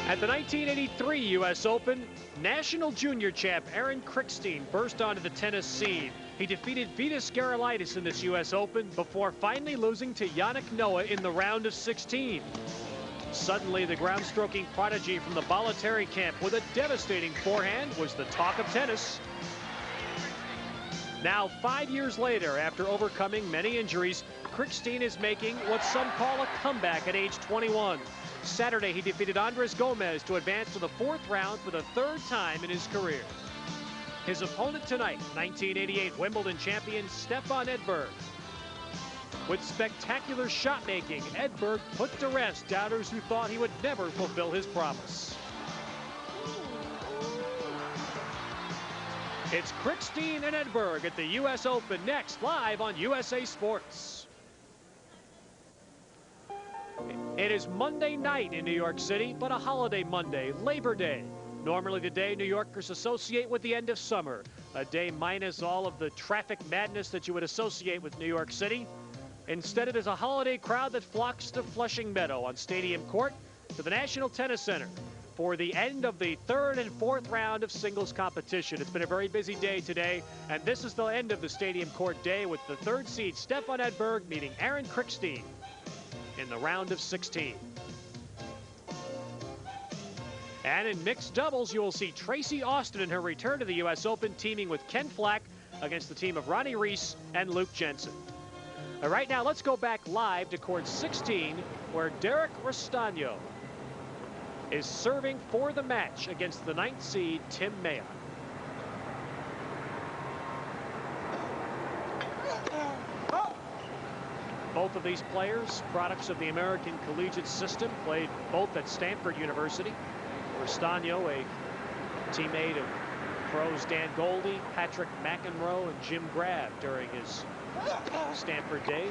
At the 1983 U.S. Open, national junior champ Aaron Krickstein burst onto the tennis scene. He defeated Vitas Gerulaitis in this U.S. Open before finally losing to Yannick Noah in the round of 16. Suddenly, the ground-stroking prodigy from the Bollettieri camp with a devastating forehand was the talk of tennis. Now, 5 years later, after overcoming many injuries, Krickstein is making what some call a comeback at age 21. Saturday, he defeated Andres Gomez to advance to the fourth round for the third time in his career. His opponent tonight, 1988 Wimbledon champion Stefan Edberg. With spectacular shot-making, Edberg put to rest doubters who thought he would never fulfill his promise. It's Krickstein and Edberg at the U.S. Open next, live on USA Sports. It is Monday night in New York City, but a holiday Monday, Labor Day. Normally the day New Yorkers associate with the end of summer, a day minus all of the traffic madness that you would associate with New York City. Instead, it is a holiday crowd that flocks to Flushing Meadow on Stadium Court to the National Tennis Center for the end of the third and fourth round of singles competition. It's been a very busy day today, and this is the end of the Stadium Court day with the third seed Stefan Edberg meeting Aaron Krickstein in the round of 16. And in mixed doubles, you will see Tracy Austin in her return to the U.S. Open teaming with Ken Flack against the team of Ronnie Reese and Luke Jensen. All right, now let's go back live to court 16, where Derek Rostagno is serving for the match against the 9th seed Tim Mayotte. Both of these players, products of the American collegiate system, played both at Stanford University. Rostagno, a teammate of pros Dan Goldie, Patrick McEnroe, and Jim Grab during his Stanford days.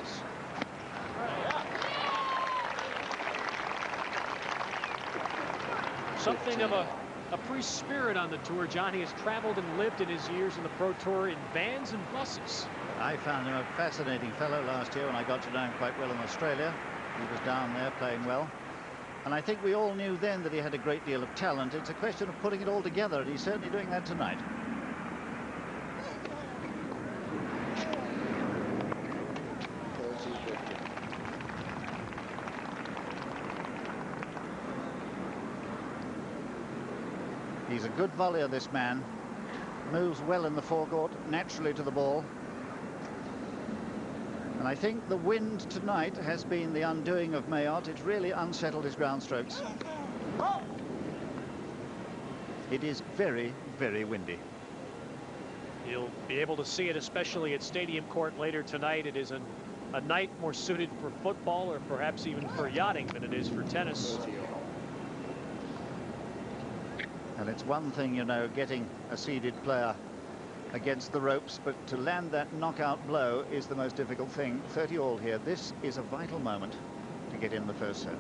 Something of a free spirit on the tour. Johnny has traveled and lived in his years in the Pro Tour in vans and buses. I found him a fascinating fellow last year when I got to know him quite well in Australia. He was down there playing well. And I think we all knew then that he had a great deal of talent. It's a question of putting it all together, and he's certainly doing that tonight. He's a good volleyer, this man. Moves well in the forecourt, naturally to the ball. And I think the wind tonight has been the undoing of Mayotte. It's really unsettled his ground strokes. It is very, very windy. You'll be able to see it, especially at Stadium Court later tonight. It is a night more suited for football or perhaps even for yachting than it is for tennis. And it's one thing, you know, getting a seeded player against the ropes, but to land that knockout blow is the most difficult thing. 30 all here. This is a vital moment to get in the first serve.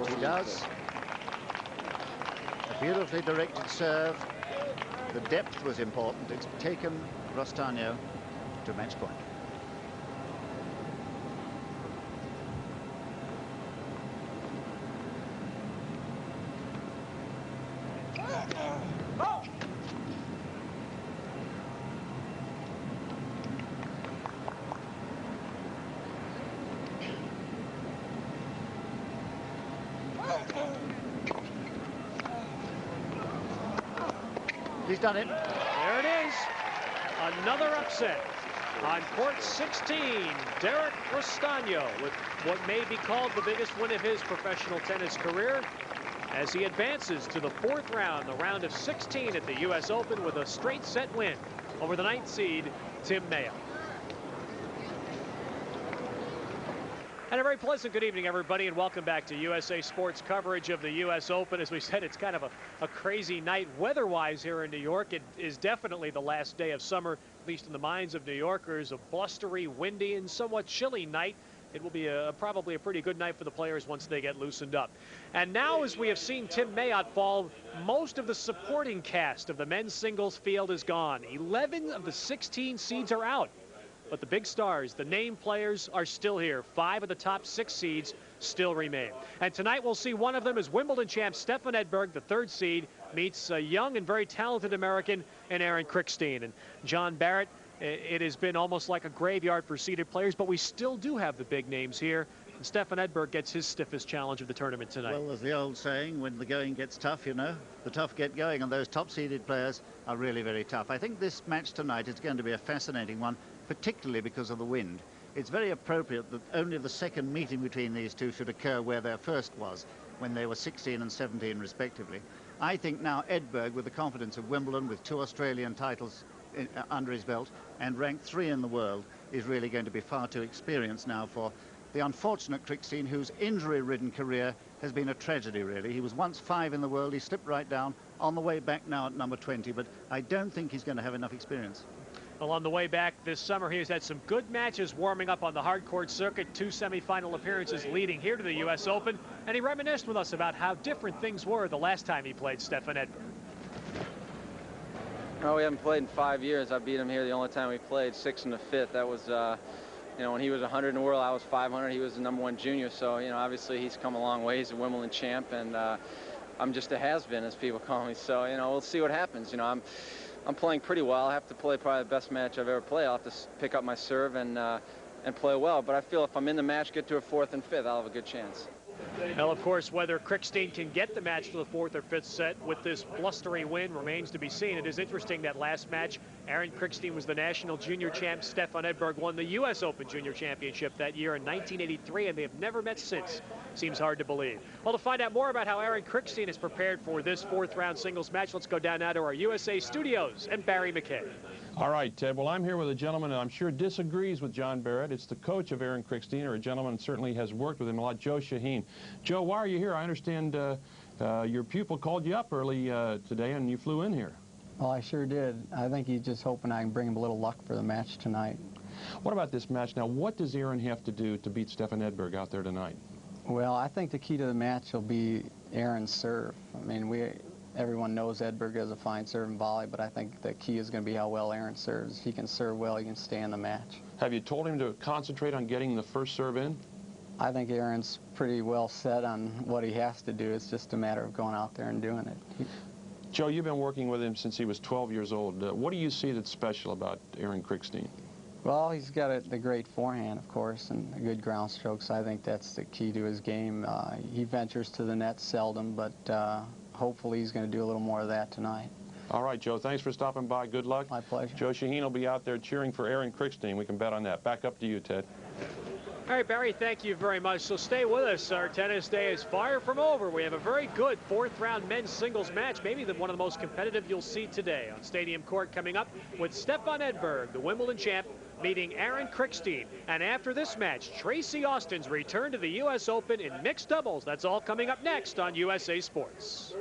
He does. A beautifully directed serve. The depth was important. It's taken Rostagno to match point. He's done it. There it is. Another upset on court 16. Derek Rostagno with what may be called the biggest win of his professional tennis career as he advances to the fourth round, the round of 16 at the U.S. Open with a straight set win over the 9th seed Tim Mayotte. And a very pleasant good evening, everybody, and welcome back to USA Sports coverage of the U.S. Open. As we said, it's kind of a crazy night weather-wise here in New York. It is definitely the last day of summer, at least in the minds of New Yorkers. A blustery, windy, and somewhat chilly night it will be probably a pretty good night for the players once they get loosened up. And now, as we have seen Tim Mayotte fall, most of the supporting cast of the men's singles field is gone. 11 of the 16 seeds are out. But the big stars, the name players, are still here. 5 of the top 6 seeds still remain. And tonight we'll see one of them as Wimbledon champ Stefan Edberg, the 3rd seed, meets a young and very talented American in Aaron Krickstein. And John Barrett, it has been almost like a graveyard for seeded players, but we still do have the big names here. And Stefan Edberg gets his stiffest challenge of the tournament tonight. Well, there's the old saying, when the going gets tough, you know, the tough get going, and those top-seeded players are really very tough. I think this match tonight is going to be a fascinating one, particularly because of the wind. It's very appropriate that only the second meeting between these two should occur where their first was, when they were 16 and 17 respectively. I think now Edberg, with the confidence of Wimbledon, with 2 Australian titles under his belt and ranked 3 in the world, is really going to be far too experienced now for the unfortunate Krickstein, whose injury-ridden career has been a tragedy, really. He was once 5 in the world. He slipped right down, on the way back now at number 20, but I don't think he's going to have enough experience. Well, on the way back this summer, he has had some good matches warming up on the hardcourt circuit, 2 semifinal appearances leading here to the U.S. Open, and he reminisced with us about how different things were the last time he played Stefan Edberg. Oh, we haven't played in 5 years. I beat him here the only time we played, 6 in the 5th. That was, you know, when he was 100 in the world, I was 500. He was the #1 junior, so, you know, obviously he's come a long way. He's a Wimbledon champ, and I'm just a has-been, as people call me. So, you know, we'll see what happens. You know, I'm playing pretty well. I have to play probably the best match I've ever played. I'll have to pick up my serve and play well. But I feel if I'm in the match, get to a 4th and 5th, I'll have a good chance. Well, of course, whether Krickstein can get the match to the 4th or 5th set with this blustery wind remains to be seen. It is interesting that last match, Aaron Krickstein was the national junior champ. Stefan Edberg won the U.S. Open Junior Championship that year in 1983, and they have never met since. Seems hard to believe. Well, to find out more about how Aaron Krickstein is prepared for this 4th round singles match, let's go down now to our USA studios and Barry McKay. All right, Ted. Well, I'm here with a gentleman that I'm sure disagrees with John Barrett. It's the coach of Aaron Krickstein, or a gentleman certainly has worked with him a lot, Joe Shaheen. Joe, why are you here? I understand your pupil called you up early today and you flew in here. Well, I sure did. I think he's just hoping I can bring him a little luck for the match tonight. What about this match now? What does Aaron have to do to beat Stefan Edberg out there tonight? Well, I think the key to the match will be Aaron's serve. I mean, everyone knows Edberg has a fine serve and volley, but I think the key is going to be how well Aaron serves. If he can serve well, he can stay in the match. Have you told him to concentrate on getting the first serve in? I think Aaron's pretty well set on what he has to do. It's just a matter of going out there and doing it. Joe, you've been working with him since he was 12 years old. What do you see that's special about Aaron Krickstein? Well, he's got the great forehand, of course, and a good ground strokes. I think that's the key to his game. He ventures to the net seldom, but hopefully he's going to do a little more of that tonight. All right, Joe, thanks for stopping by. Good luck. My pleasure. Joe Shaheen will be out there cheering for Aaron Krickstein. We can bet on that. Back up to you, Ted. All right, Barry, thank you very much. So stay with us. Our tennis day is far from over. We have a very good 4th round men's singles match, maybe one of the most competitive you'll see today on Stadium Court, coming up with Stefan Edberg, the Wimbledon champ, meeting Aaron Krickstein. And after this match, Tracy Austin's return to the U.S. Open in mixed doubles. That's all coming up next on USA Sports.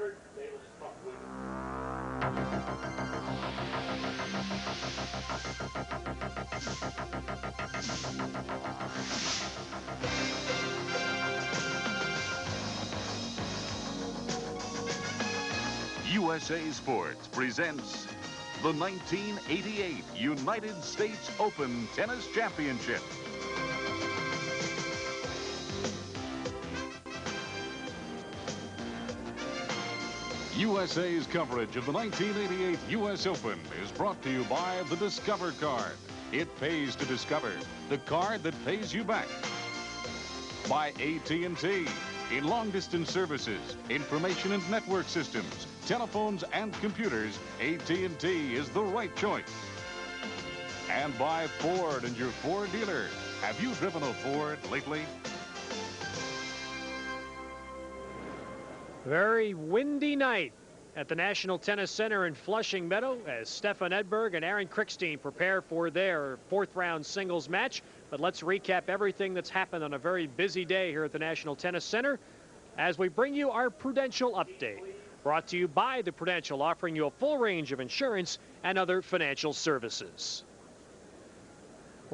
USA Sports presents the 1988 United States Open Tennis Championship. USA's coverage of the 1988 U.S. Open is brought to you by the Discover Card. It pays to discover, the card that pays you back. By AT&T. In long-distance services, information and network systems, telephones and computers, AT&T is the right choice. And by Ford and your Ford dealer. Have you driven a Ford lately? Very windy night at the National Tennis Center in Flushing Meadow as Stefan Edberg and Aaron Krickstein prepare for their 4th round singles match. But let's recap everything that's happened on a very busy day here at the National Tennis Center as we bring you our Prudential Update. Brought to you by the Prudential, offering you a full range of insurance and other financial services.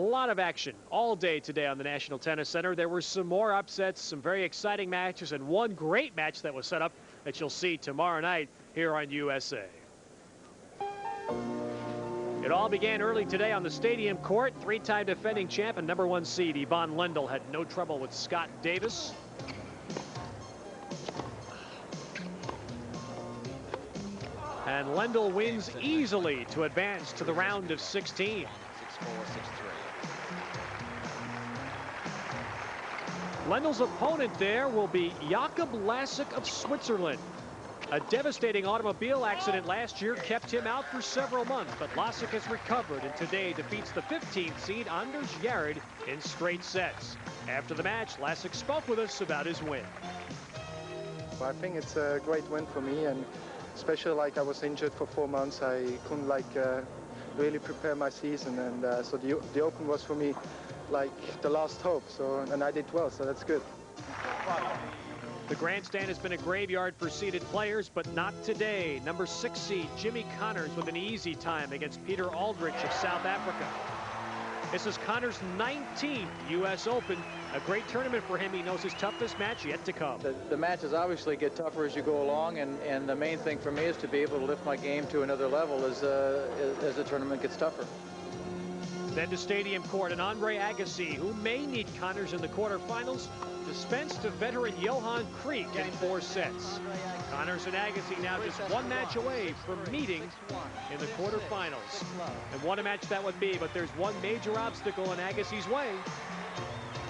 A lot of action all day today on the National Tennis Center. There were some more upsets, some very exciting matches, and one great match that was set up that you'll see tomorrow night here on USA. It all began early today on the stadium court. Three-time defending champ and #1 seed Yvonne Lendl had no trouble with Scott Davis. And Lendl wins easily to advance to the round of 16. 6-4, 6-3. Lendl's opponent there will be Jakob Lasik of Switzerland. A devastating automobile accident last year kept him out for several months, but Lasik has recovered and today defeats the 15th seed Anders Jared in straight sets. After the match, Lasik spoke with us about his win. Well, I think it's a great win for me, and especially like I was injured for 4 months, I couldn't really prepare my season, and so the Open was for me like the last hope. And I did well, so that's good. The grandstand has been a graveyard for seeded players, but not today. #6 seed Jimmy Connors with an easy time against Peter Aldrich of South Africa. This is Connors' 19th U.S. Open. A great tournament for him. He knows his toughest match yet to come. The matches obviously get tougher as you go along, and the main thing for me is to be able to lift my game to another level as the tournament gets tougher. Then to stadium court, and Andre Agassi, who may need Connors in the quarterfinals, dispense to veteran Johan Kriek in 4 sets. Connors and Agassi now just one match away from meeting in the quarterfinals. And what a match that would be, but there's one major obstacle in Agassi's way,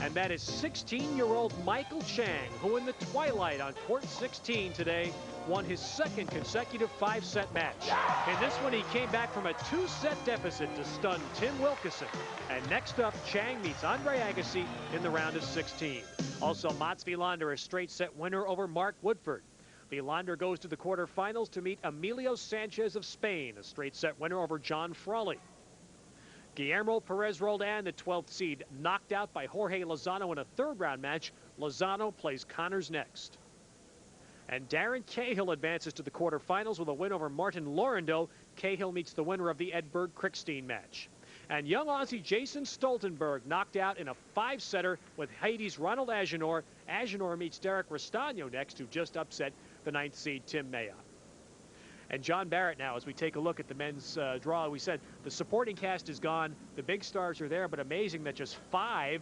and that is 16-year-old Michael Chang, who in the twilight on court 16 today won his 2nd consecutive 5-set match. In this one, he came back from a 2-set deficit to stun Tim Wilkison. And next up, Chang meets Andre Agassi in the round of 16. Also, Mats Wilander, a straight-set winner over Mark Woodford. Wilander goes to the quarterfinals to meet Emilio Sanchez of Spain, a straight-set winner over John Frawley. Guillermo Perez Roldan, the 12th seed, knocked out by Jorge Lozano in a 3rd-round match. Lozano plays Connors next. And Darren Cahill advances to the quarterfinals with a win over Martin Lorando. Cahill meets the winner of the Edberg Krickstein match. And young Aussie Jason Stoltenberg knocked out in a 5-setter with Haiti's Ronald Agenor. Agenor meets Derek Restano next, who just upset the 9th seed Tim Mayotte. And John Barrett now, as we take a look at the men's draw, we said the supporting cast is gone. The big stars are there, but amazing that just 5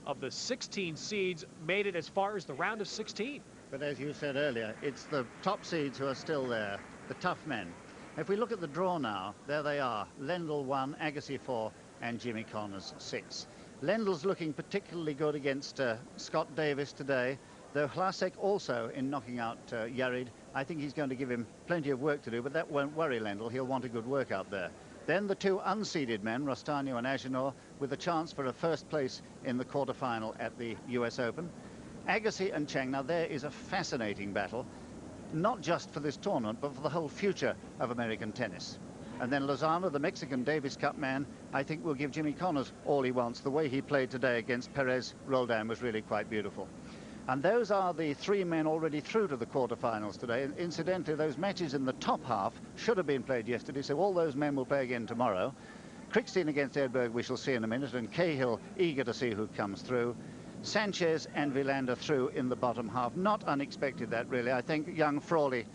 of the 16 seeds made it as far as the round of 16. But as you said earlier, it's the top seeds who are still there, the tough men. If we look at the draw now, there they are. Lendl 1, Agassi 4, and Jimmy Connors 6. Lendl's looking particularly good against Scott Davis today, though Lasik also in knocking out Jared. I think he's going to give him plenty of work to do, but that won't worry Lendl. He'll want a good workout there. Then the 2 unseeded men, Rostano and Agenor, with a chance for a 1st place in the quarterfinal at the US Open. Agassi and Chang. Now there is a fascinating battle, not just for this tournament, but for the whole future of American tennis. And then Lozano, the Mexican Davis Cup man, I think will give Jimmy Connors all he wants. The way he played today against Perez Roldan was really quite beautiful. And those are the 3 men already through to the quarterfinals today. And incidentally, those matches in the top half should have been played yesterday, so all those men will play again tomorrow. Krickstein against Edberg we shall see in a minute, and Cahill eager to see who comes through. Sanchez and Wilander through in the bottom half. Not unexpected, that, really. I think young Frawley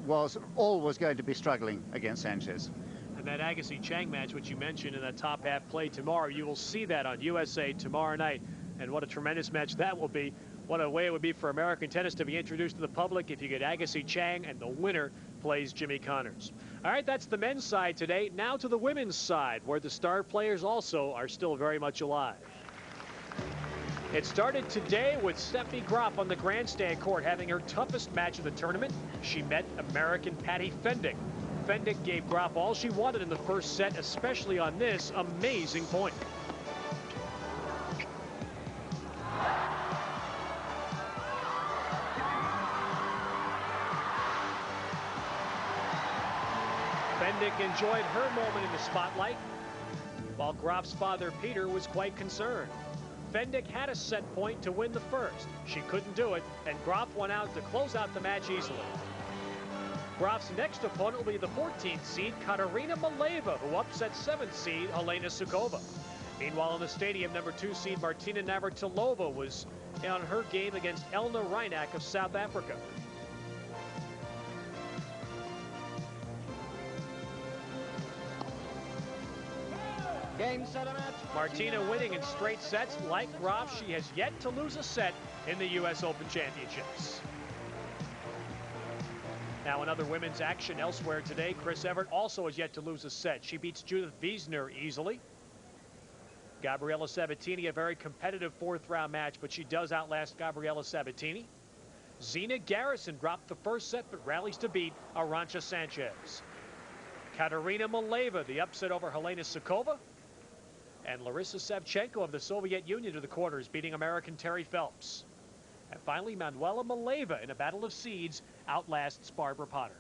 was always going to be struggling against Sanchez. And that Agassi-Chang match, which you mentioned in that top half play tomorrow, you will see that on USA tomorrow night. And what a tremendous match that will be. What a way it would be for American tennis to be introduced to the public if you get Agassi-Chang and the winner plays Jimmy Connors. All right, that's the men's side today. Now to the women's side, where the star players also are still very much alive. It started today with Steffi Graf on the grandstand court having her toughest match of the tournament. She met American Patty Fendick. Fendick gave Graf all she wanted in the 1st set, especially on this amazing point. Fendick enjoyed her moment in the spotlight, while Graf's father Peter was quite concerned. Fendick had a set point to win the 1st. She couldn't do it, and Graf went out to close out the match easily. Graf's next opponent will be the 14th seed Katarina Maleva, who upset 7th seed Helena Sukova. Meanwhile, in the stadium, number 2 seed Martina Navratilova was on her game against Elna Reinach of South Africa. Game, set, and match. Martina winning in straight sets. Like Graf, she has yet to lose a set in the U.S. Open Championships. Now another women's action elsewhere today. Chris Evert also has yet to lose a set. She beats Judith Wiesner easily. Gabriela Sabatini, a very competitive 4th-round match, but she does outlast Gabriela Sabatini. Zina Garrison dropped the first set, but rallies to beat Arantxa Sanchez. Katerina Maleva, the upset over Helena Sukova. And Larissa Savchenko of the Soviet Union to the quarters, beating American Terry Phelps. And finally, Manuela Maleva, in a battle of seeds, outlasts Barbara Potter.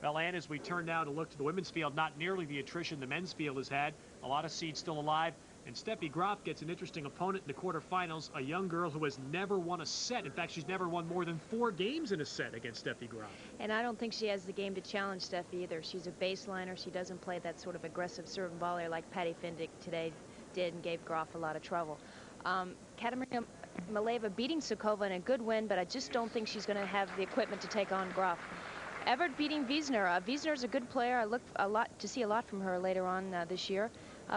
Well, Ann, as we turn now to look to the women's field, not nearly the attrition the men's field has had. A lot of seeds still alive. And Steffi Graf gets an interesting opponent in the quarterfinals, a young girl who has never won a set. In fact, she's never won more than 4 games in a set against Steffi Graf. And I don't think she has the game to challenge Steffi either. She's a baseliner. She doesn't play that sort of aggressive serve and volley like Patty Findek today did and gave Graf a lot of trouble. Katerina Maleva beating Sukova in a good win, but I just don't think she's going to have the equipment to take on Graf. Evert beating Wiesner. Wiesner's a good player. I look to see a lot from her later on this year.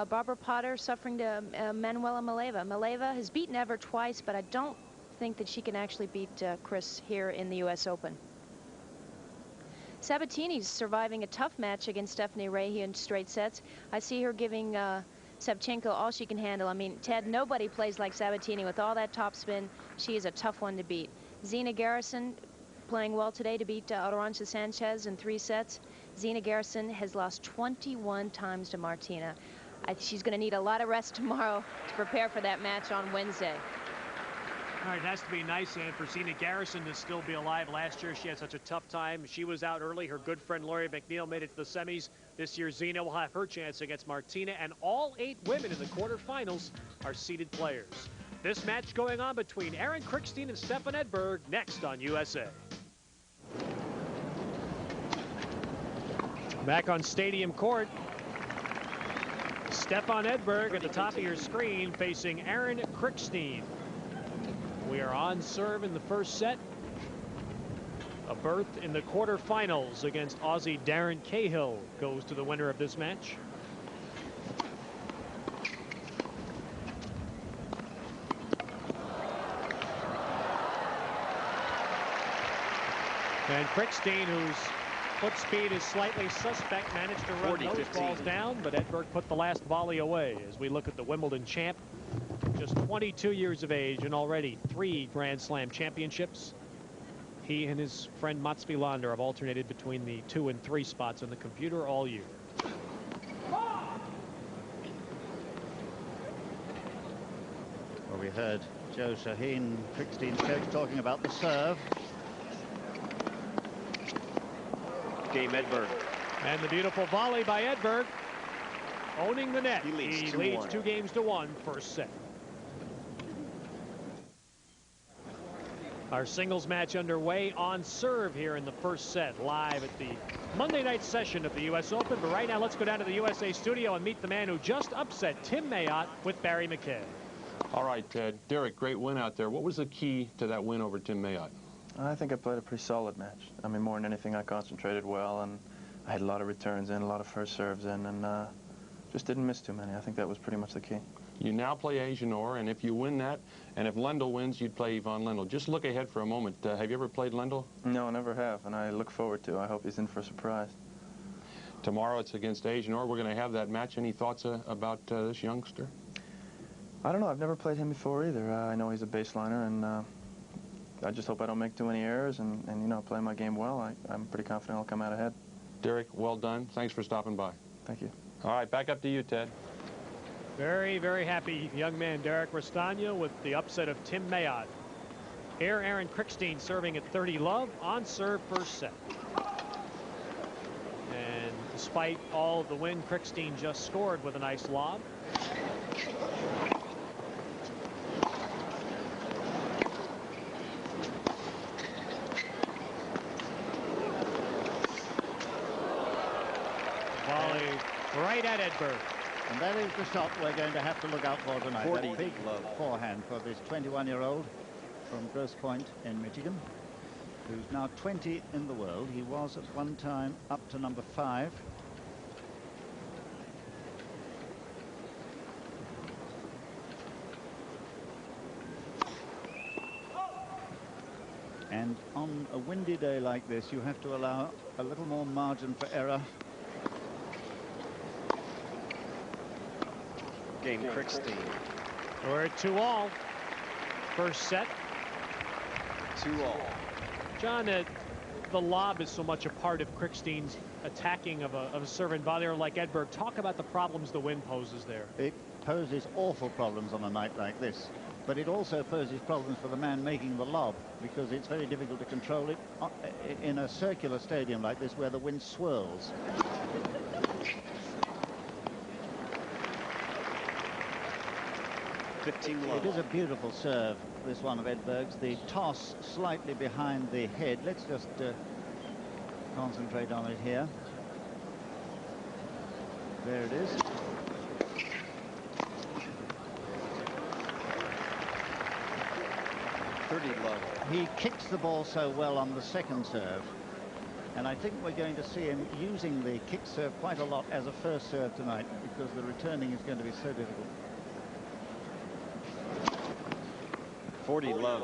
Barbara Potter suffering to Manuela Maleva. Maleva has beaten Evert twice, but I don't think that she can actually beat Chris here in the U.S. Open. Sabatini's surviving a tough match against Stephanie Rahe in straight sets. I see her giving Savchenko all she can handle. I mean, Ted, nobody plays like Sabatini with all that topspin. She is a tough one to beat. Zina Garrison playing well today to beat Arantxa Sanchez in 3 sets. Zina Garrison has lost 21 times to Martina. She's going to need a lot of rest tomorrow to prepare for that match on Wednesday. All right, it has to be nice, and for Zina Garrison to still be alive. Last year, she had such a tough time. She was out early. Her good friend Laurie McNeil made it to the semis. This year, Zina will have her chance against Martina, and all 8 women in the quarterfinals are seeded players. This match going on between Erin Krickstein and Stefan Edberg next on USA. Back on Stadium Court, Stefan Edberg at the top of your screen facing Erin Krickstein. We are on serve in the first set. A berth in the quarterfinals against Aussie Darren Cahill goes to the winner of this match. And Krickstein, whose foot speed is slightly suspect, managed to run those balls down, but Edberg put the last volley away. As we look at the Wimbledon champ, just 22 years of age and already 3 Grand Slam championships. He and his friend Mats Wilander have alternated between the 2 and 3 spots on the computer all year. Well, we heard Joe Shaheen, Krickstein's coach, talking about the serve. Game, Edberg. And the beautiful volley by Edberg, owning the net. He leads 2 games to 1, first set. Our singles match underway on serve here in the first set, live at the Monday night session of the U.S. Open. But right now, let's go down to the USA studio and meet the man who just upset Tim Mayotte with Barry McKay. All right, Derek, great win out there. What was the key to that win over Tim Mayotte? I think I played a pretty solid match. I mean, more than anything, I concentrated well, and I had a lot of returns in, a lot of first serves in, and just didn't miss too many. I think that was pretty much the key. You now play Agenor, and if you win that, and if Lendl wins, you'd play Yvonne Lendl. Just look ahead for a moment. Have you ever played Lendl? No, I never have, and I look forward to. I hope he's in for a surprise. Tomorrow it's against Agenor. We're going to have that match. Any thoughts about this youngster? I don't know. I've never played him before either. I know he's a baseliner, and I just hope I don't make too many errors and you know, play my game well. I'm pretty confident I'll come out ahead. Derek, well done. Thanks for stopping by. Thank you. All right, back up to you, Ted. Very, very happy young man Derek Restagno with the upset of Tim Mayotte. Here, Erin Krickstein serving at 30 love on serve first set. And despite all of the wind, Krickstein just scored with a nice lob. Volley right at Edberg. And that is the shot we're going to have to look out for tonight. 40 That big love. forehand for this 21-year-old from Grosse Pointe in Michigan, who's now 20 in the world. He was at one time up to number 5. And on a windy day like this, you have to allow a little more margin for error. Game Krickstein. We're at 2-all. First set. 2-all. John, the lob is so much a part of Krickstein's attacking of a serving volleyer like Edberg. Talk about the problems the wind poses there. It poses awful problems on a night like this, but it also poses problems for the man making the lob, because it's very difficult to control it in a circular stadium like this where the wind swirls. It is a beautiful serve, this one of Edberg's. The toss slightly behind the head. Let's just concentrate on it here. There it is. He kicks the ball so well on the second serve, and I think we're going to see him using the kick serve quite a lot as a first serve tonight, because the returning is going to be so difficult. 40 love.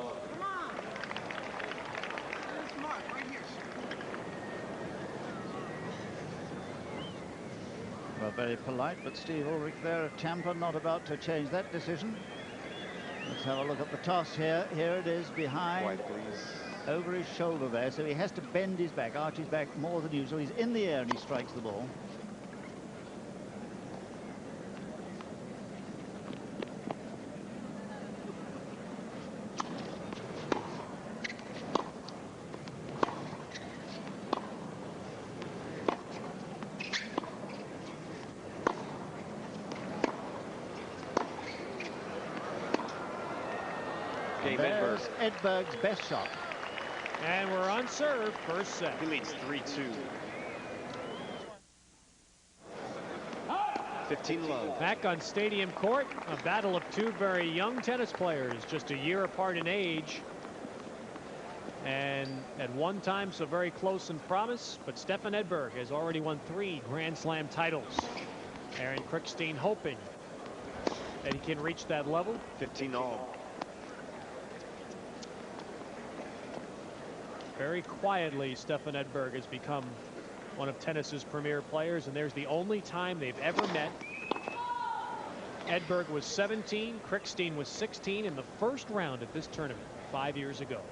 Well, very polite, but Steve Ulrich there of Tampa not about to change that decision. Let's have a look at the toss here. Here it is behind, Wide, please. over his shoulder there, so he has to bend his back, arch his back more than usual. He's in the air and he strikes the ball. There's Edberg's best shot. And we're on serve, first set. He leads 3-2. 15 love. Back on Stadium Court, a battle of two very young tennis players, just a year apart in age. And at one time, so very close in promise, but Stefan Edberg has already won 3 Grand Slam titles. Aaron Krickstein hoping that he can reach that level. 15 all. Very quietly, Stefan Edberg has become one of tennis's premier players, and there's the only time they've ever met. Edberg was 17, Krickstein was 16 in the first round of this tournament 5 years ago.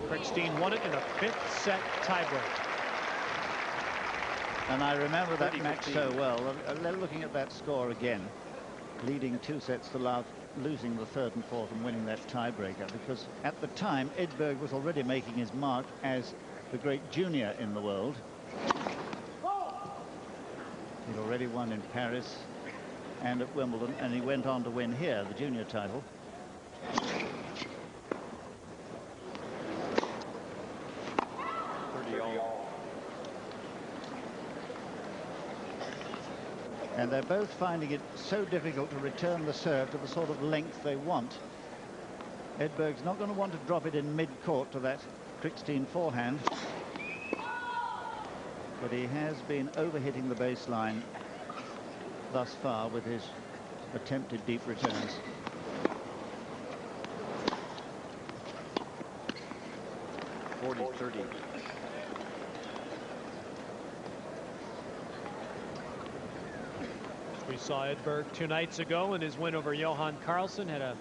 Krickstein won it in a 5th set tiebreak. And I remember that match so well. Looking at that score again, leading 2 sets to love, losing the 3rd and 4th and winning that tiebreaker, because at the time Edberg was already making his mark as the great junior in the world. He'd already won in Paris and at Wimbledon, and he went on to win here the junior title. And they're both finding it so difficult to return the serve to the sort of length they want. Edberg's not going to want to drop it in mid-court to that Krickstein forehand. But he has been overhitting the baseline thus far with his attempted deep returns. (40-30). We saw Edberg 2 nights ago in his win over Johan Carlsen. Had a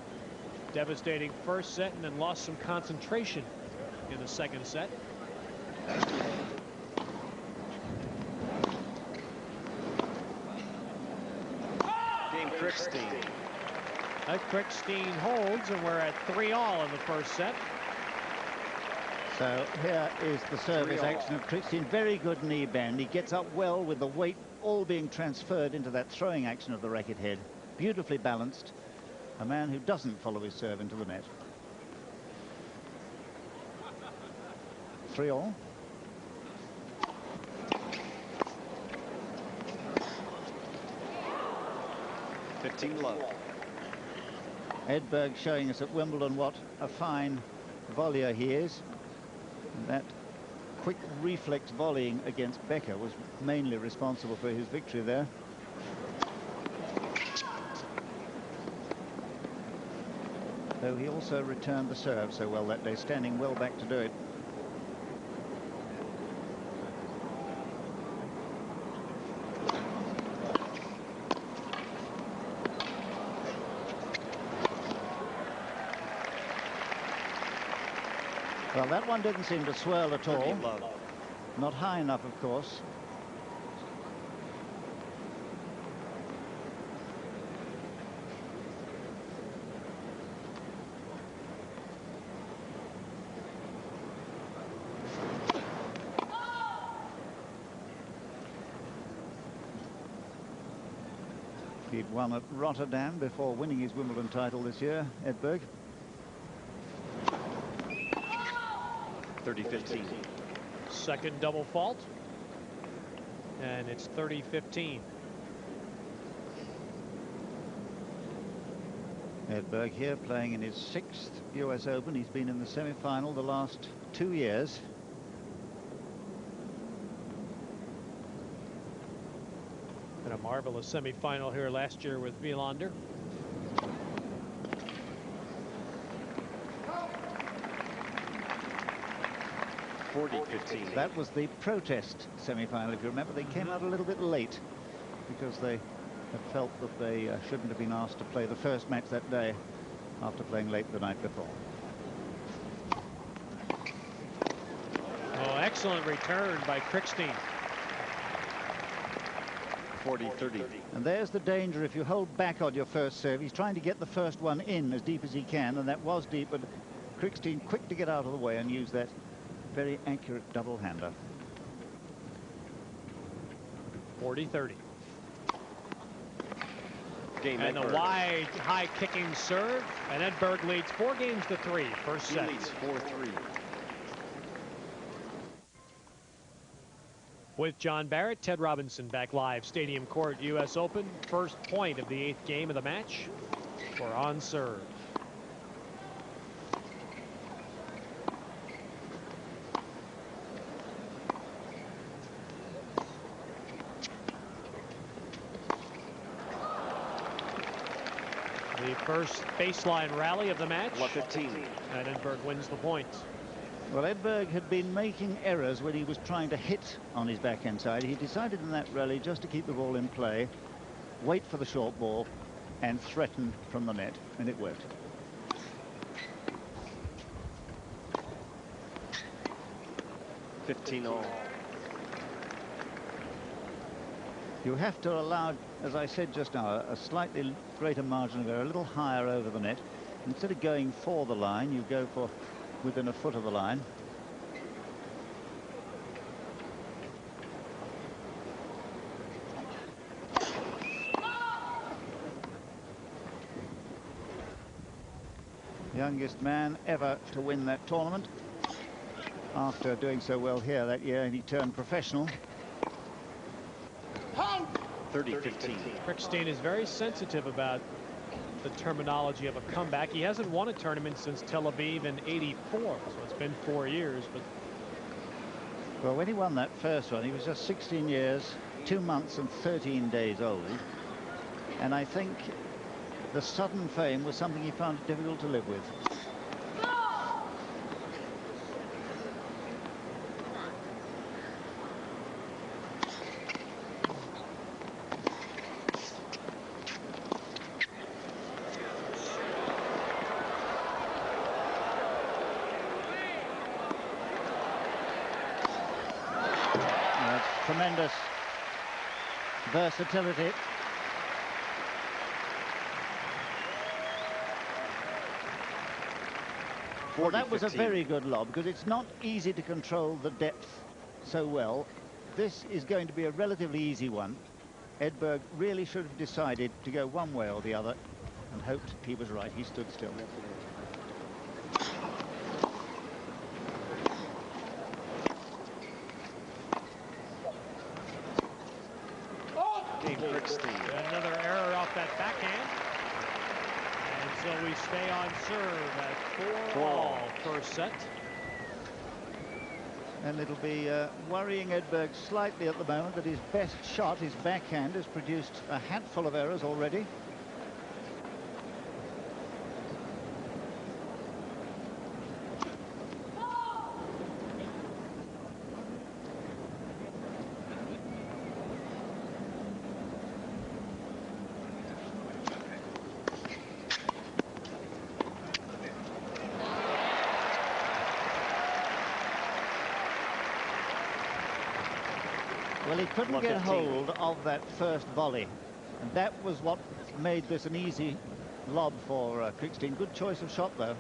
devastating first set and then lost some concentration in the second set. Game Krickstein. Krickstein holds, and we're at 3-all in the first set. So here is the service action of Krickstein. Very good knee bend. He gets up well with the weight all being transferred into that throwing action of the racket head. Beautifully balanced. A man who doesn't follow his serve into the net. 3-all. 15 love. Edberg showing us at Wimbledon what a fine volleyer he is. And that quick reflex volleying against Becker was mainly responsible for his victory there. Though he also returned the serve so well that day, standing well back to do it. Well, that one didn't seem to swirl at all. Not high enough, of course. He'd won at Rotterdam before winning his Wimbledon title this year, Edberg. 30-15. Second double fault. And it's 30-15. Edberg here playing in his 6th US Open. He's been in the semi-final the last 2 years. And a marvelous semi-final here last year with Wielander. That was the protest semi-final, if you remember. They came out a little bit late because they had felt that they shouldn't have been asked to play the first match that day after playing late the night before. Oh, excellent return by Krickstein. 40-30. And there's the danger if you hold back on your first serve. He's trying to get the first one in as deep as he can, and that was deep, but Krickstein quick to get out of the way and use that very accurate double-hander. 40-30. And a wide, high-kicking serve, and Edberg leads 4-3, first set. He leads 4-3. With John Barrett, Ted Robinson back live, Stadium Court, U.S. Open. First point of the 8th game of the match for On Serve. The first baseline rally of the match. 15. And Edberg wins the point. Well, Edberg had been making errors when he was trying to hit on his backhand side. He decided in that rally just to keep the ball in play, wait for the short ball, and threaten from the net, and it worked. $15-all. You have to allow, as I said just now, a slightly greater margin of error, a little higher over the net. Instead of going for the line, you go for within a foot of the line. Youngest man ever to win that tournament. After doing so well here that year, he turned professional. 30-15. Krickstein is very sensitive about the terminology of a comeback. He hasn't won a tournament since Tel Aviv in '84, so it's been 4 years. But well, when he won that first one, he was just 16 years, 2 months and 13 days old. And I think the sudden fame was something he found it difficult to live with. Tremendous versatility. Well, that was a very good lob, because it's not easy to control the depth so well. This is going to be a relatively easy one. Edberg really should have decided to go one way or the other and hoped he was right. He stood still. Krickstein. Another error off that that backhand. And so we stay on serve at 4-all first set. And it'll be worrying Edberg slightly at the moment that his best shot, his backhand, has produced a handful of errors already. Well, he couldn't get hold of that first volley, and that was what made this an easy lob for Krickstein. Good choice of shot, though.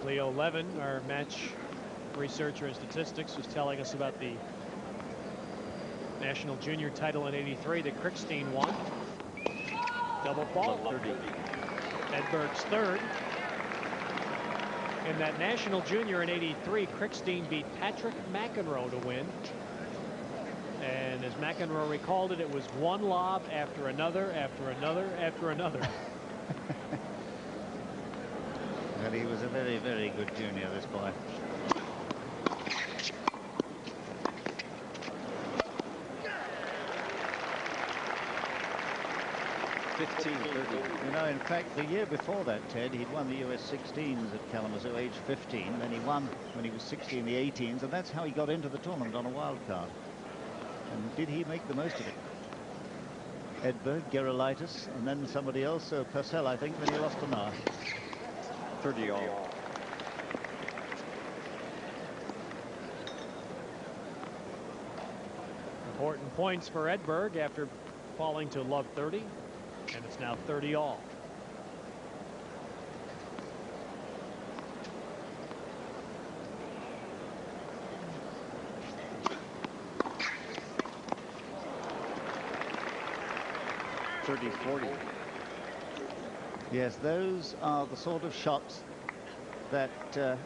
Leo Levin, our match researcher and statistics, was telling us about the national junior title in '83 that Krickstein won. Double fault. Edberg's third. In that national junior in '83, Krickstein beat Patrick McEnroe to win. And as McEnroe recalled it, it was one lob after another, after another, after another. Well, he was a very, very good junior, this boy. You know, in fact, the year before that, Ted, he'd won the US 16s at Kalamazoo, age 15. Then he won when he was 16 the 18s, and that's how he got into the tournament on a wild card. And did he make the most of it? Edberg, Gerolaitis, and then somebody else, Purcell, I think, then he lost to Nah. 30-all. Important points for Edberg after falling to love 30. And it's now 30-all. Yes, those are the sort of shots that are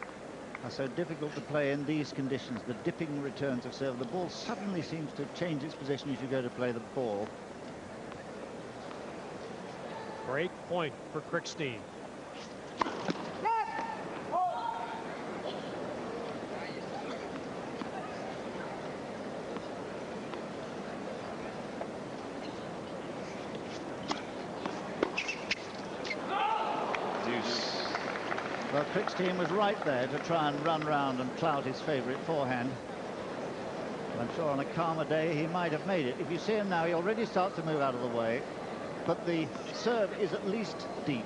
so difficult to play in these conditions. The dipping returns of serve. The ball suddenly seems to change its position as you go to play the ball. Great point for Krickstein. Well, Krickstein was right there to try and run round and clout his favourite forehand. I'm sure on a calmer day he might have made it. If you see him now, he already starts to move out of the way, but the serve is at least deep.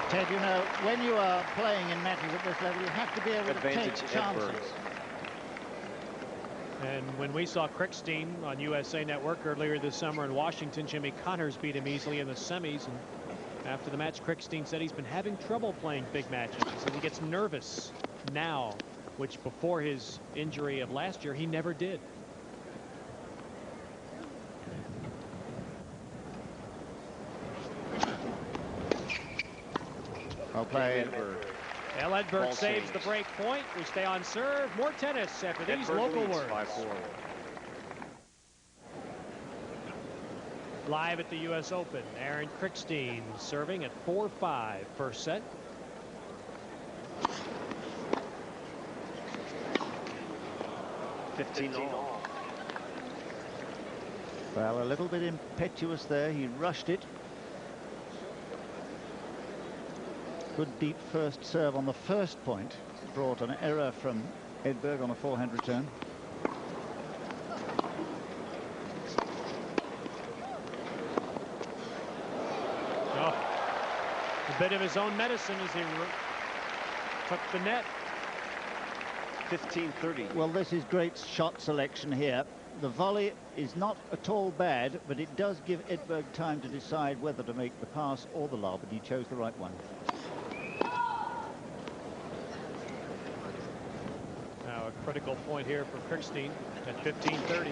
Ted, you know, when you are playing in matches at this level, you have to be able to take chances. And when we saw Krickstein on USA Network earlier this summer in Washington, Jimmy Connors beat him easily in the semis. And after the match, Krickstein said he's been having trouble playing big matches. He said he gets nervous now, which before his injury of last year, he never did. I'll play Well, Edberg saves the break point. We stay on serve. More tennis after these local words. 5-4. Live at the U.S. Open, Aaron Krickstein serving at 4-5 first set. Well, a little bit impetuous there. He rushed it. Good deep first serve on the first point. Brought an error from Edberg on a forehand return. Oh, a bit of his own medicine as he took the net. 15-30. Well, this is great shot selection here. The volley is not at all bad, but it does give Edberg time to decide whether to make the pass or the lob, and he chose the right one. Critical point here for Krickstein at 15:30.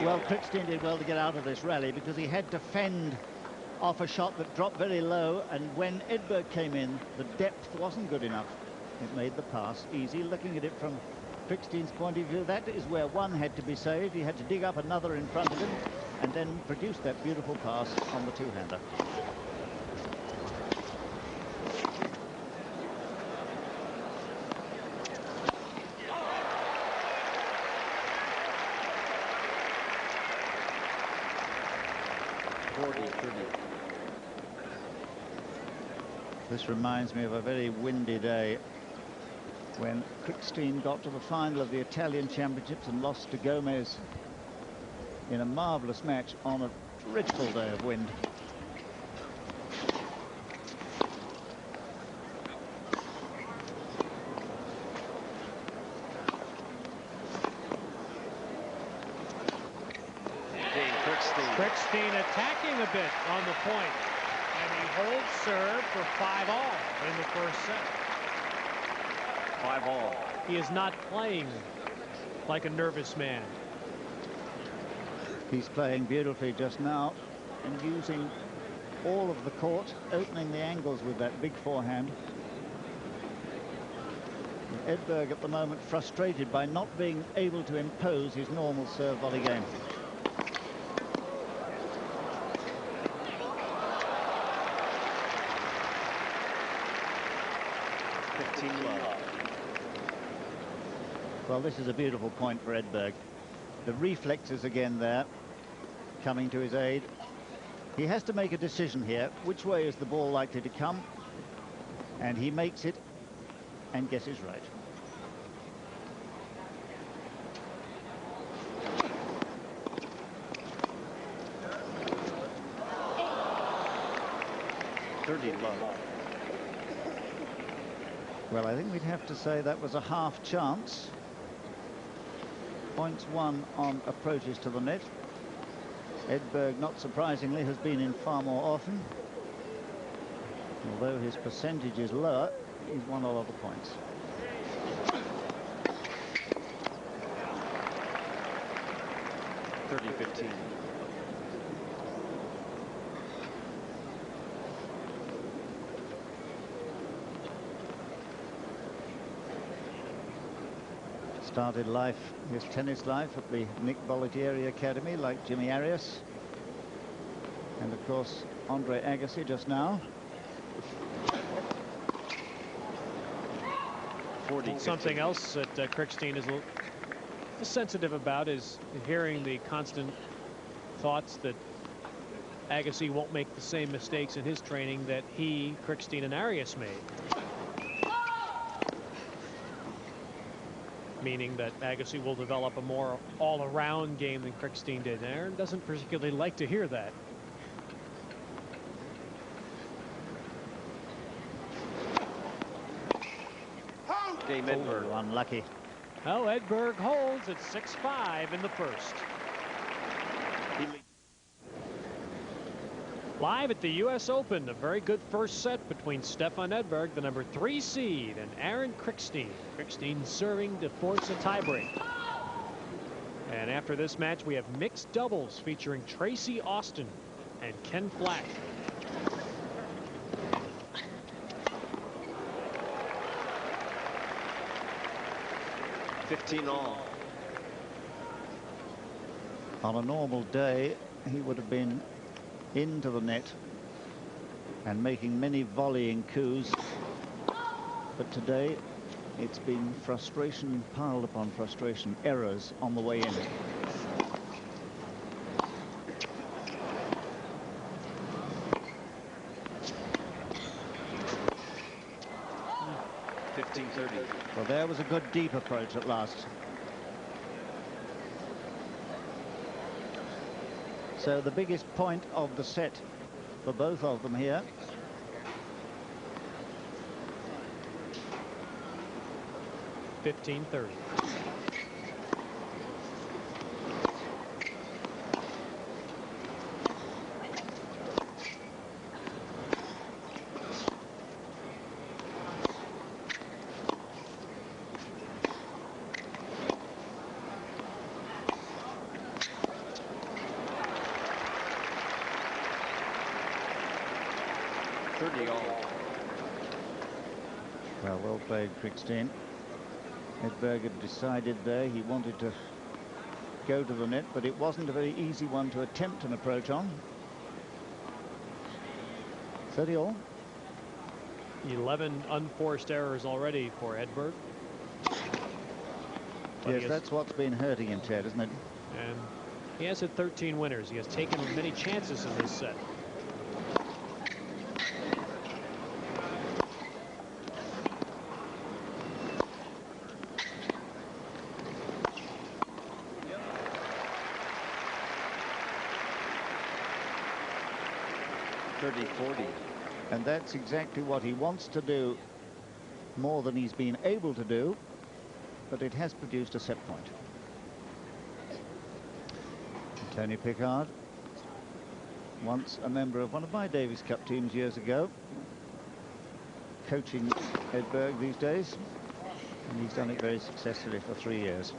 Well, Krickstein did well to get out of this rally because he had to fend off a shot that dropped very low, and when Edberg came in, the depth wasn't good enough. It made the pass easy. Looking at it from Krickstein's point of view, that is where one had to be saved. He had to dig up another in front of him and then produce that beautiful pass on the two-hander. This reminds me of a very windy day when Krickstein got to the final of the Italian Championships and lost to Gomez in a marvellous match on a dreadful day of wind. Krickstein attacking a bit on the point, and he holds serve for 5-all in the first set. 5-all. He is not playing like a nervous man. He's playing beautifully just now and using all of the court, opening the angles with that big forehand. Edberg at the moment frustrated by not being able to impose his normal serve volley game. Well, this is a beautiful point for Edberg. The reflexes again there, coming to his aid. He has to make a decision here. Which way is the ball likely to come? And he makes it and guesses right. Well, I think we'd have to say that was a half chance. Points won on approaches to the net. Edberg, not surprisingly, has been in far more often. Although his percentage is lower, he's won a lot of points. (30-15). Started life, his tennis life, at the Nick Bollettieri Academy, like Jimmy Arias. And of course, Andre Agassi just now. Something else that Krickstein is a little sensitive about is hearing the constant thoughts that Agassi won't make the same mistakes in his training that he, Krickstein, and Arias made. Meaning that Agassi will develop a more all-around game than Krickstein did. And Aaron doesn't particularly like to hear that. Game Edberg. Oh, unlucky. Well, Edberg holds at 6-5 in the first. Live at the U.S. Open, a very good first set between Stefan Edberg, the number 3 seed, and Aaron Krickstein. Krickstein serving to force a tiebreak. And after this match, we have mixed doubles featuring Tracy Austin and Ken Flack. (15-all). On a normal day, he would have been into the net and making many volleying coups, but today it's been frustration piled upon frustration, errors on the way in. Well, there was a good deep approach at last. So the biggest point of the set for both of them here. $15-30. Well played, Krickstein. Edberg had decided there he wanted to go to the net, but it wasn't a very easy one to attempt an approach on. 30 all. 11 unforced errors already for Edberg. Yes, that's what's been hurting him, Ted, isn't it? And he has had 13 winners. He has taken many chances in this set. And that's exactly what he wants to do, more than he's been able to do, but it has produced a set point. Tony Pickard, once a member of one of my Davis Cup teams years ago, coaching Edberg these days, and he's done it very successfully for 3 years.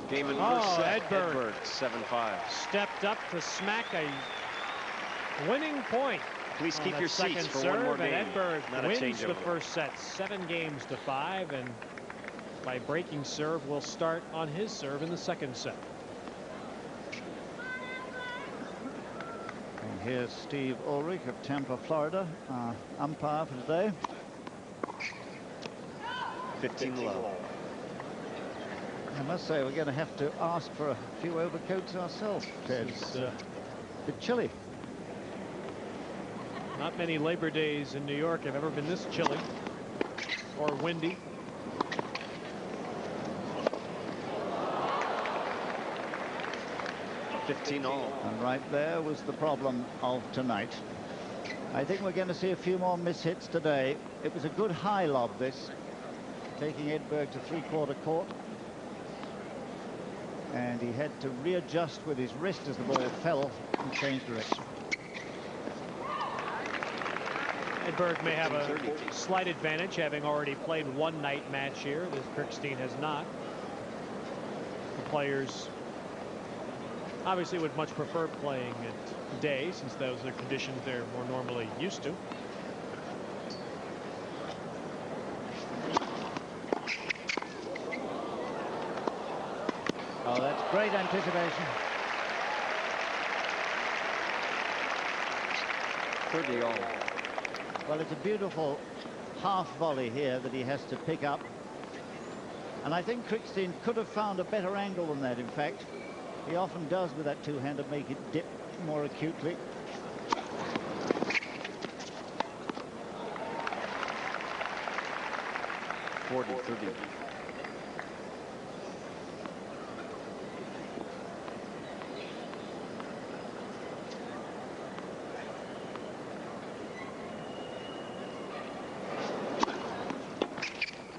Game in Edberg 7-5. Stepped up to smack a winning point. Please keep your seats for serve, one more game. And Edberg Not a wins changeover. the first set, 7-5, and by breaking serve will start on his serve in the second set. And here's Steve Ulrich of Tampa, Florida, umpire for today. 15 low. I must say, we're going to have to ask for a few overcoats ourselves, Ted. It's a bit chilly. Not many Labor Days in New York have ever been this chilly or windy. And right there was the problem of tonight. I think we're going to see a few more mishits today. It was a good high lob, this, taking Edberg to three-quarter court. And he had to readjust with his wrist as the ball fell and change direction. Edberg may have a slight advantage, having already played one night match here. This Krickstein has not. The players obviously would much prefer playing at day, since those are conditions they're more normally used to. Oh, that's great anticipation. 30 all. Well, it's a beautiful half volley here that he has to pick up. And I think Krickstein could have found a better angle than that, in fact. He often does with that two-hander, make it dip more acutely. $40-30.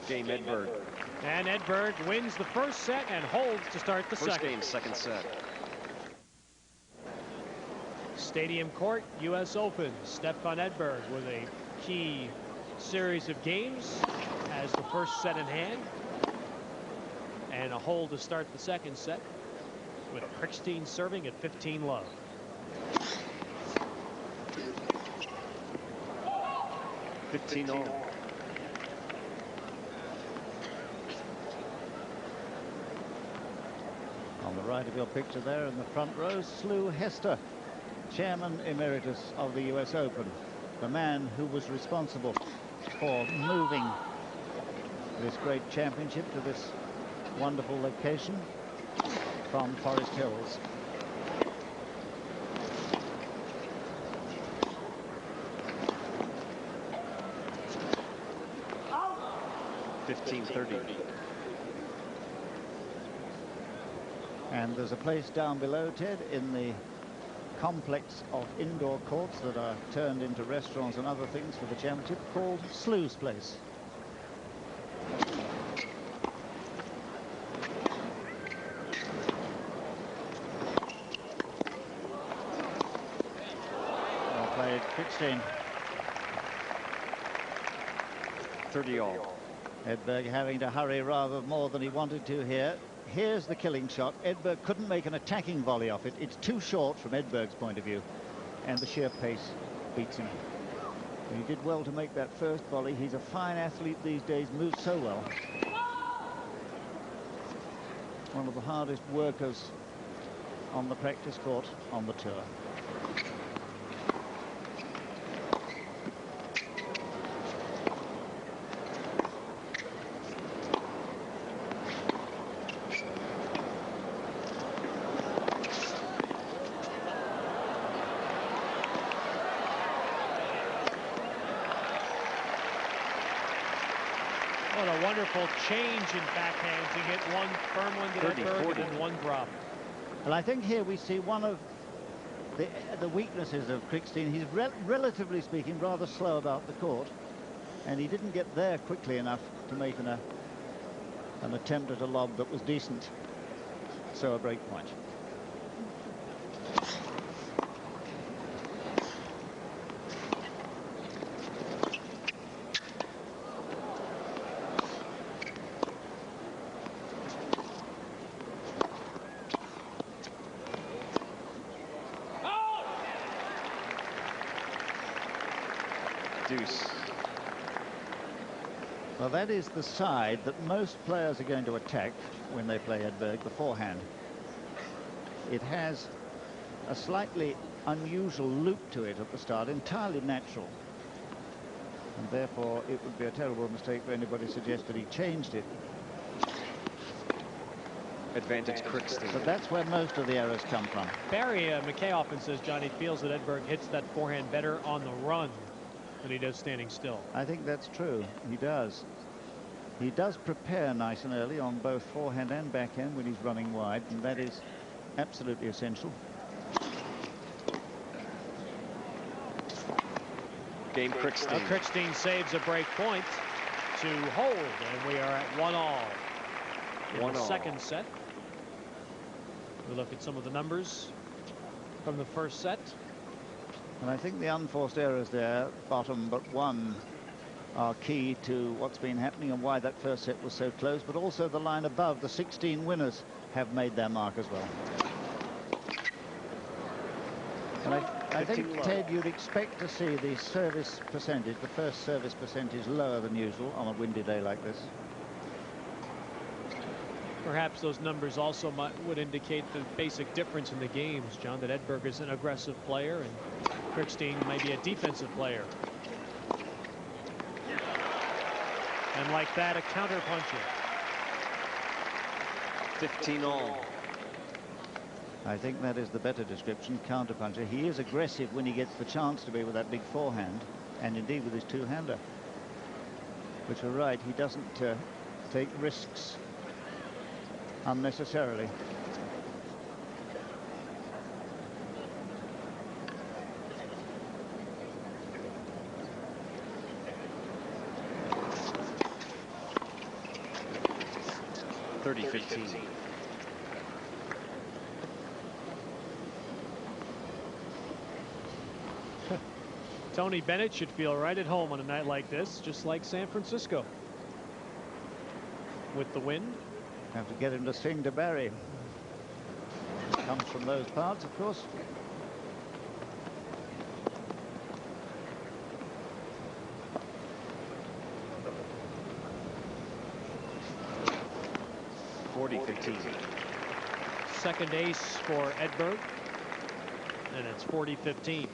Game Edberg. And Edberg wins the first set and holds to start the second. Game, second set. Stadium Court, U.S. Open. Stefan Edberg with a key series of games, has the first set in hand, and a hold to start the second set, with Krickstein serving at 15 love. On the right of your picture there in the front row, Slew Hester, Chairman Emeritus of the US Open, the man who was responsible for moving this great championship to this wonderful location from Forest Hills. And there's a place down below, Ted, in the complex of indoor courts that are turned into restaurants and other things for the championship, called Sluice Place. Well played, Krickstein. 30 all. Edberg having to hurry rather more than he wanted to here. Here's the killing shot. Edberg couldn't make an attacking volley off it. It's too short from Edberg's point of view, and the sheer pace beats him. He did well to make that first volley. He's a fine athlete these days, moves so well. One of the hardest workers on the practice court on the tour. What a wonderful change in backhands. He hit one firm one to Edberg and one drop. Well, I think here we see one of the weaknesses of Krickstein. He's relatively speaking rather slow about the court, and he didn't get there quickly enough to make an attempt at a lob that was decent. So a break point. Deuce. Well, that is the side that most players are going to attack when they play Edberg, the forehand. It has a slightly unusual loop to it at the start, entirely natural. And therefore, it would be a terrible mistake for anybody to suggest that he changed it. Advantage Krickstein. But that's where most of the errors come from. Barry McKay often says, Johnny, feels that Edberg hits that forehand better on the run than he does standing still. I think that's true. He does. He does prepare nice and early on both forehand and backhand when he's running wide, and that is absolutely essential. Game Krickstein. Now Krickstein saves a break point to hold, and we are at 1-all in the second set. We look at some of the numbers from the first set. And I think the unforced errors there, bottom but one, are key to what's been happening and why that first set was so close, but also the line above. The 16 winners have made their mark as well. And I think, Ted, you'd expect to see the service percentage, the first service percentage, lower than usual on a windy day like this. Perhaps those numbers also would indicate the basic difference in the games, John, that Edberg is an aggressive player and Krickstein might be a defensive player. And like that, a counter-puncher. 15 all. I think that is the better description, counter-puncher. He is aggressive when he gets the chance to be with that big forehand, and indeed with his two-hander. But you're right, he doesn't take risks unnecessarily. $30-15. Tony Bennett should feel right at home on a night like this, just like San Francisco. With the wind. Have to get him to sing to Barry. Comes from those parts, of course. $40-15. Second ace for Edberg, and it's 40-15.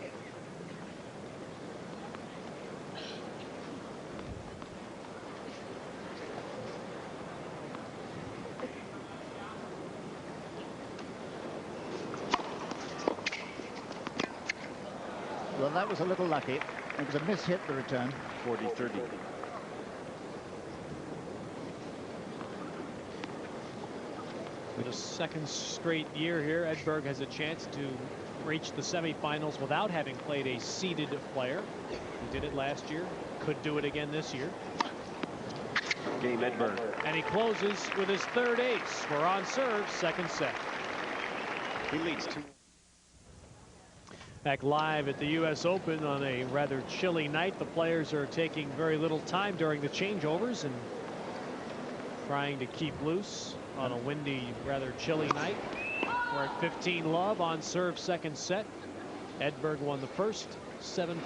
Well, that was a little lucky. It was a miss-hit, the return. 40-30. For the second straight year here, Edberg has a chance to reach the semifinals without having played a seeded player. He did it last year, could do it again this year. Game Edberg. And he closes with his third ace. We're on serve, second set. He leads 2. Back live at the U.S. Open on a rather chilly night. The players are taking very little time during the changeovers and trying to keep loose on a windy, rather chilly night. We're at 15 love on serve, second set. Edberg won the first, 7-5.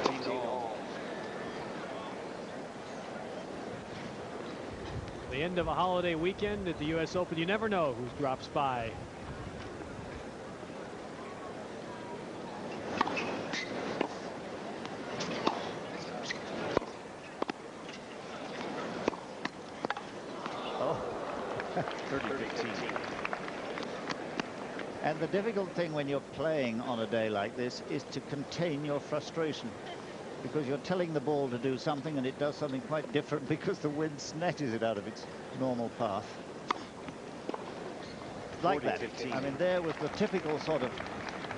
15 all. The end of a holiday weekend at the U.S. Open. You never know who drops by. Oh. 30-15. And the difficult thing when you're playing on a day like this is to contain your frustration, because you're telling the ball to do something and it does something quite different because the wind snatches it out of its normal path. Like that. 40-15. I mean, there was the typical sort of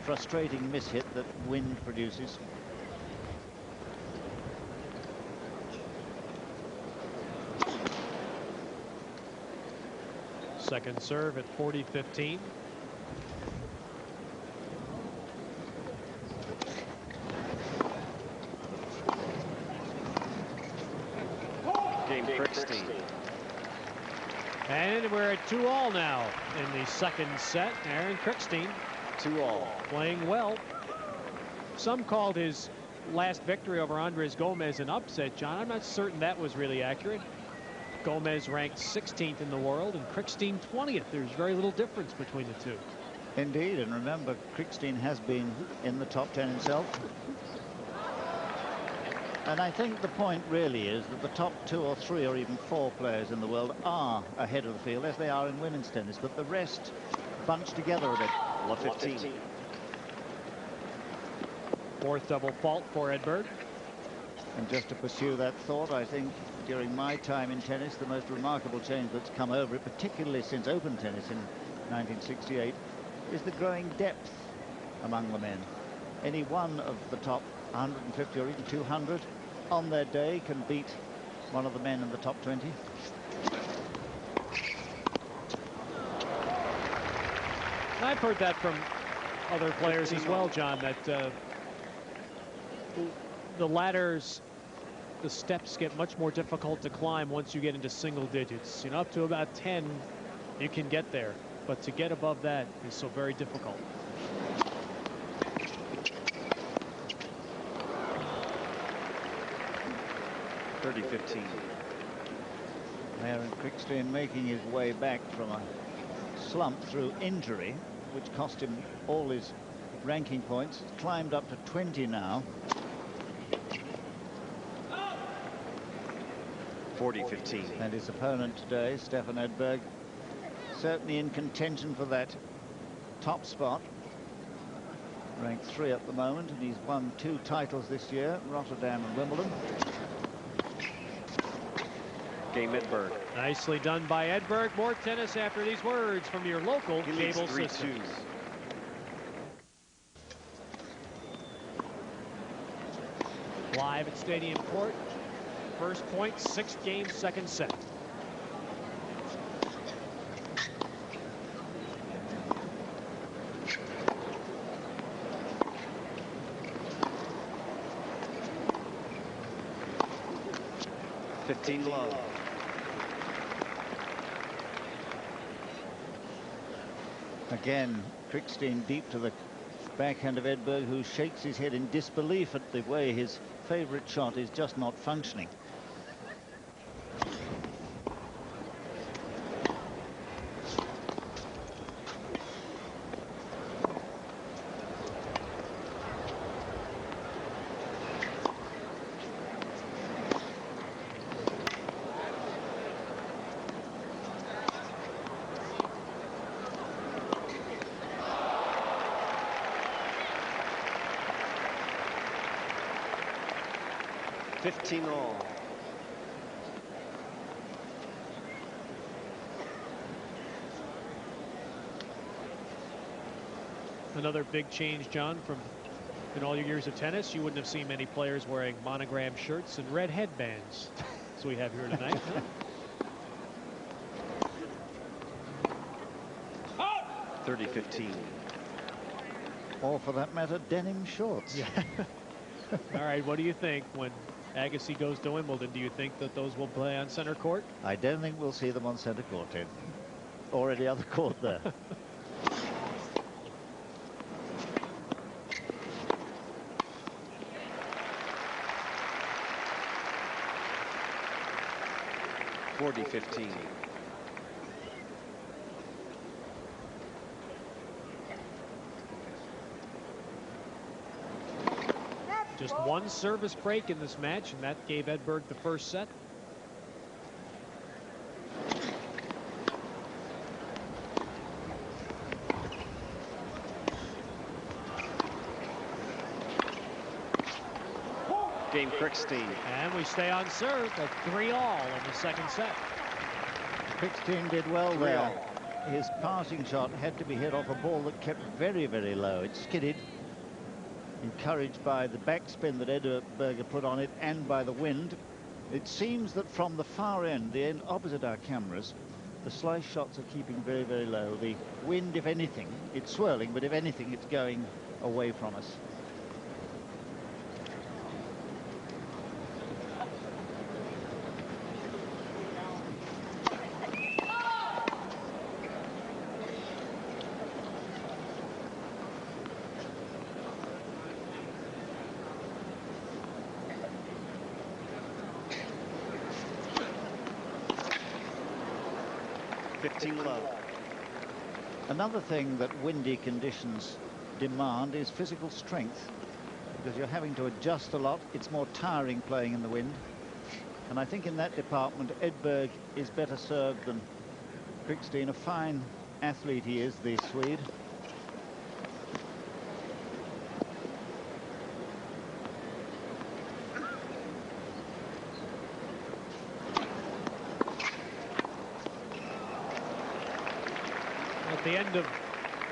frustrating mishit that wind produces. Second serve at 40-15. Game Krickstein. And we're at 2-all now in the second set. Aaron Krickstein 2-all. playing well. Some called his last victory over Andres Gomez an upset, John. I'm not certain that was really accurate. Gomez ranked 16th in the world and Krickstein 20th. There's very little difference between the two. Indeed, and remember, Krickstein has been in the top 10 himself. And I think the point really is that the top 2 or 3 or even 4 players in the world are ahead of the field, as they are in women's tennis, but the rest bunch together a bit. Love 15. Fourth double fault for Edberg. And just to pursue that thought, I think during my time in tennis, the most remarkable change that's come over it, particularly since open tennis in 1968, is the growing depth among the men. Any one of the top 150 or even 200 on their day can beat one of the men in the top 20. I've heard that from other players as well, John, that the ladders, the steps get much more difficult to climb once you get into single digits. You know, up to about 10, you can get there, but to get above that is so very difficult. Aaron Krickstein making his way back from a slump through injury, which cost him all his ranking points. He's climbed up to 20 now. 40-15. And his opponent today, Stefan Edberg, certainly in contention for that top spot. Ranked 3 at the moment, and he's won 2 titles this year, Rotterdam and Wimbledon. Game Edberg. Nicely done by Edberg. More tennis after these words from your local cable system. Live at Stadium Court. First point, 6th game, second set. Love. Again, Krickstein deep to the backhand of Edberg, who shakes his head in disbelief at the way his favorite shot is just not functioning. All. Another big change, John, from in all your years of tennis. You wouldn't have seen many players wearing monogram shirts and red headbands. That's what we have here tonight. Huh? 30-15. Or for that matter, denim shorts. Yeah. All right, what do you think when Agassi goes to Wimbledon? Do you think that those will play on center court? I don't think we'll see them on center court, Ted. Or any other court there. (40-15). Just one service break in this match, and that gave Edberg the first set. Game Krickstein. And we stay on serve at 3-all in the second set. Krickstein did well there. His passing shot had to be hit off a ball that kept very, very low. It skidded, encouraged by the backspin that Edberg put on it and by the wind. It seems that from the far end, the end opposite our cameras, the slice shots are keeping very, very low. The wind, if anything, it's swirling, but if anything, it's going away from us. Another thing that windy conditions demand is physical strength, because you're having to adjust a lot. It's more tiring playing in the wind. And I think in that department, Edberg is better served than Krickstein. A fine athlete he is, the Swede. At the end of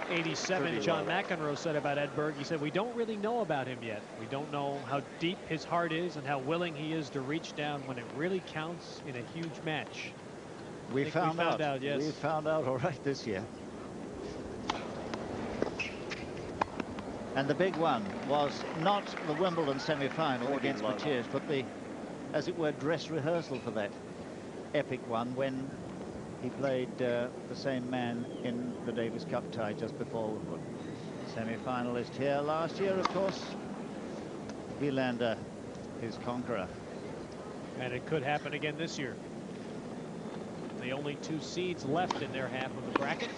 87, John McEnroe said about Edberg, he said, we don't really know about him yet. We don't know how deep his heart is and how willing he is to reach down when it really counts in a huge match. We found out, yes. We found out all right this year. And the big one was not the Wimbledon semi-final against Matthias, but the, as it were, dress rehearsal for that epic one when he played the same man in the Davis Cup tie just before Wimbledon. Semi-finalist here last year, of course. Wilander, his conqueror. And it could happen again this year. The only two seeds left in their half of the bracket.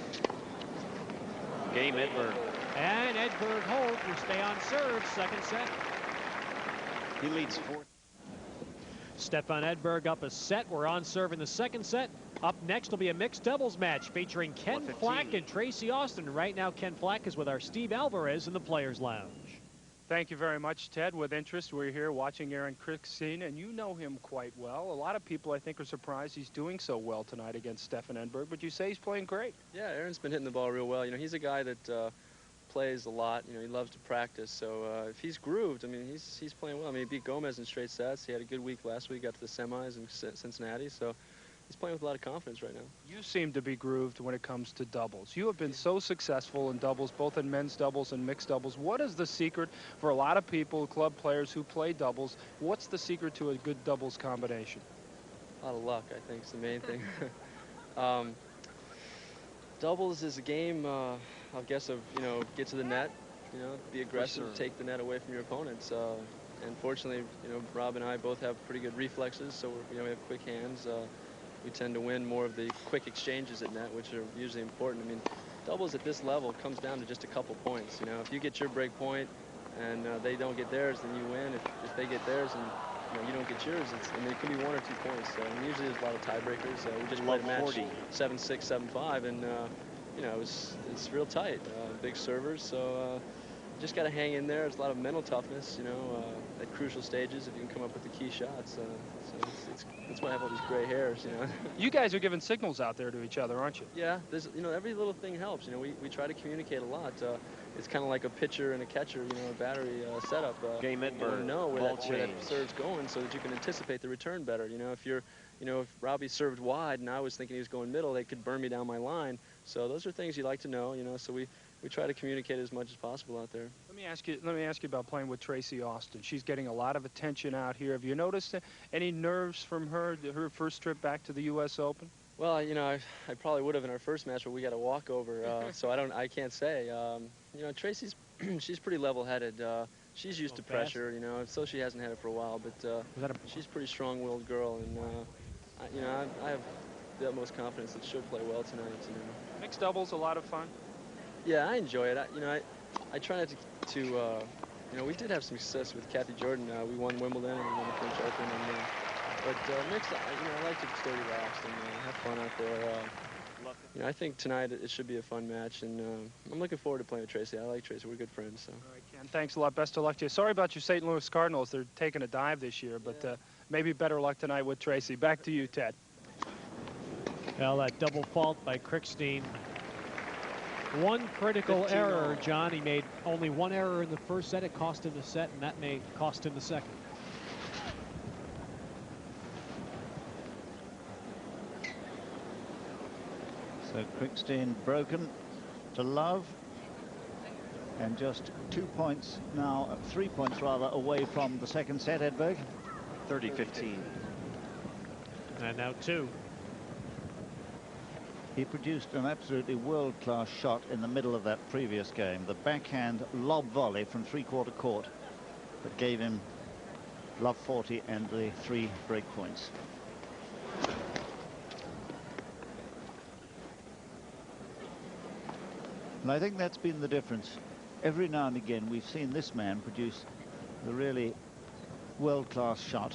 Game Edberg. And Edberg holds. We stay on serve, second set. He leads 4. Stefan Edberg up a set. We're on serve in the second set. Up next will be a mixed doubles match featuring Ken Flack and Tracy Austin. Right now, Ken Flack is with our Steve Alvarez in the Players Lounge. Thank you very much, Ted. With interest, we're here watching Aaron Krickstein, and you know him quite well. A lot of people, I think, are surprised he's doing so well tonight against Stefan Edberg, but you say he's playing great. Yeah, Aaron's been hitting the ball real well. You know, he's a guy that plays a lot. You know, he loves to practice. So if he's grooved, I mean, he's playing well. I mean, he beat Gomez in straight sets. He had a good week last week, got to the semis in Cincinnati. So he's playing with a lot of confidence right now. You seem to be grooved when it comes to doubles. You have been so successful in doubles, both in men's doubles and mixed doubles. What is the secret for a lot of people, club players who play doubles? What's the secret to a good doubles combination? A lot of luck, I think, is the main thing. Doubles is a game, I guess, of, you know, get to the net, you know, be aggressive, take the net away from your opponents. And fortunately, you know, Rob and I both have pretty good reflexes, so we have quick hands. We tend to win more of the quick exchanges at net, which are usually important. I mean, doubles at this level comes down to just a couple points. You know, if you get your break point and they don't get theirs, then you win. If they get theirs and you don't get yours, and it can be 1 or 2 points. So and usually there's a lot of tiebreakers. We just played a match 7-6, 7-5, and you know, it's real tight. Big servers, so you just got to hang in there. There's a lot of mental toughness, you know, at crucial stages if you can come up with the key shots. So that's why I have all these gray hairs, you know. You guys are giving signals out there to each other, aren't you? Yeah, there's, you know, every little thing helps. You know, we try to communicate a lot. it's kind of like a pitcher and a catcher, you know, a battery setup. Game you want to Edberg, know where ball that change. serve's going so that you can anticipate the return better. You know, if Robbie served wide and I was thinking he was going middle, they could burn me down my line. So those are things you like to know, you know. So we try to communicate as much as possible out there. Let me ask you about playing with Tracy Austin. She's getting a lot of attention out here. Have you noticed any nerves from her first trip back to the U.S. Open? Well, you know, I probably would have in our first match, but we got a walkover, so I can't say. You know, Tracy's she's pretty level-headed. She's used to pressure, you know, so she hasn't had it for a while, but she's a pretty strong-willed girl, and you know, I have the utmost confidence that she'll play well tonight. You know. Mixed doubles, a lot of fun. Yeah, I enjoy it. You know, I try not to you know, we did have some success with Kathy Jordan. We won Wimbledon and we won the French Open, and but mixed, you know, I like to stay relaxed and have fun out there. You know, I think tonight it should be a fun match, and I'm looking forward to playing with Tracy. I like Tracy. We're good friends. So. All right, Ken, thanks a lot. Best of luck to you. Sorry about your St. Louis Cardinals. They're taking a dive this year, but maybe better luck tonight with Tracy. Back to you, Ted. Well, that double fault by Krickstein. One critical error, John. He made only one error in the first set. It cost him the set, and that may cost him the second. So Krickstein broken to love, and just 2 points now, 3 points rather, away from the second set. Edberg. 30-15. And now 2. He produced an absolutely world-class shot in the middle of that previous game, the backhand lob volley from three-quarter court that gave him love 40 and the 3 break points. And I think that's been the difference. Every now and again we've seen this man produce a really world-class shot.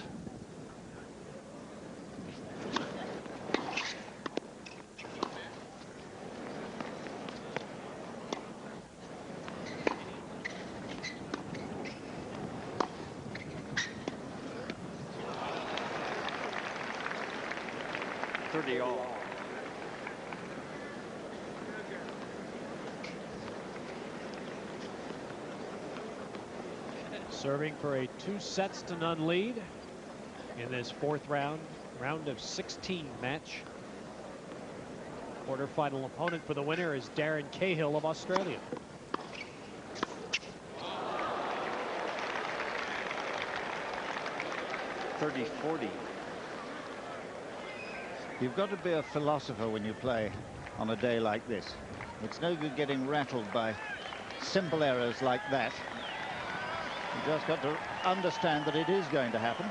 All. Serving for a 2-0 lead in this fourth round of 16 match. Quarterfinal opponent for the winner is Darren Cahill of Australia. (30-40). You've got to be a philosopher when you play on a day like this. It's no good getting rattled by simple errors like that. You've just got to understand that it is going to happen.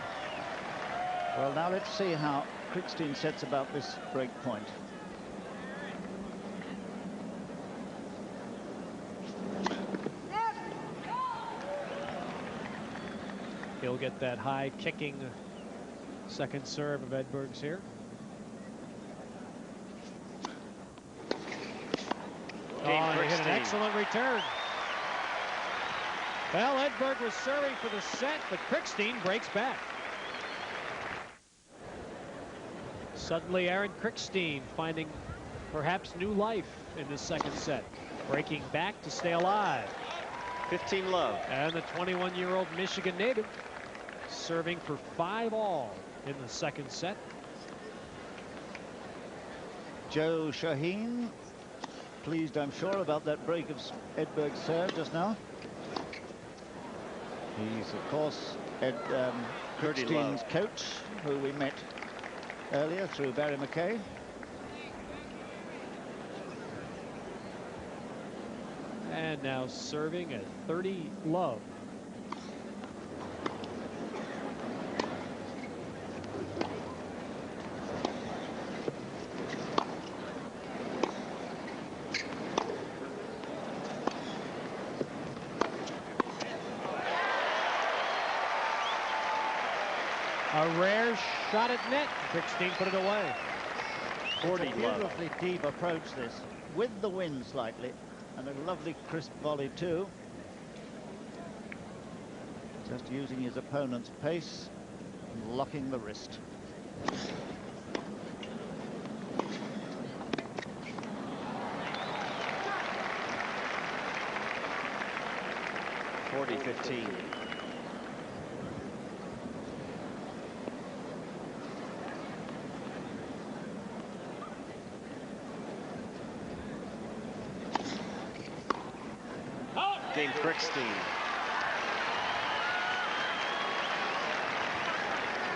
Well, now let's see how Krickstein sets about this break point. He'll get that high kicking second serve of Edberg's here. Oh, he hit an excellent return. Well, Edberg was serving for the set, but Krickstein breaks back. Suddenly, Aaron Krickstein finding perhaps new life in the second set, breaking back to stay alive. 15 love. And the 21-year-old Michigan native serving for 5-all in the second set. Joe Shaheen, pleased, I'm sure, about that break of Edberg's serve just now. He's, of course, Krickstein's coach, who we met earlier through Barry McKay. And now serving at 30 love. A rare shot at net. Krickstein put it away. 40 love. Beautifully deep approach this, with the wind slightly, and a lovely crisp volley too. Just using his opponent's pace and locking the wrist. 30-15. Game Krickstein.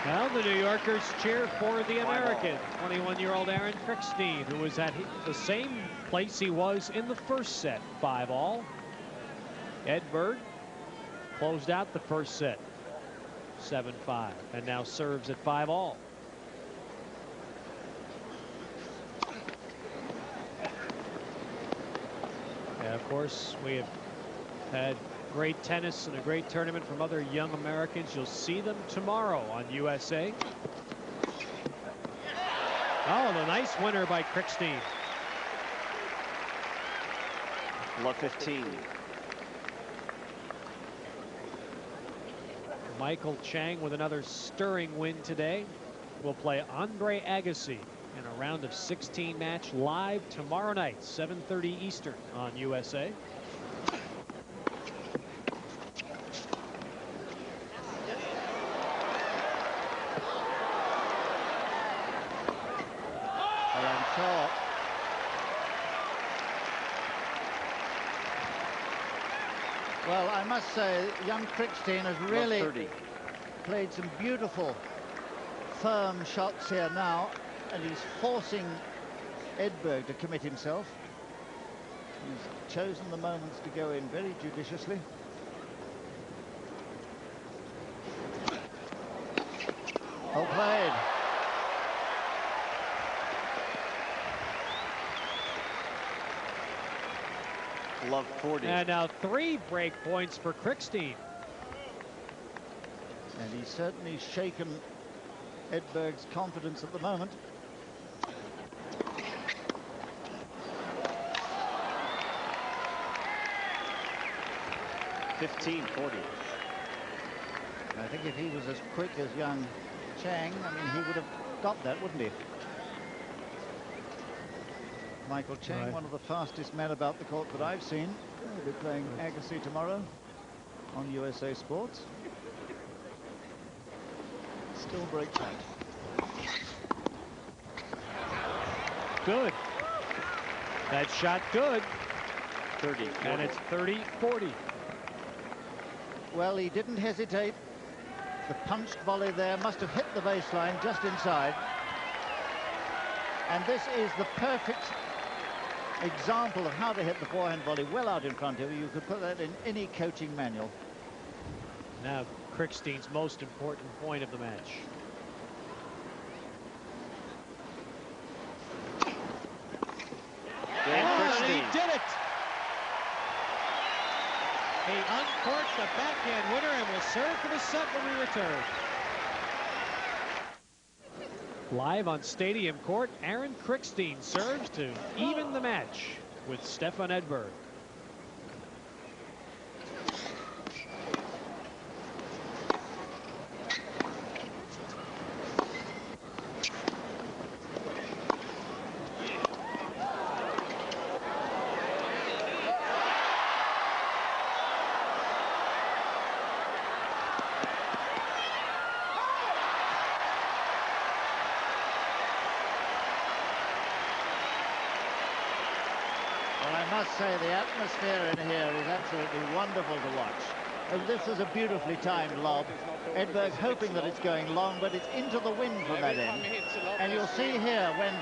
Well, the New Yorkers cheer for the American, 21-year-old Aaron Krickstein, who was at the same place he was in the first set, 5-all. Edberg closed out the first set, 7-5, and now serves at 5-all. And of course, we have had great tennis and a great tournament from other young Americans. You'll see them tomorrow on USA. Oh, the nice winner by Krickstein. Love 15. Michael Chang with another stirring win today. Will play Andre Agassi in a round of 16 match live tomorrow night, 7:30 Eastern on USA. Well, I must say, young Krickstein has really played some beautiful, firm shots here now, and he's forcing Edberg to commit himself. He's chosen the moments to go in very judiciously. Well played. Love 40. And now 3 break points for Krickstein. And he's certainly shaken Edberg's confidence at the moment. (15-40). I think if he was as quick as young Chang, I mean, he would have got that, wouldn't he? Michael Chang, one of the fastest men about the court that I've seen. He'll be playing Agassi tomorrow on USA Sports. Still break tight. Good. That shot good. 30. And it's 30-40. Well, he didn't hesitate. The punched volley there must have hit the baseline just inside. And this is the perfect example of how to hit the forehand volley well out in front of you. You could put that in any coaching manual. Now Krickstein's most important point of the match. And he did it! He uncorked the backhand winner and will serve for the set when we return. Live on Stadium Court, Aaron Krickstein serves to even the match with Stefan Edberg. I must say the atmosphere in here is absolutely wonderful to watch. And this is a beautifully timed lob. Edberg hoping that it's going long, but it's into the wind from that end. And you'll see here when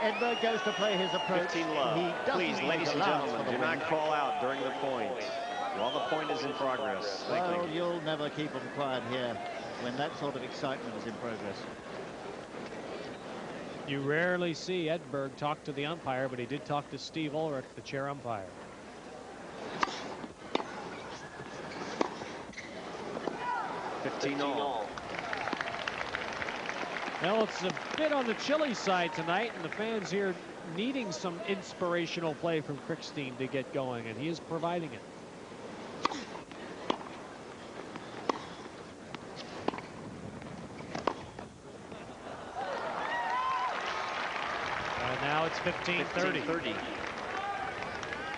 Edberg goes to play his approach, 15 love. he doesn't Please, ladies and gentlemen, do not call out during the point while the point is in progress. Well, you'll never keep them quiet here when that sort of excitement is in progress. You rarely see Edberg talk to the umpire, but he did talk to Steve Ulrich, the chair umpire. (15-all). Well, it's a bit on the chilly side tonight, and the fans here needing some inspirational play from Krickstein to get going, and he is providing it. Now it's 15-30.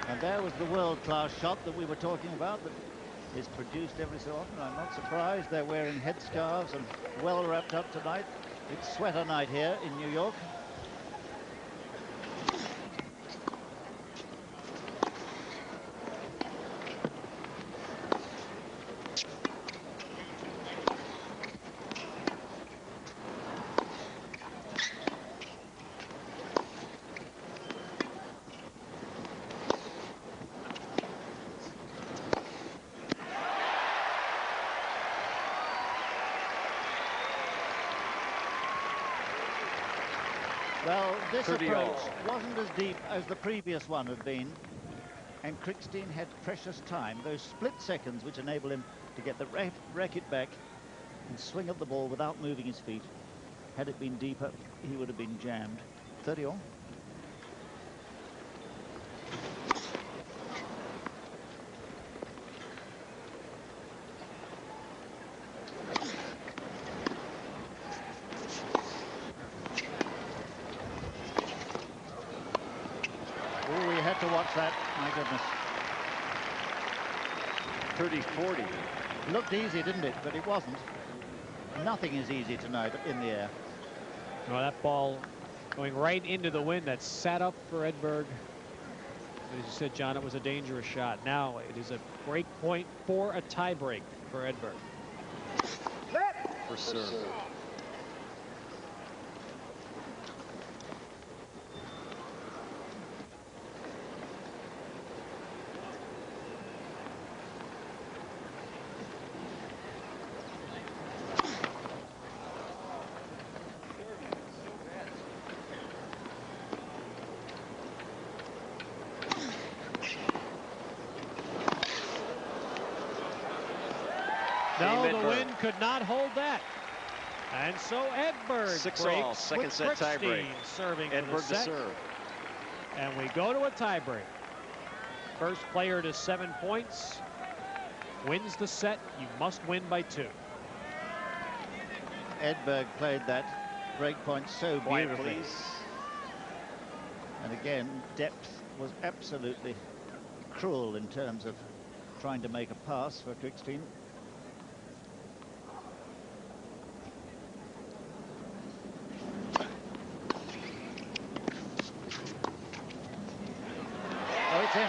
And there was the world-class shot that we were talking about that is produced every so often. I'm not surprised they're wearing headscarves and well wrapped up tonight. It's sweater night here in New York. Well, this approach wasn't as deep as the previous one had been, and Krickstein had precious time, those split seconds which enable him to get the racket back and swing at the ball without moving his feet. Had it been deeper, he would have been jammed. 30 all. To watch that, my goodness. 30-40. Looked easy, didn't it? But it wasn't. Nothing is easy tonight in the air. Well, that ball going right into the wind that sat up for Edberg. As you said, John, it was a dangerous shot. Now it is a break point for a tie break for Edberg. For serve. No, the wind could not hold that. And so Edberg 6-all, second set tie break. Serving Edberg for the set. to serve. And we go to a tie break. First player to 7 points wins the set. You must win by 2. Edberg played that break point so beautifully. And again, depth was absolutely cruel in terms of trying to make a pass for Krickstein. Oh, it's in.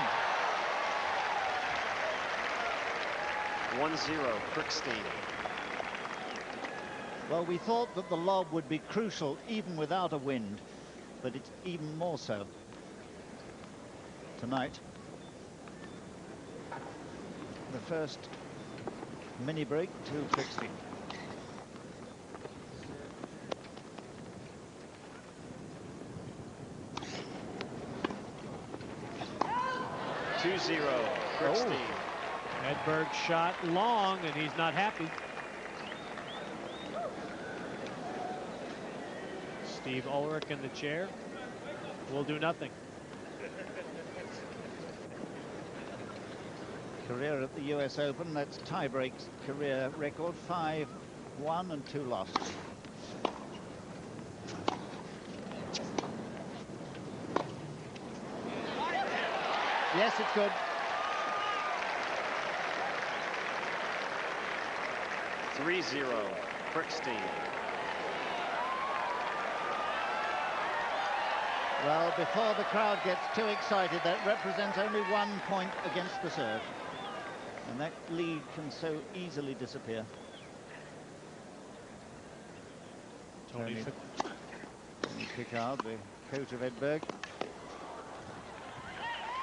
1-0, Krickstein. Well, we thought that the lob would be crucial even without a wind, but it's even more so tonight. The first mini break to Krickstein. Krickstein. Edberg shot long, and he's not happy. Steve Ulrich in the chair will do nothing. Career at the US Open, that's tie-breaks career record, 5-1 and 2 lost. Yes, it's good. Krickstein. Well, before the crowd gets too excited, that represents only 1 point against the serve. And that lead can so easily disappear. Tony Pickard, the coach of Edberg.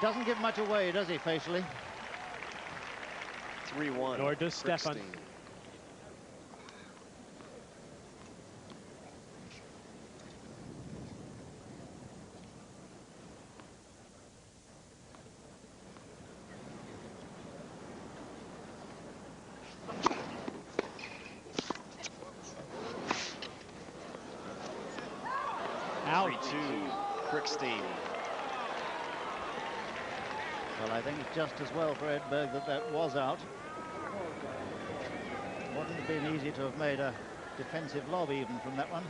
Doesn't give much away, does he, facially? 3-1. Nor does Stefan. Out. 3-2, Krickstein. Well, I think it's just as well for Edberg that that was out. Wouldn't have been easy to have made a defensive lob even from that one.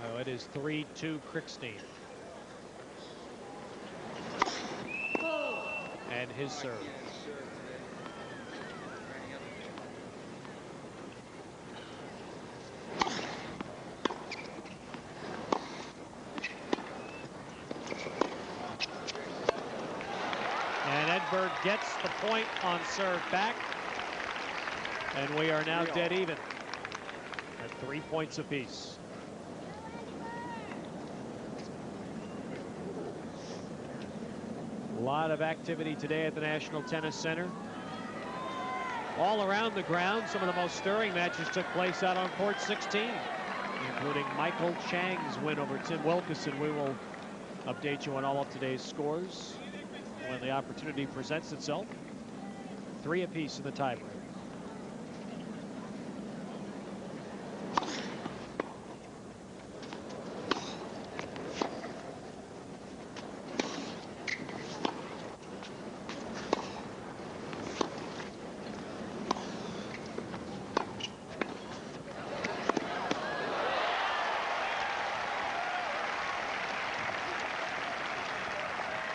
Oh, it is 3-2 Krickstein. And his serve. gets the point on serve back. And we are now dead even at 3 points apiece. A lot of activity today at the National Tennis Center. All around the ground, some of the most stirring matches took place out on court 16, including Michael Chang's win over Tim Wilkison. We will update you on all of today's scores when the opportunity presents itself. 3 apiece in the tiebreak.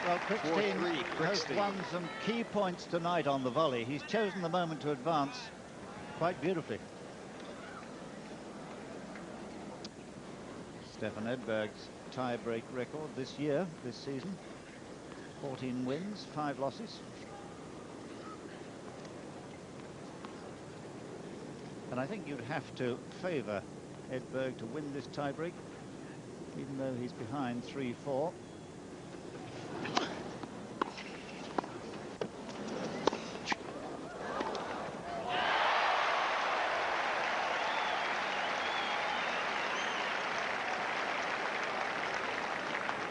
Well, Krickstein has won some key points tonight on the volley. He's chosen the moment to advance quite beautifully. Stefan Edberg's tie-break record this season, 14 wins, 5 losses. And I think you'd have to favour Edberg to win this tie-break, even though he's behind 3-4.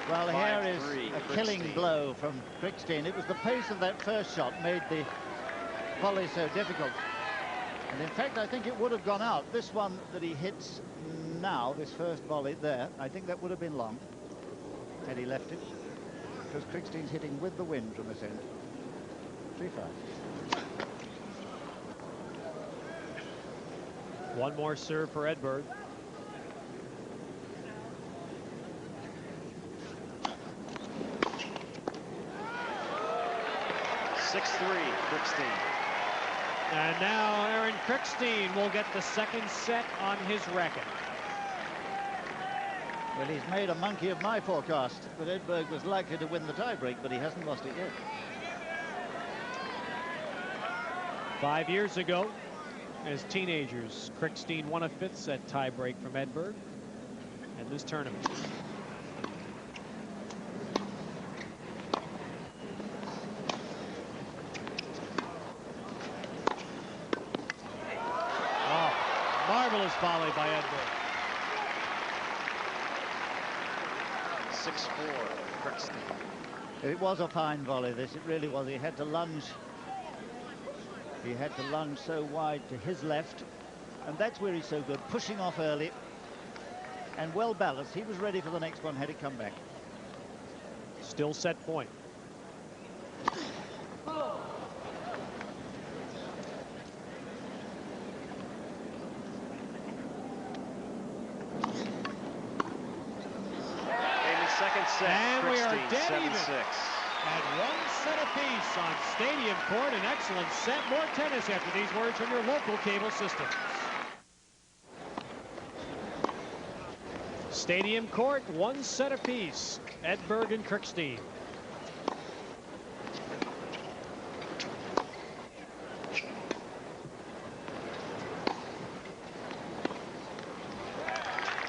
Well, here is a killing blow from Krickstein. It was the pace of that first shot made the volley so difficult. And in fact, I think it would have gone out. This one that he hits now, this first volley there, I think that would have been long had he left it, because Krickstein's hitting with the wind from this end. 3-5. One more serve for Edberg. Krickstein. And now Aaron Krickstein will get the second set on his racket. Well, he's made a monkey of my forecast that Edberg was likely to win the tiebreak, but he hasn't lost it yet. 5 years ago, as teenagers, Krickstein won a 5th set tiebreak from Edberg in this tournament. Marvelous volley by Edberg. 6-4, Krickstein. It was a fine volley, this. It really was. He had to lunge. He had to lunge so wide to his left. And that's where he's so good, pushing off early. And well balanced. He was ready for the next one had it come back. Still set point. Second set, and we are dead 7-6. even at 1 set apiece on Stadium Court. An excellent set. More tennis after these words from your local cable systems. Stadium Court, 1 set apiece. Edberg and Krickstein.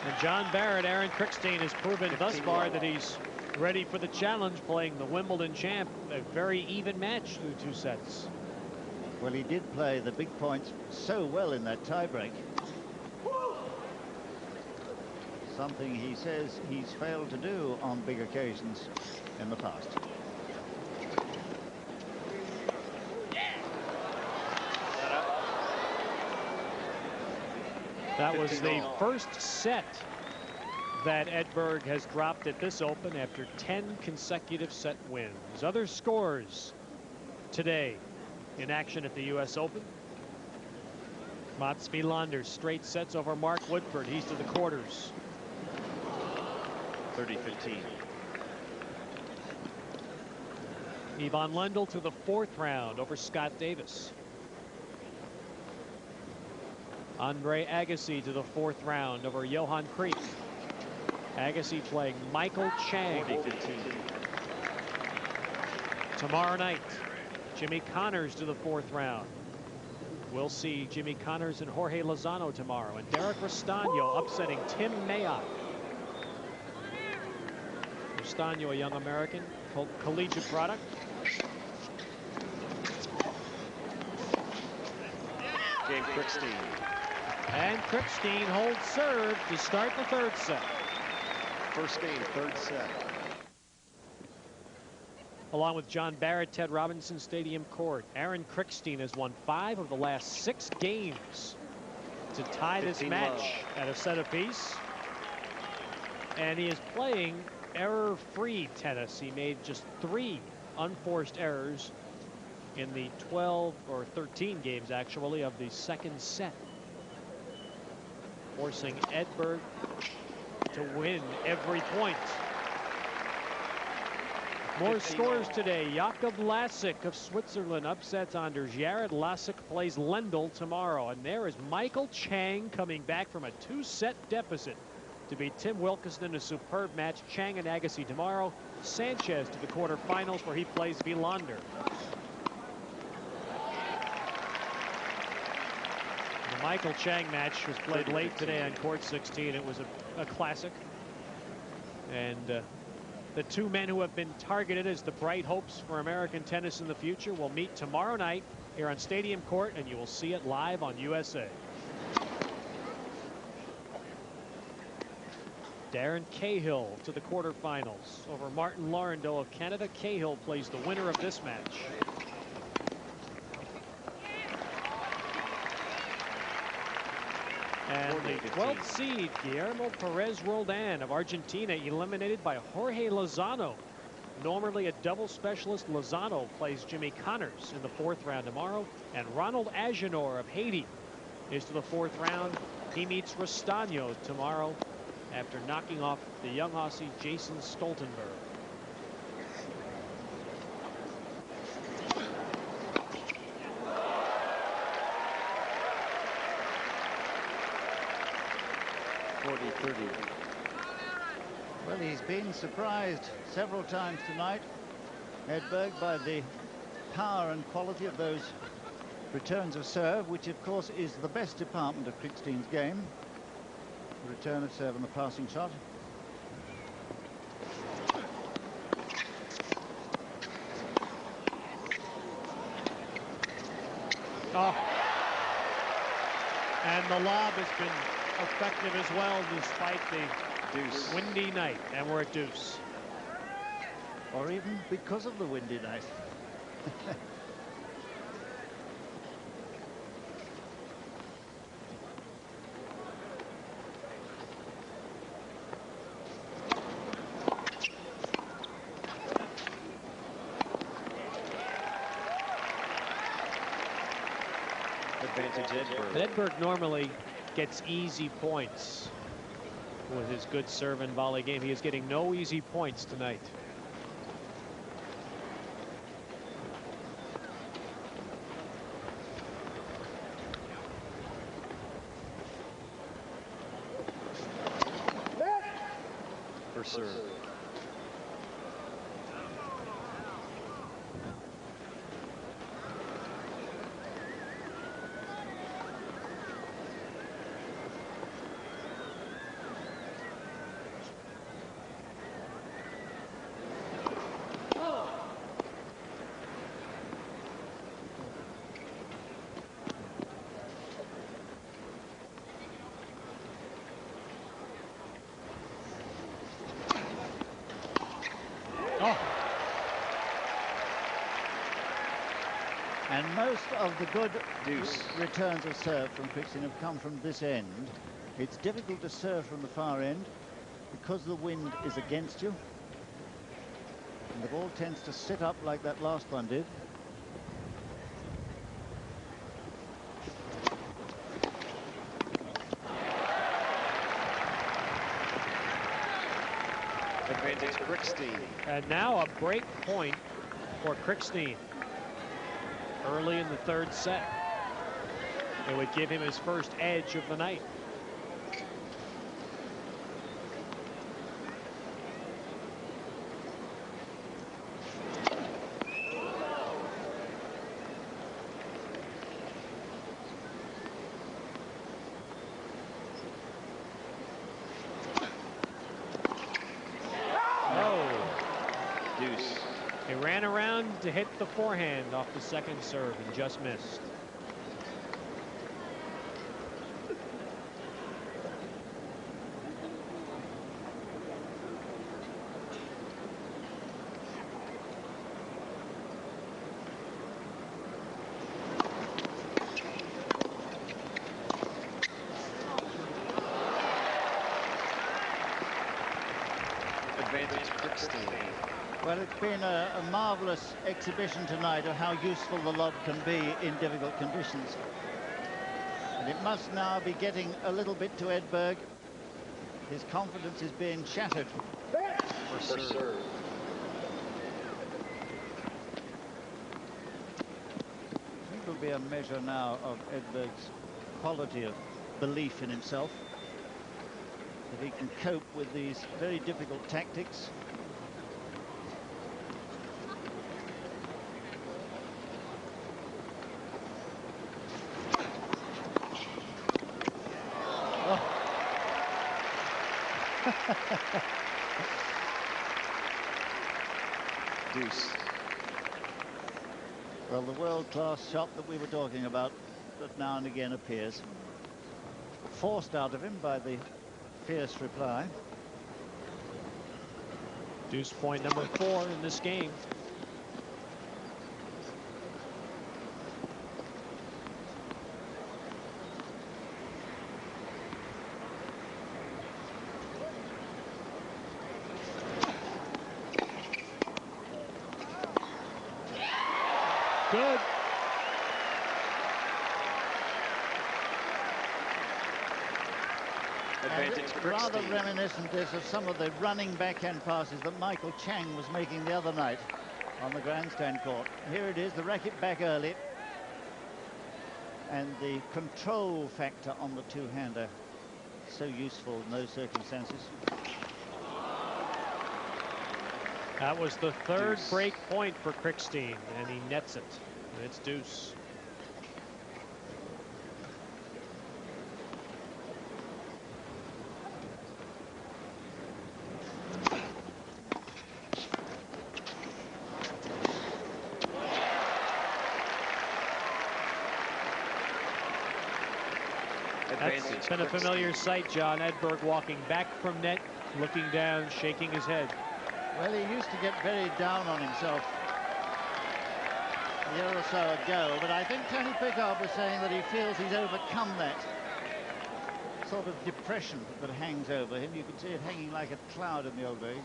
And John Barrett, Aaron Krickstein has proven thus far that he's ready for the challenge, playing the Wimbledon champ. A very even match through 2 sets. Well, he did play the big points so well in that tiebreak. Something he says he's failed to do on big occasions in the past. That was the first set that Edberg has dropped at this Open after 10 consecutive set wins. Other scores today in action at the U.S. Open. Mats Wilander straight sets over Mark Woodford. He's to the quarters. 30-15. Ivan Lendl to the 4th round over Scott Davis. Andre Agassi to the 4th round over Johan Kriek. Agassi playing Michael Chang. 40-15. Tomorrow night, Jimmy Connors to the 4th round. We'll see Jimmy Connors and Jorge Lozano tomorrow, and Derek Restano upsetting Tim Mayock. Restano, a young American, collegiate product. Game Krickstein. And Krickstein holds serve to start the 3rd set. First game, 3rd set. Along with John Barrett, Ted Robinson Stadium Court, Aaron Krickstein has won 5 of the last 6 games to tie this match at a set apiece. And he is playing error-free tennis. He made just 3 unforced errors in the 12 or 13 games, actually, of the 2nd set, forcing Edberg to win every point. More scores today. Jakob Lasik of Switzerland upsets Anders Jarrett. Lasik plays Lendl tomorrow. And there is Michael Chang coming back from a 2-set deficit to beat Tim Wilkinson in a superb match. Chang and Agassi tomorrow. Sanchez to the quarterfinals where he plays Wilander. The Michael Chang match was played late today on court 16. It was a classic. And the 2 men who have been targeted as the bright hopes for American tennis in the future will meet tomorrow night here on Stadium Court, and you will see it live on USA. Darren Cahill to the quarterfinals over Martin Laurendeau of Canada. Cahill plays the winner of this match. And the 12th seed, Guillermo Perez Roldan of Argentina, eliminated by Jorge Lozano. Normally a double specialist, Lozano plays Jimmy Connors in the 4th round tomorrow. And Ronald Agenor of Haiti is to the 4th round. He meets Restano tomorrow after knocking off the young Aussie Jason Stoltenberg. Well, he's been surprised several times tonight, Edberg, by the power and quality of those returns of serve, which of course is the best department of Krickstein's game. The return of serve and the passing shot. Oh. And the lob has been effective as well, despite the windy night, and we're at deuce. Or even because of the windy night. Advantage Edberg. Edberg normally gets easy points with his good serve and volley game. He is getting no easy points tonight. For serve. And most of the good returns of serve from Krickstein have come from this end. It's difficult to serve from the far end because the wind is against you. And the ball tends to sit up like that last one did. Advantage Krickstein. And now a break point for Krickstein. Early in the 3rd set. It would give him his first edge of the night. around to hit the forehand off the second serve and just missed. Advantage Krickstein. Well, it's been a marvellous exhibition tonight of how useful the lob can be in difficult conditions. And it must now be getting a little bit to Edberg. His confidence is being shattered. For serve. I think it'll be a measure now of Edberg's quality of belief in himself, that he can cope with these very difficult tactics. Deuce. Well, the world-class shot that we were talking about that now and again appears. Forced out of him by the fierce reply. Deuce point number 4 in this game. Good. Rather reminiscent is of some of the running backhand passes that Michael Chang was making the other night on the grandstand court. Here it is, the racket back early, and the control factor on the two-hander so useful in those circumstances. That was the third break point for Krickstein, and he nets it. And it's deuce. That's been a familiar sight, John. Edberg walking back from net, looking down, shaking his head. Well, he used to get very down on himself a year or so ago, but I think Tony Pickard was saying that he feels he's overcome that sort of depression that hangs over him. You can see it hanging like a cloud in the old days.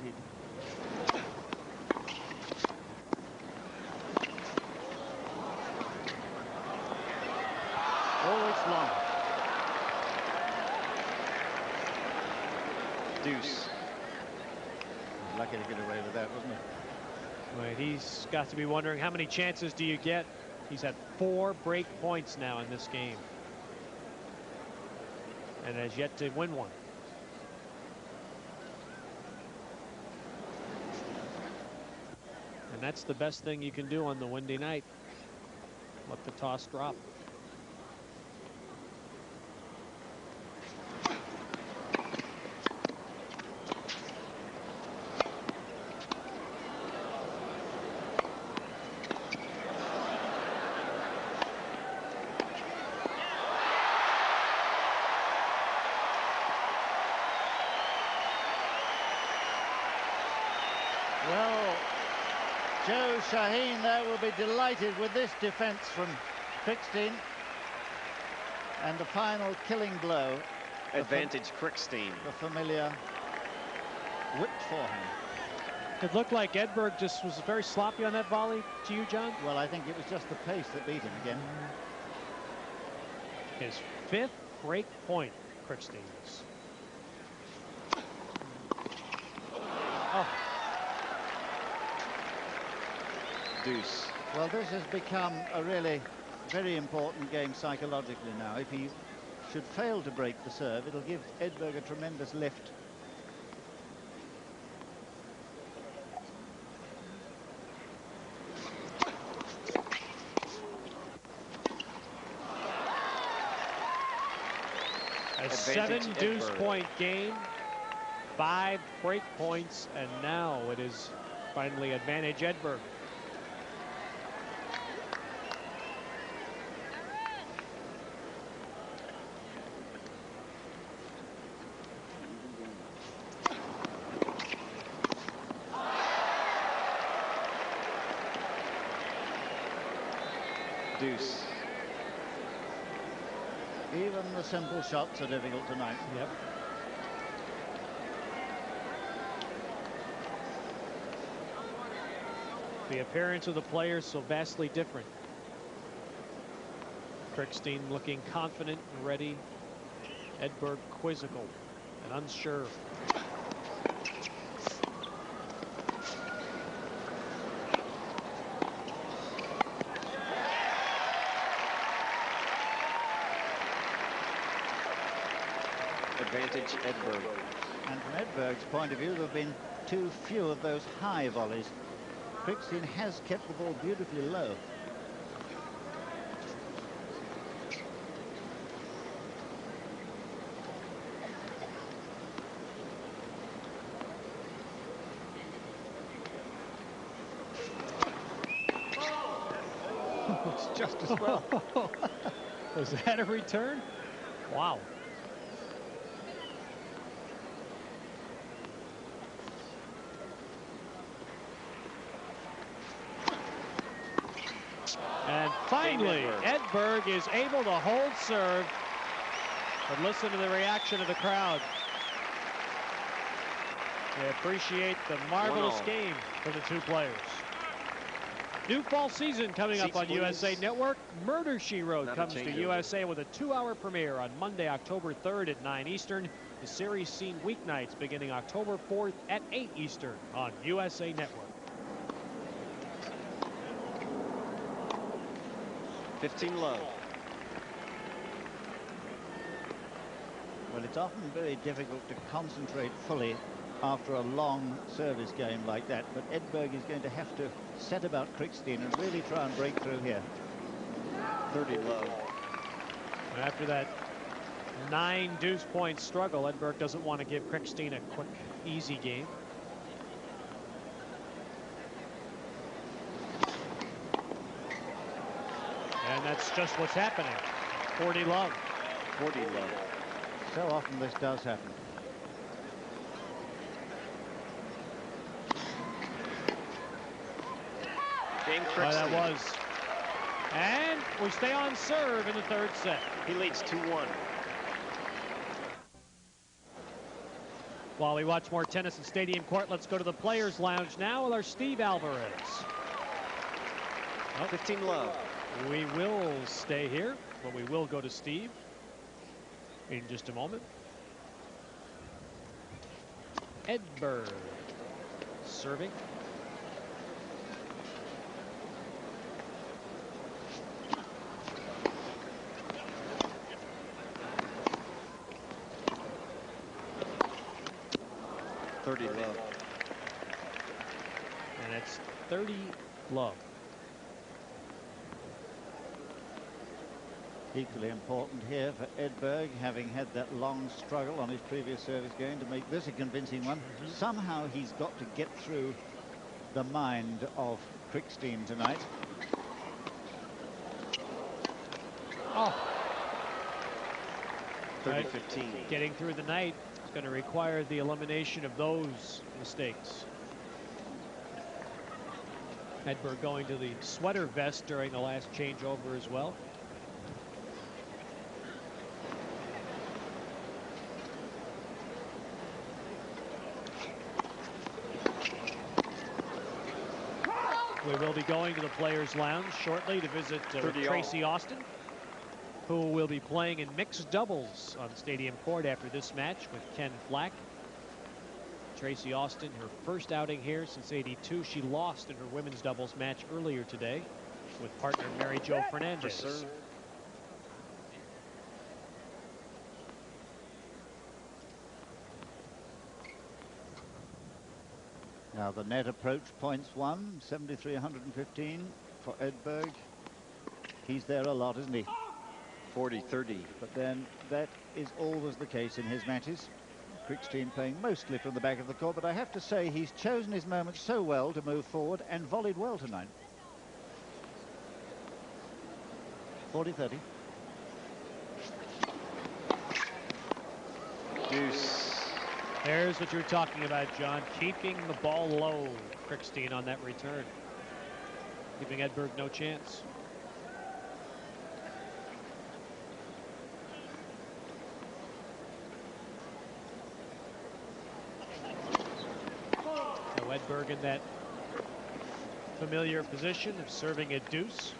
Oh, it's long. Deuce. Lucky to get away with that, wasn't he? Right, he's got to be wondering how many chances do you get. He's had 4 break points now in this game, and has yet to win one. And that's the best thing you can do on the windy night. Let the toss drop. Well, Joe Shaheen there will be delighted with this defence from Krickstein. And the final killing blow. Advantage Krickstein. The familiar whipped forehand. It looked like Edberg just was very sloppy on that volley to you, John. Well, I think it was just the pace that beat him again. His 5th break point, Krickstein's. Oh. Deuce. Well, this has become a really very important game psychologically now. If he should fail to break the serve, it'll give Edberg a tremendous lift. A 7 deuce point game, 5 break points, and now it is finally advantage Edberg. Even the simple shots are difficult tonight. Yep. The appearance of the players so vastly different. Krickstein looking confident and ready. Edberg quizzical and unsure. Advantage Edberg. And from Edberg's point of view, there have been too few of those high volleys. Krickstein has kept the ball beautifully low. It's just as well. Was that a return? Wow. And finally, Edberg is able to hold serve. But listen to the reaction of the crowd. They appreciate the marvelous game for the two players. New fall season coming up on USA Network. Murder, She Wrote comes to USA with a 2-hour premiere on Monday, October 3rd at 9 Eastern. The series seen weeknights beginning October 4th at 8 Eastern on USA Network. 15 low. Well, it's often very difficult to concentrate fully after a long service game like that, but Edberg is going to have to set about Krickstein and really try and break through here. 30 low. After that 9 deuce point struggle, Edberg doesn't want to give Krickstein a quick, easy game. And that's just what's happening. 40 love. 40 low. So often this does happen. Game Well, that was. And we stay on serve in the third set. He leads 2-1. While we watch more tennis at Stadium Court, let's go to the Players Lounge now with our Steve Alvarez. 15 low. We will stay here, but we will go to Steve in just a moment. Edberg serving. Low. And it's 30 low. Equally important here for Edberg, having had that long struggle on his previous service game, to make this a convincing one. Somehow he's got to get through the mind of Krickstein tonight. Oh. 30-15. Getting through the night is going to require the elimination of those mistakes. Edberg going to the sweater vest during the last changeover as well. We will be going to the Players Lounge shortly to visit Tracy Austin, who will be playing in mixed doubles on Stadium Court after this match with Ken Flack. Tracy Austin, her first outing here since '82. She lost in her women's doubles match earlier today with partner Mary Jo Fernandez. Now the net approach points won, 73-115 for Edberg. He's there a lot, isn't he? 40-30. But then that is always the case in his matches. Krickstein playing mostly from the back of the court, but I have to say he's chosen his moments so well to move forward and volleyed well tonight. 40-30. Deuce. There's what you're talking about, John. Keeping the ball low, Krickstein on that return. Giving Edberg no chance. Edberg in that familiar position of serving a deuce.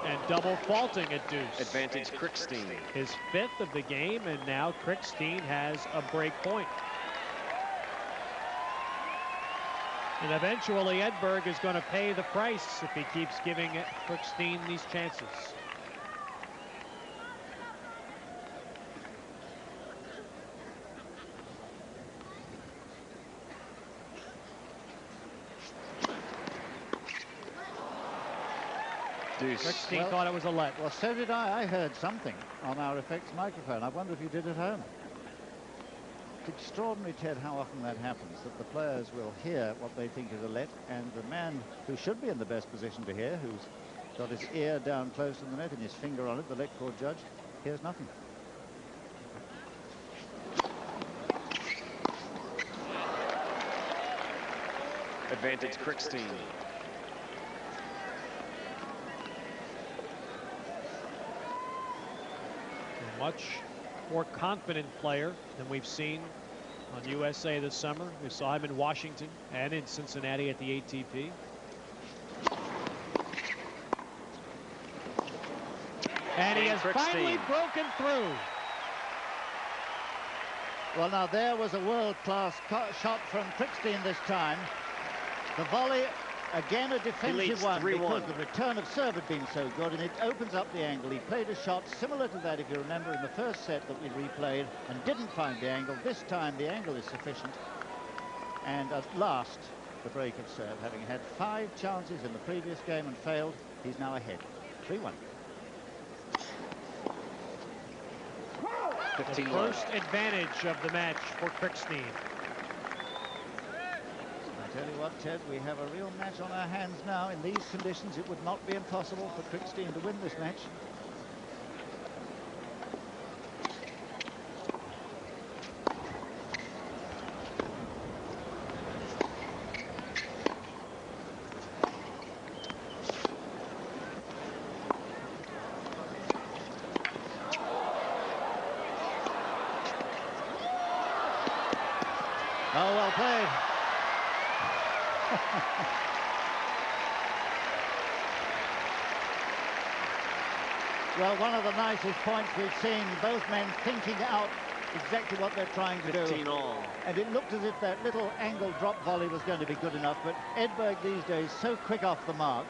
And double faulting a deuce. Advantage Krickstein. His 5th of the game, and now Krickstein has a break point. And eventually Edberg is going to pay the price if he keeps giving Krickstein these chances. Krickstein thought it was a let. Well, so did I. I heard something on our effects microphone. I wonder if you did at home. It's extraordinary, Ted, how often that happens, that the players will hear what they think is a let, and the man who should be in the best position to hear, who's got his ear down close to the net and his finger on it, the let court judge, hears nothing. Advantage Krickstein. A much more confident player than we've seen on USA this summer. We saw him in Washington and in Cincinnati at the ATP. And he has finally broken through. Well, now there was a world-class shot from Krickstein this time. The volley, again a defensive one, because the return of serve had been so good, and it opens up the angle. He played a shot similar to that, if you remember, in the first set that we replayed, and didn't find the angle. This time the angle is sufficient. And at last, the break of serve. Having had 5 chances in the previous game and failed, he's now ahead. 3-1. The first advantage of the match for Krickstein. I tell you what, Ted, we have a real match on our hands now. In these conditions, it would not be impossible for Krickstein to win this match. Oh, well played. Well, one of the nicest points we've seen, both men thinking out exactly what they're trying to do. 15 all. And it looked as if that little angle drop volley was going to be good enough, but Edberg these days so quick off the mark.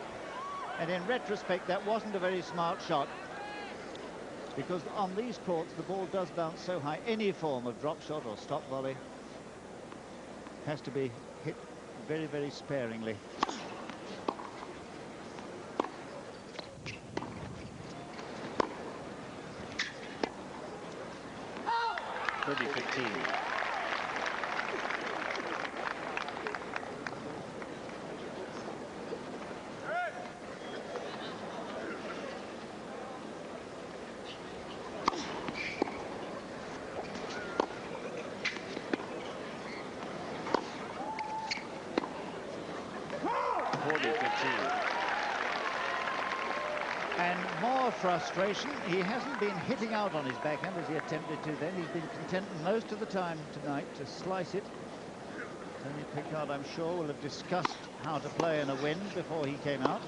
And in retrospect, that wasn't a very smart shot, because on these courts, the ball does bounce so high. Any form of drop shot or stop volley has to be hit very, very sparingly. And more frustration. He hasn't been hitting out on his backhand as he attempted to then. He's been content most of the time tonight to slice it. Tony Pickard, I'm sure, will have discussed how to play in a wind before he came out.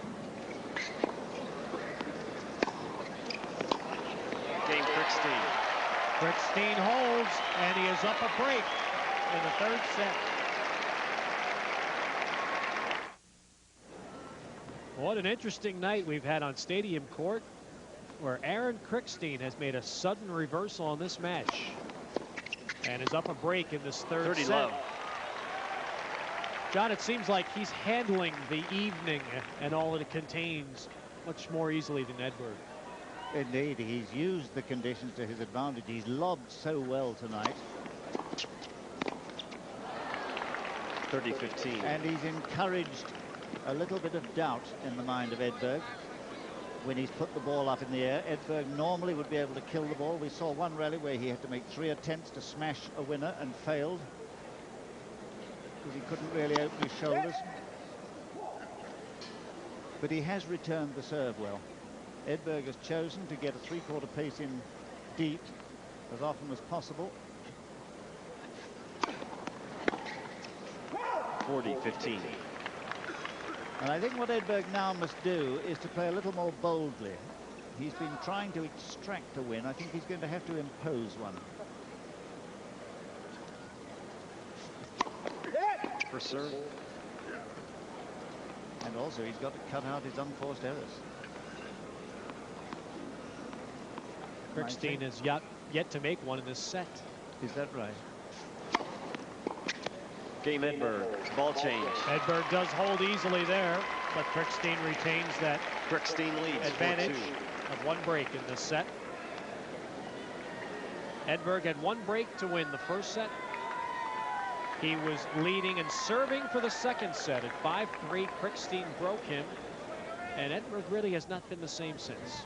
Game Krickstein. Krickstein holds, and he is up a break in the 3rd set. What an interesting night we've had on Stadium Court, where Aaron Krickstein has made a sudden reversal on this match and is up a break in this 3rd set. Love. John, it seems like he's handling the evening and all that it contains much more easily than Edberg. Indeed, he's used the conditions to his advantage. He's lobbed so well tonight. 30-15. And he's encouraged a little bit of doubt in the mind of Edberg when he's put the ball up in the air. Edberg normally would be able to kill the ball. We saw one rally where he had to make 3 attempts to smash a winner and failed because he couldn't really open his shoulders. But he has returned the serve well. Edberg has chosen to get a three-quarter pace in deep as often as possible. 40-15. And I think what Edberg now must do is to play a little more boldly. He's been trying to extract a win. I think he's going to have to impose one. For serve. And also he's got to cut out his unforced errors. Krickstein has yet to make one in this set. Is that right? Game Edberg. Ball change. Edberg does hold easily there, but Krickstein retains that Krickstein leads advantage of one break in this set. Edberg had one break to win the first set. He was leading and serving for the second set. At 5-3, Krickstein broke him, and Edberg really has not been the same since.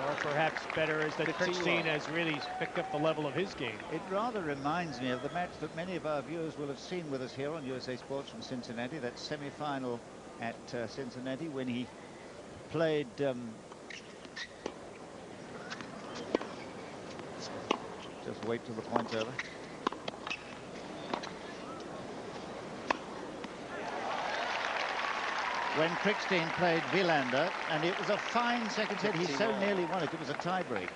Or perhaps better is that Krickstein has really picked up the level of his game. It rather reminds me of the match that many of our viewers will have seen with us here on USA Sports from Cincinnati, that semi-final at Cincinnati, when he played just wait till the point's over. When Krickstein played Wilander, and it was a fine second set. He so nearly won it. It was a tie-break.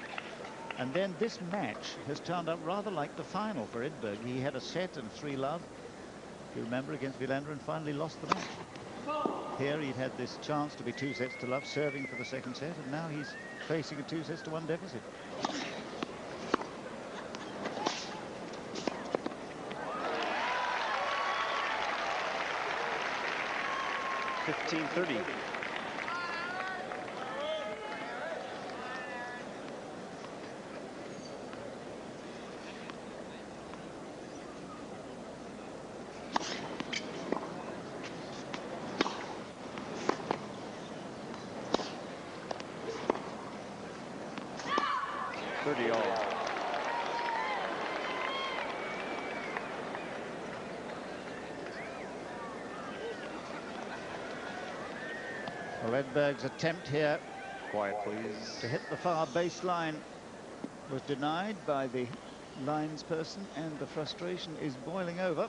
And then this match has turned out rather like the final for Edberg. He had a set and 3-love, if you remember, against Wilander, and finally lost the match. Here he'd had this chance to be 2-sets-to-love, serving for the second set, and now he's facing a 2-sets-to-1 deficit. 15-30. Well, Edberg's attempt here, quiet please, to hit the far baseline was denied by the lines person, and the frustration is boiling over.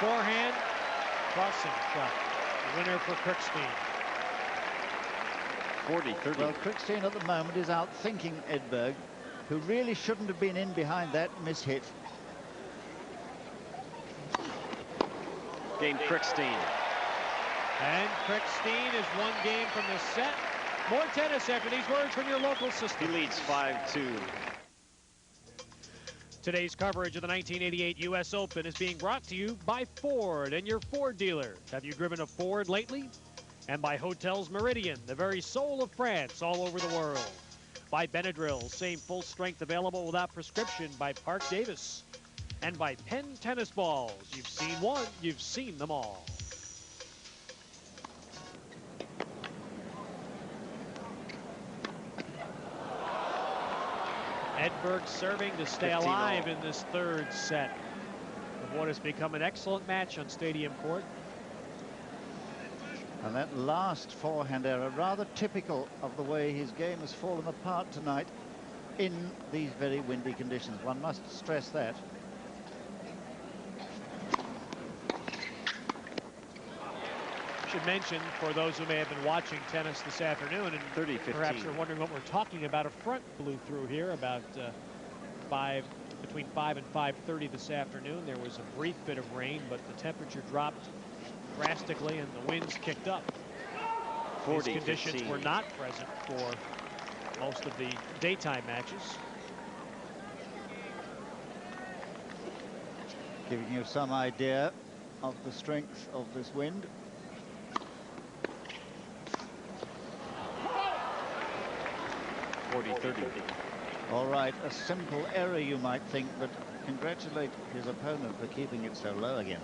Forehand, crossing shot. Winner for Krickstein. 40-30. Well, Krickstein at the moment is out thinking Edberg, who really shouldn't have been in behind that mishit. Game Krickstein. And Krickstein is one game from the set. More tennis after these words from your local system. He leads 5-2. Today's coverage of the 1988 U.S. Open is being brought to you by Ford and your Ford dealer. Have you driven a Ford lately? And by Hotels Meridian, the very soul of France, all over the world. By Benadryl, same full strength available without prescription, by Park Davis. And by Penn Tennis Balls. You've seen one, you've seen them all. Edberg serving to stay alive in this third set of what has become an excellent match on Stadium Court. And that last forehand error, rather typical of the way his game has fallen apart tonight in these very windy conditions. One must stress that. Should mention, for those who may have been watching tennis this afternoon, and 30-15. perhaps are wondering what we're talking about, a front blew through here about between 5 and 5:30 this afternoon. There was a brief bit of rain, but the temperature dropped drastically and the winds kicked up. These conditions were not present for most of the daytime matches. Giving you some idea of the strength of this wind. All right, a simple error you might think, but congratulate his opponent for keeping it so low again.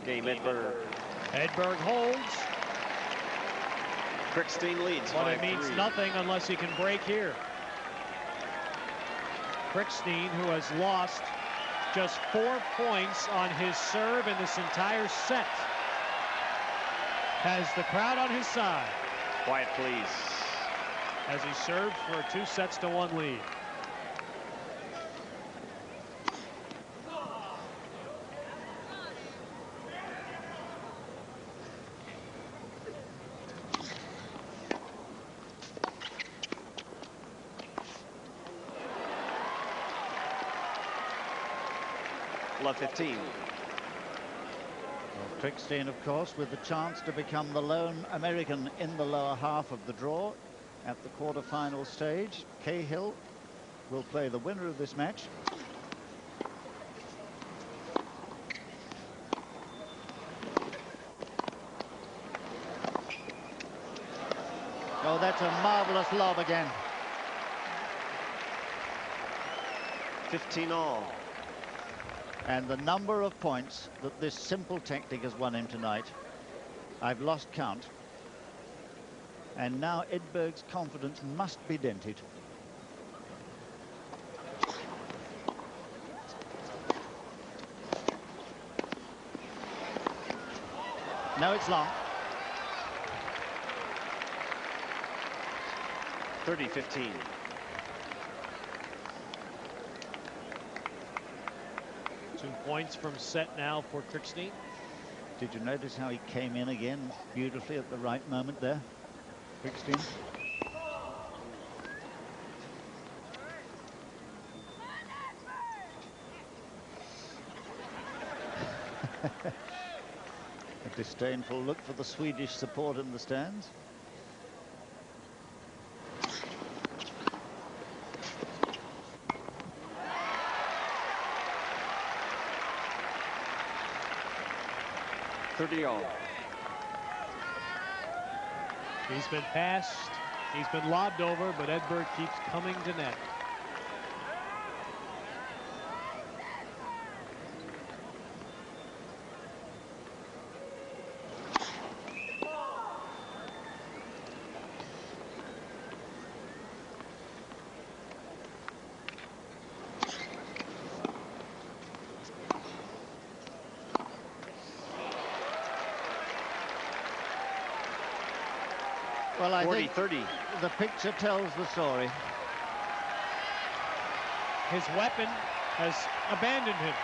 game, Edberg. Edberg holds. Krickstein leads. But it means nothing unless he can break here. Krickstein, who has lost just 4 points on his serve in this entire set, has the crowd on his side. Quiet, please. As he serves for a 2-1 lead. Love 15. Well, Krickstein, of course, with the chance to become the lone American in the lower half of the draw at the quarter-final stage. Cahill will play the winner of this match. Oh, that's a marvelous lob again. 15 all. And the number of points that this simple tactic has won him tonight, I've lost count. And now Edberg's confidence must be dented. No, it's long. 30-15. Two points from set now for Krickstein. Did you notice how he came in again beautifully at the right moment there, Krickstein? A disdainful look for the Swedish support in the stands. He's been passed, he's been lobbed over, but Edberg keeps coming to net. Well, I think the picture tells the story. His weapon has abandoned him.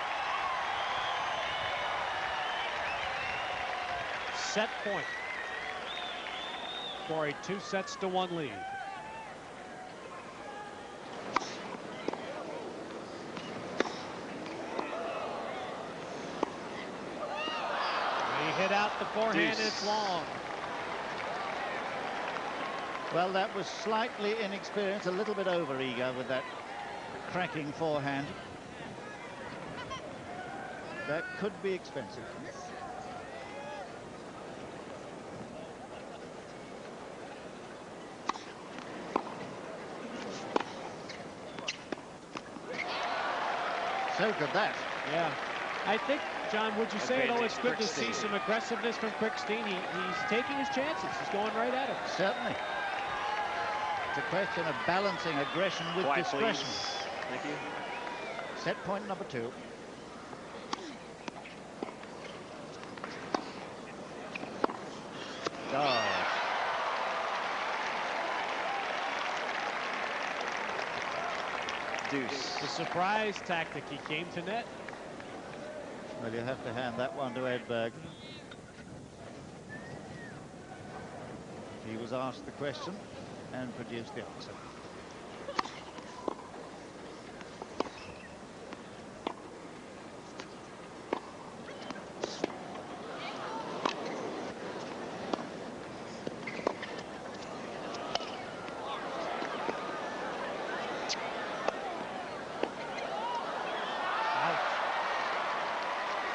Set point for a 2-1 lead. He hit out the forehand and it's long. Well, that was slightly inexperienced, a little bit over-eager with that cracking forehand. That could be expensive. So could that. Yeah. I think, John, would you say, though, it's good to see some aggressiveness from Krickstein? He's taking his chances. He's going right at him. Certainly. It's a question of balancing aggression with discretion. Thank you. Set point number 2. Oh. Deuce. The surprise tactic. He came to net. Well, you have to hand that one to Edberg. He was asked the question and produced the answer.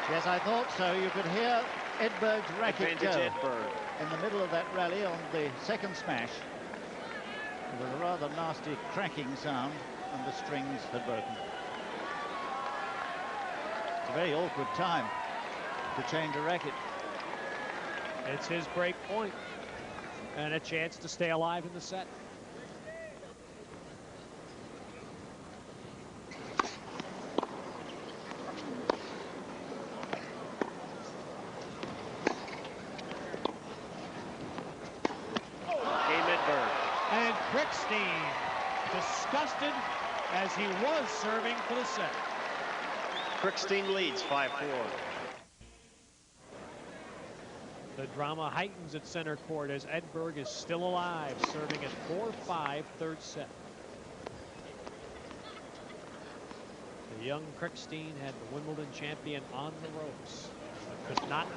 Yes, I thought so. You could hear Edberg's racket go in the middle of that rally on the second smash. It was a rather nasty cracking sound, and the strings had broken. It's a very awkward time to change a racket. It's his break point and a chance to stay alive in the set. Game Edberg. And Krickstein, disgusted as he was serving for the set. Krickstein leads 5-4. The drama heightens at center court as Edberg is still alive, serving at 4-5, third set. The young Krickstein had the Wimbledon champion on the ropes, but could not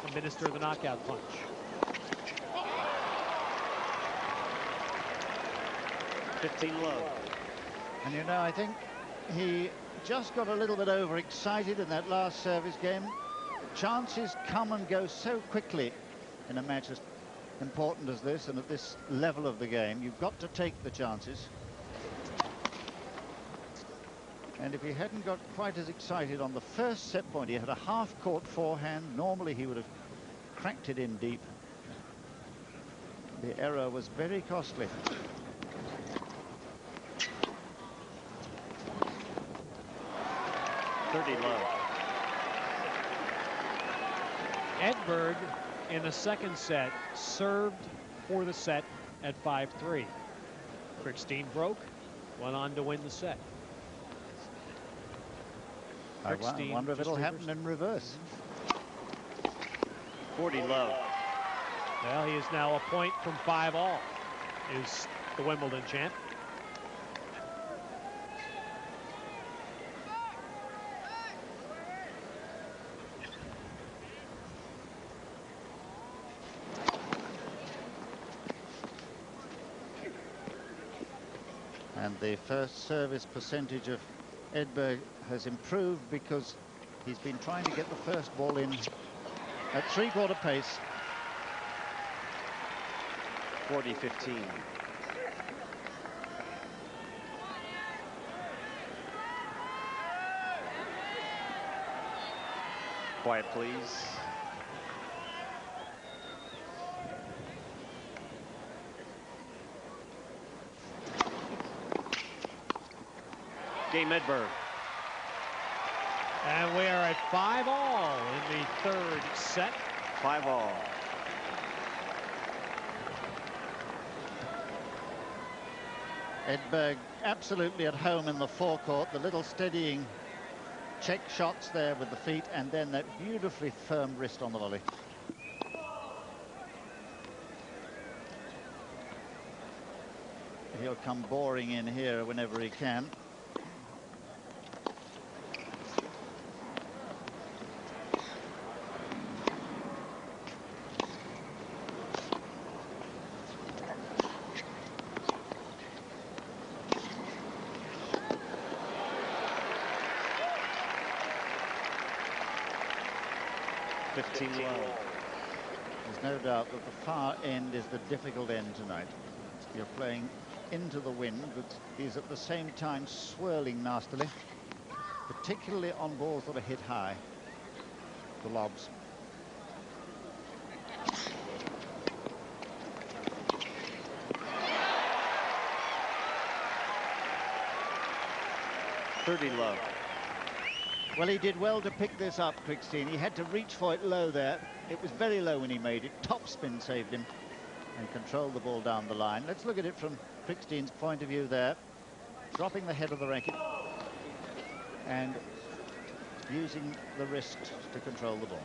administer the knockout punch. Low. And you know, I think he just got a little bit overexcited in that last service game. Chances come and go so quickly in a match as important as this and at this level of the game. You've got to take the chances. And if he hadn't got quite as excited on the first set point, he had a half-court forehand. Normally he would have cracked it in deep. The error was very costly. Low. Edberg in the second set served for the set at 5-3. Krickstein broke, went on to win the set. I wonder if it'll happen in reverse. 40 low. Well, he is now a point from 5-all, is the Wimbledon champ. And the first service percentage of Edberg has improved because he's been trying to get the first ball in at three-quarter pace. 40-15. Quiet, please. Game Edberg. And we are at 5-all in the third set. 5-all. Edberg absolutely at home in the forecourt. The little steadying check shots there with the feet, and then that beautifully firm wrist on the volley. He'll come boring in here whenever he can. There's no doubt that the far end is the difficult end tonight. You're playing into the wind, but he's at the same time swirling nastily, particularly on balls that are hit high, the lobs. Low. Well, he did well to pick this up, Krickstein. He had to reach for it low there. It was very low when he made it. Top spin saved him and controlled the ball down the line. Let's look at it from Krickstein's point of view there. Dropping the head of the racket and using the wrist to control the ball.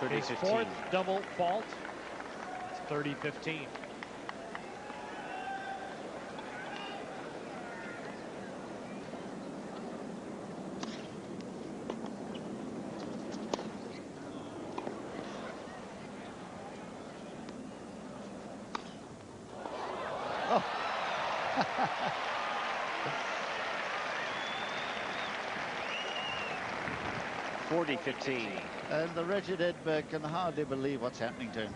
His fourth double fault. It's 30-15. Oh. 40-15. And the wretched Edberg can hardly believe what's happening to him.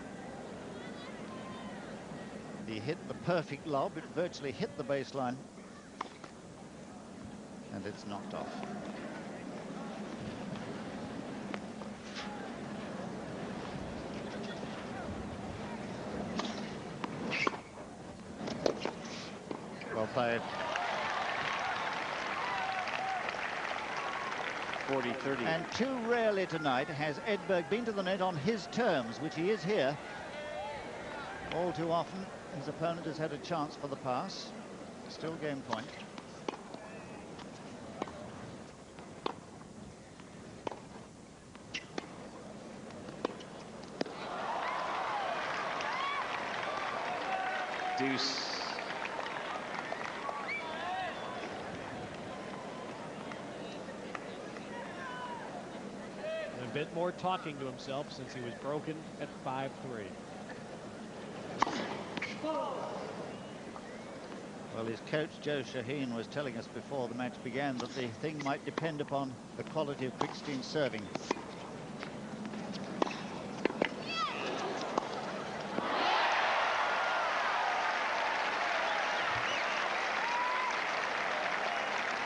He hit the perfect lob. It virtually hit the baseline. And it's knocked off. Well played. 40-30. And too rarely tonight has Edberg been to the net on his terms, which he is here. All too often, his opponent has had a chance for the pass. Still game point. Deuce. A bit more talking to himself since he was broken at 5-3. Well, his coach, Joe Shaheen, was telling us before the match began that the thing might depend upon the quality of Krickstein's serving.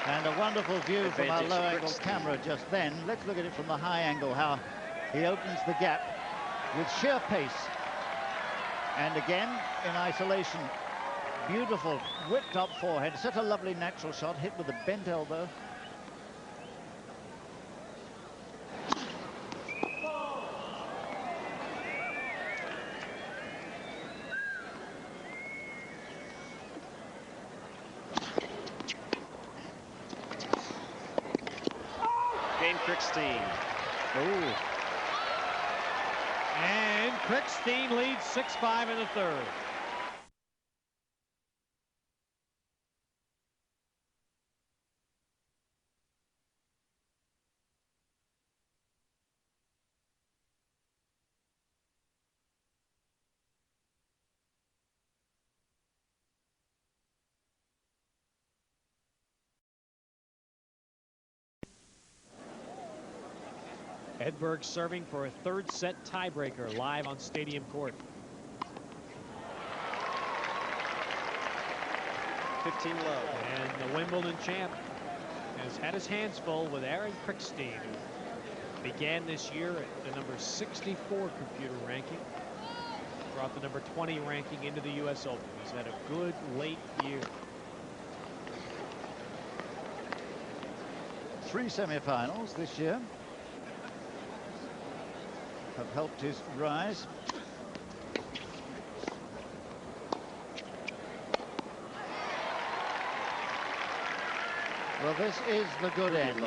And a wonderful view from our low-angle camera just then. Let's look at it from the high angle, how he opens the gap with sheer pace. And again, in isolation, beautiful whipped up forehand. Such a lovely natural shot, hit with a bent elbow. Krickstein. Ooh. And Krickstein leads 6-5 in the third. Edberg serving for a third set tiebreaker live on Stadium Court. 15 love. And the Wimbledon champ has had his hands full with Aaron Krickstein, who began this year at the number 64 computer ranking, brought the number 20 ranking into the U.S. Open. He's had a good late year. 3 semi-finals this year have helped his rise. Well, this is the good end.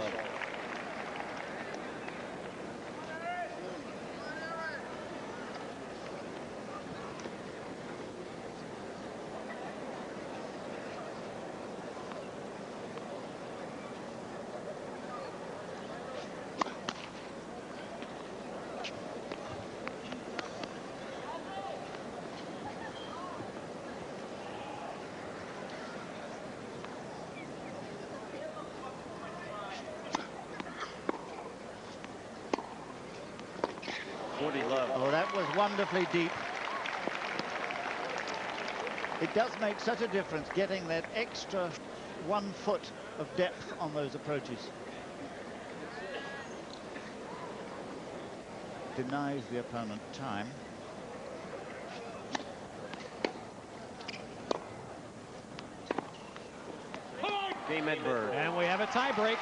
Oh, that was wonderfully deep. It does make such a difference getting that extra 1 foot of depth on those approaches. Denies the opponent time. Game Edberg. And we have a tiebreak.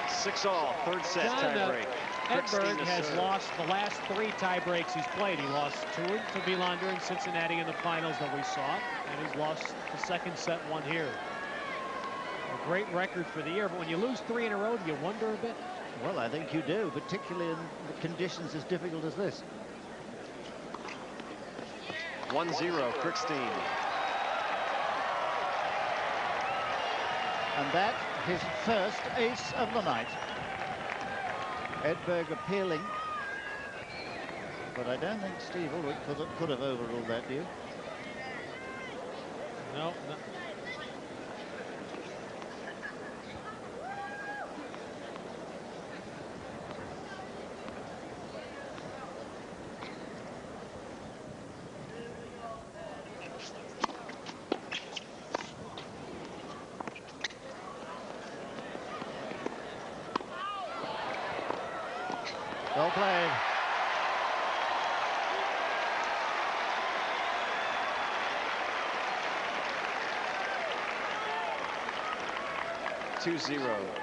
6-all, third set tiebreak. Edberg has lost the last 3 tiebreaks he's played. He lost 2 to Wilander in Cincinnati in the finals that we saw, and he's lost the second set one here. A great record for the year, but when you lose 3 in a row, do you wonder a bit? Well, I think you do, particularly in the conditions as difficult as this. 1-0, Krickstein. And that, his first ace of the night. Edberg appealing. But I don't think Steve Ulrich could have overruled that, do you? No. Well played.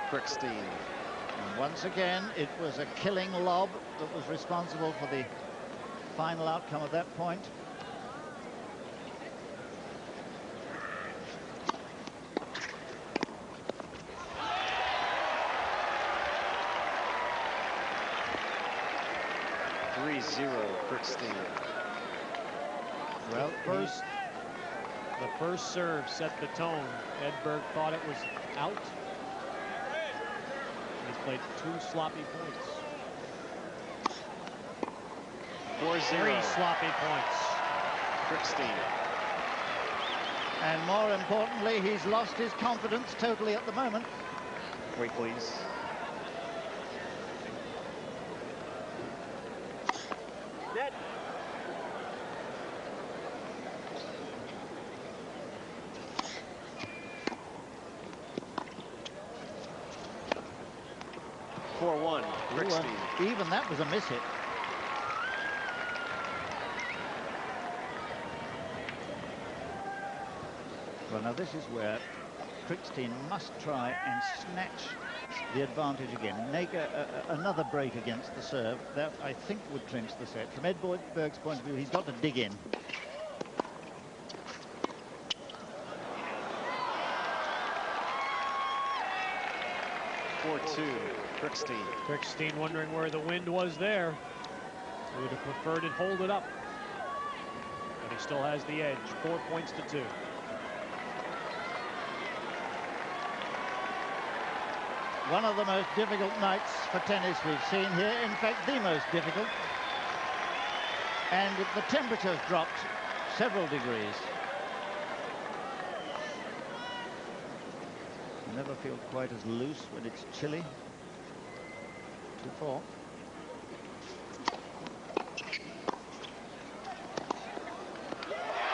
Krickstein. And once again, it was a killing lob that was responsible for the final outcome of that point. Krickstein. Well, the first serve set the tone. Edberg thought it was out. He's played 2 sloppy points. 4-0. 3 sloppy points. Krickstein. And more importantly, he's lost his confidence totally at the moment. Wait, please. Net. Krickstein. Even that was a miss hit. Well, now this is where Krickstein must try and snatch the advantage again. Make another break against the serve. That, I think, would clinch the set. From Edberg's point of view, he's got to dig in. Krickstein. Krickstein wondering where the wind was there. He would have preferred it hold it up. But he still has the edge. 4 points to 2. One of the most difficult nights for tennis we've seen here. In fact, the most difficult. And the temperature's dropped several degrees. You never feel quite as loose when it's chilly. 2-4.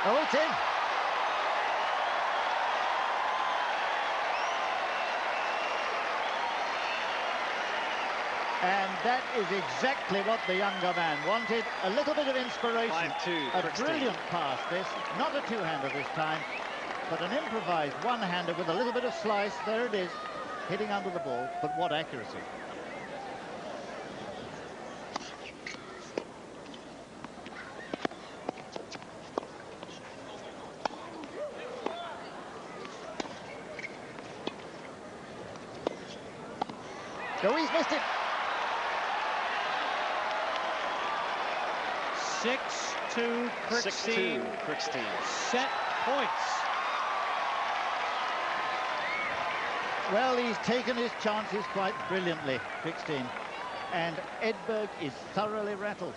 Oh, it's in. And that is exactly what the younger man wanted. A little bit of inspiration. 5-2, A Krickstein. brilliant pass, this. Not a two-hander this time, but an improvised one-hander with a little bit of slice. There it is, hitting under the ball, but what accuracy. Oh, he's missed it. 6-2 Krickstein. 6-2 Krickstein. Set points. Well, he's taken his chances quite brilliantly, Krickstein. And Edberg is thoroughly rattled.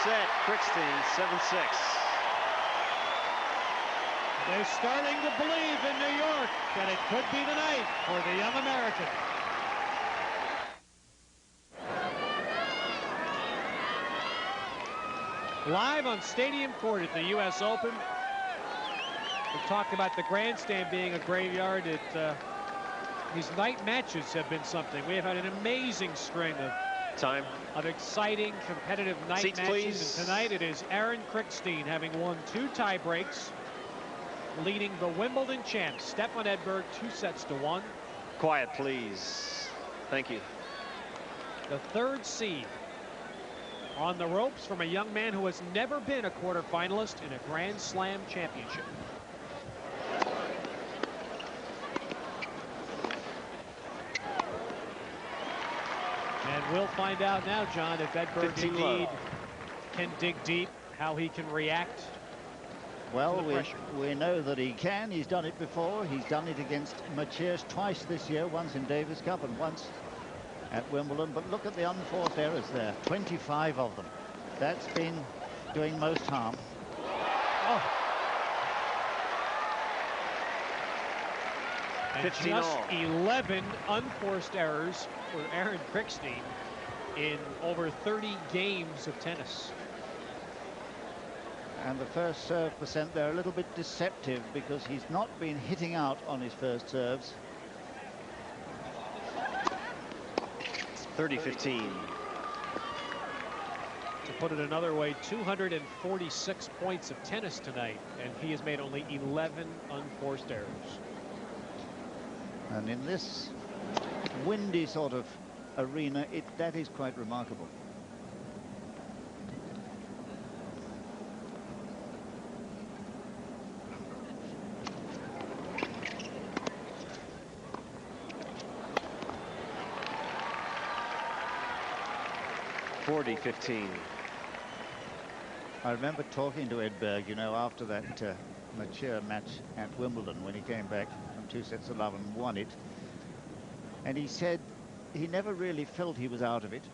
Set, Krickstein, 7-6. They're starting to believe in New York that it could be the night for the young American. Live on Stadium Court at the U.S. Open. We talked about the grandstand being a graveyard. These night matches have been something. We have had an amazing string of exciting, competitive night Seats, matches. please. And tonight it is Aaron Krickstein having won 2 tie breaks, leading the Wimbledon champ, Stefan Edberg, 2-1. Quiet, please. Thank you. The 3rd seed on the ropes from a young man who has never been a quarterfinalist in a Grand Slam championship. And we'll find out now, John, if Edberg indeed can dig deep, how he can react. Well, we know that he can. He's done it before. He's done it against Maciej twice this year, once in Davis Cup and once at Wimbledon. But look at the unforced errors there, 25 of them. That's been doing most harm. Oh. And just 11 unforced errors for Aaron Krickstein in over 30 games of tennis. And the first serve percent there a little bit deceptive because he's not been hitting out on his first serves. 30-15. To put it another way, 246 points of tennis tonight, and he has made only 11 unforced errors. And in this windy sort of arena, that is quite remarkable. (40-15). I remember talking to Edberg, you know, after that mature match at Wimbledon when he came back from 2 sets to love and won it. And he said he never really felt he was out of it.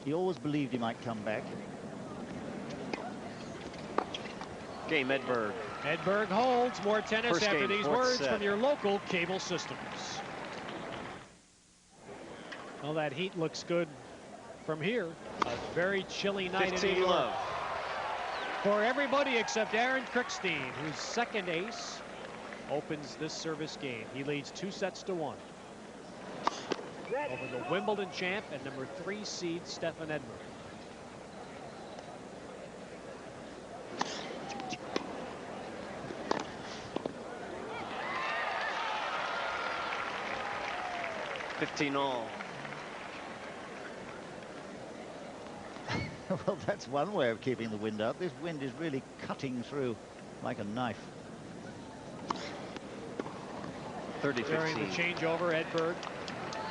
He always believed he might come back. Game Edberg. Edberg holds. More tennis First after game, these fourth words set. from your local cable systems. Well, that heat looks good from here. A very chilly night in New 15 York. love. For everybody except Aaron Krickstein, whose second ace opens this service game. He leads 2 sets to 1 over the Wimbledon champ and number 3 seed Stefan Edberg. all. Well, that's one way of keeping the wind out. This wind is really cutting through like a knife. 30-15. During the changeover, Edberg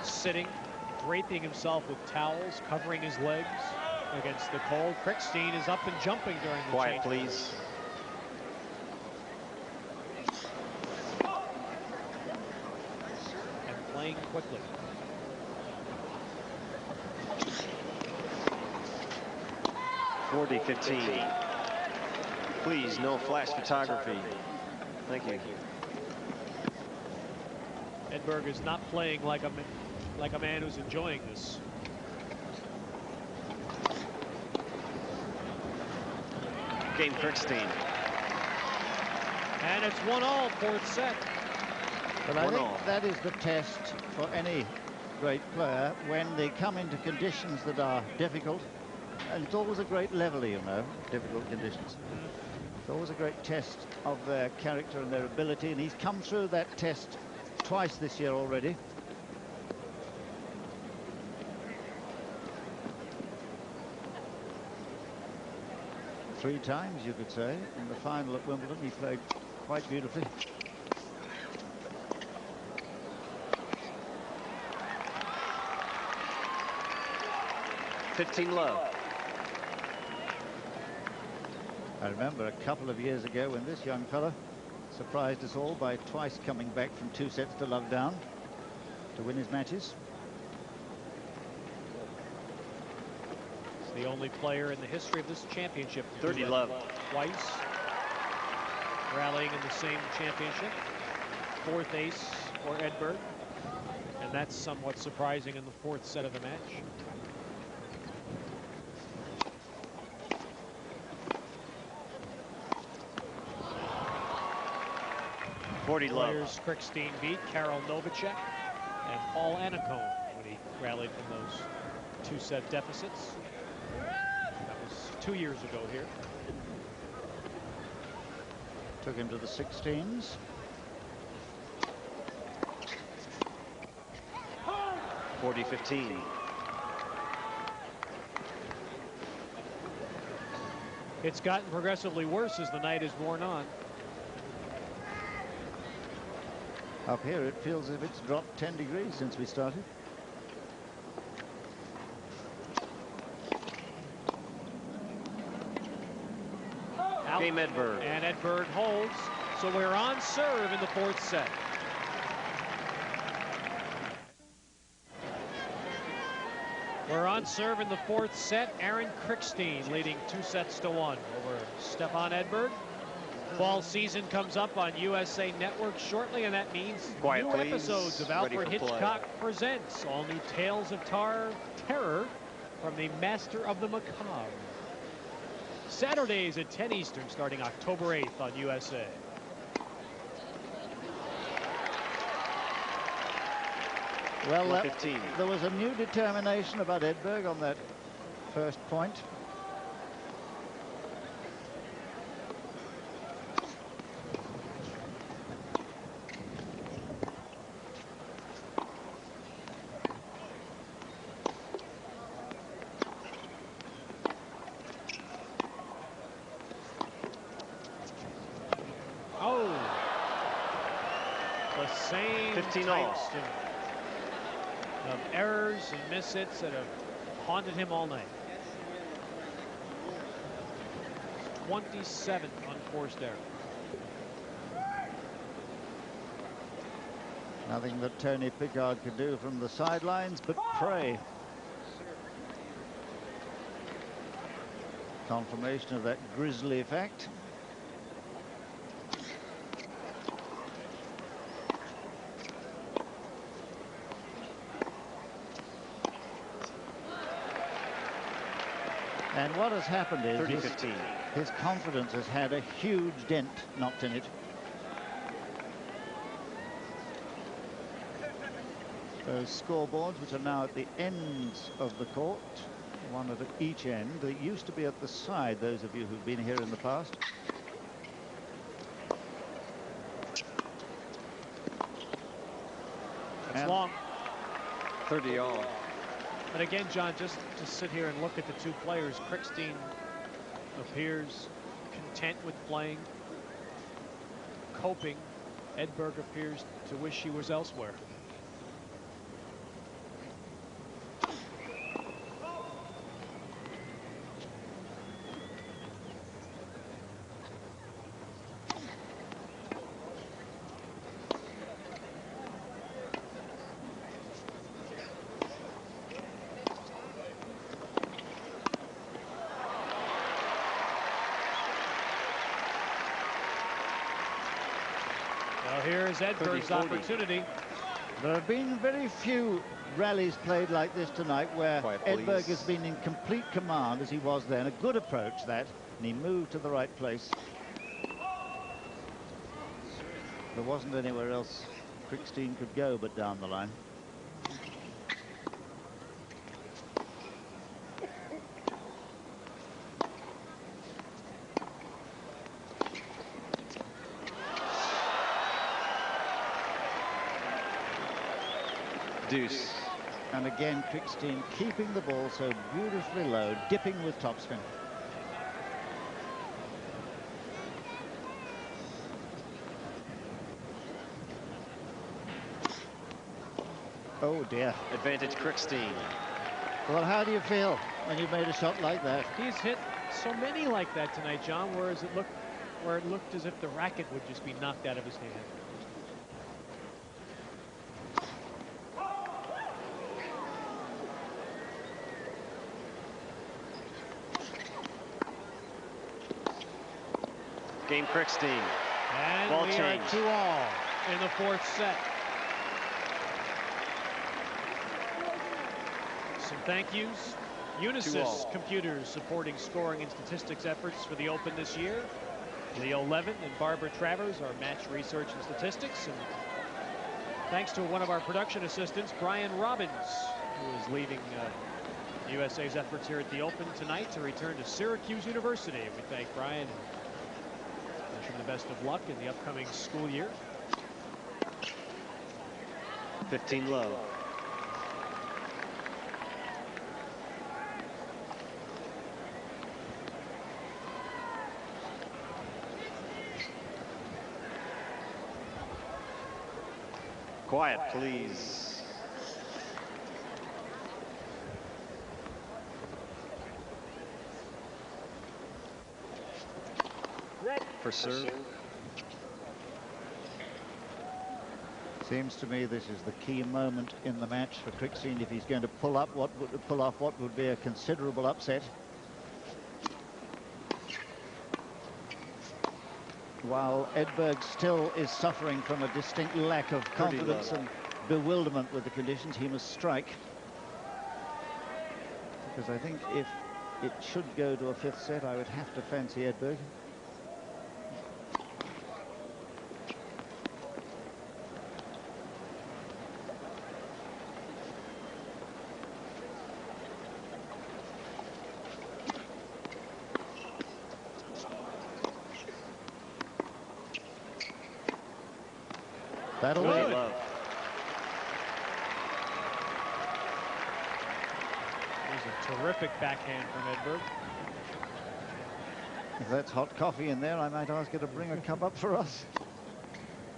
sitting, draping himself with towels, covering his legs against the cold. Krickstein is up and jumping during the Quiet, changeover. please. And playing quickly. (40-15). Please, no flash photography. Thank you. Edberg is not playing like a man who's enjoying this. Game Krickstein. And it's 1-all, fourth set. But I think that is the test for any great player when they come into conditions that are difficult. And it's always a great leveler, you know, difficult conditions. It's always a great test of their character and their ability, and he's come through that test twice this year already. Three times, you could say. In the final at Wimbledon, he played quite beautifully. (15 love). I remember a couple of years ago when this young fella surprised us all by twice coming back from 2 sets to love down to win his matches. He's the only player in the history of this championship to 30 do that love. twice, rallying in the same championship. Fourth ace for Edberg, and that's somewhat surprising in the fourth set of the match. Players Krickstein beat Karol Novacek and Paul Annacone when he rallied from those 2-set deficits. That was 2 years ago here. Took him to the 16s. (40-15). It's gotten progressively worse as the night has worn on. Up here, it feels as if it's dropped 10 degrees since we started. Game Edberg. And Edberg holds. So we're on serve in the fourth set. We're on serve in the fourth set. Aaron Krickstein leading 2 sets to 1 over Stefan Edberg. Fall season comes up on USA Network shortly, and that means Quiet, new please. episodes of Ready Alfred for play. Hitchcock Presents, all new tales of terror from the Master of the Macabre. Saturdays at 10 Eastern, starting October 8th on USA. Well, there was a new determination about Edberg on that first point. Oh, the same 15 all. Of errors and mishits that have haunted him all night. 27th unforced error. Nothing that Tony Pickard could do from the sidelines but pray. Confirmation of that grisly fact. And what has happened is his confidence has had a huge dent knocked in it. Those scoreboards, which are now at the ends of the court, one at each end. They used to be at the side, those of you who've been here in the past. It's long. 30 all. But again, John, just to sit here and look at the two players, Krickstein appears content with playing, coping. Edberg appears to wish she was elsewhere. Here's Edberg's opportunity. There have been very few rallies played like this tonight where Edberg has been in complete command as he was then. A good approach that, and he moved to the right place. There wasn't anywhere else Krickstein could go but down the line. Deuce. And again, Krickstein keeping the ball so beautifully low, dipping with topspin. Oh dear. Advantage Krickstein. Well, how do you feel when you've made a shot like that? He's hit so many like that tonight, John, whereas it looked as if the racket would just be knocked out of his hand. Game Krickstein. And ball we change. are 2-all in the fourth set. Some thank yous. Unisys Computers supporting scoring and statistics efforts for the Open this year. Leo Levin and Barbara Travers are match research and statistics. And thanks to one of our production assistants, Brian Robbins, who is leading USA's efforts here at the Open tonight to return to Syracuse University. We thank Brian and wish him the best of luck in the upcoming school year. 15 low. Quiet, please. For serve. Seems to me this is the key moment in the match for Krickstein if he's going to pull off what would be a considerable upset. While Edberg still is suffering from a distinct lack of confidence and bewilderment with the conditions, he must strike. Because I think if it should go to a 5th set, I would have to fancy Edberg. That'll Good. be There's a terrific backhand from Edberg. If that's hot coffee in there, I might ask her to bring a cup up for us.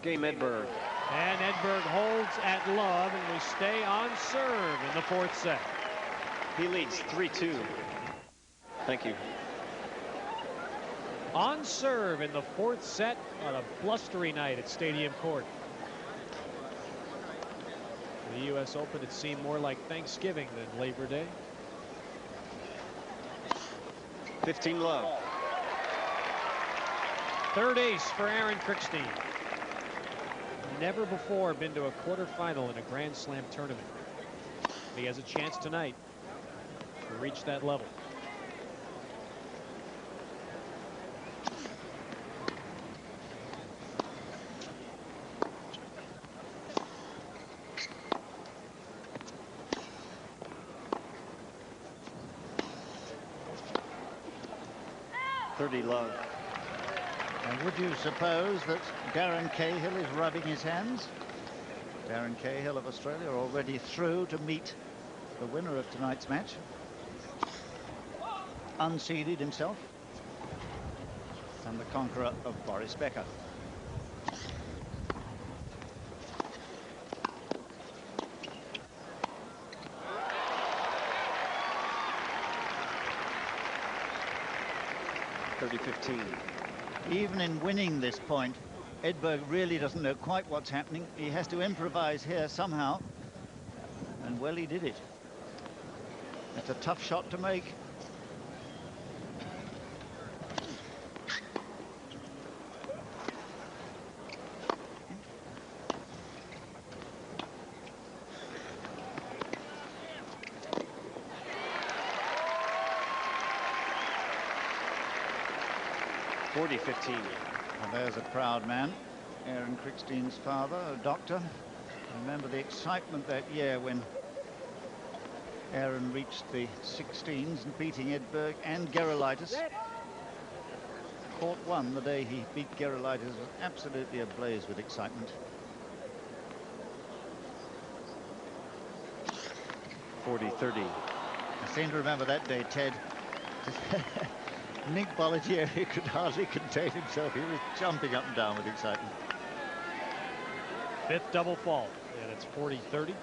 Game Edberg. And Edberg holds at love, and we stay on serve in the 4th set. He leads 3-2. Thank you. On serve in the 4th set on a blustery night at Stadium Court. The U.S. Open, it seemed more like Thanksgiving than Labor Day. 15 love. Third ace for Aaron Krickstein. Never before been to a quarterfinal in a Grand Slam tournament. He has a chance tonight to reach that level. Love. And would you suppose that Darren Cahill is rubbing his hands? Darren Cahill of Australia already through to meet the winner of tonight's match. Unseeded himself. And the conqueror of Boris Becker. Even in winning this point, Edberg really doesn't know quite what's happening. He has to improvise here somehow. And well, he did it. It's a tough shot to make. And there's a proud man, Aaron Krickstein's father, a doctor. Remember the excitement that year when Aaron reached the 16s and beating Edberg and Gerolaitis. Court 1 the day he beat Gerolaitis was absolutely ablaze with excitement. 40-30. I seem to remember that day, Ted. Nick Bollettieri could hardly contain himself. He was jumping up and down with excitement. 5th double fault, and it's 40-30.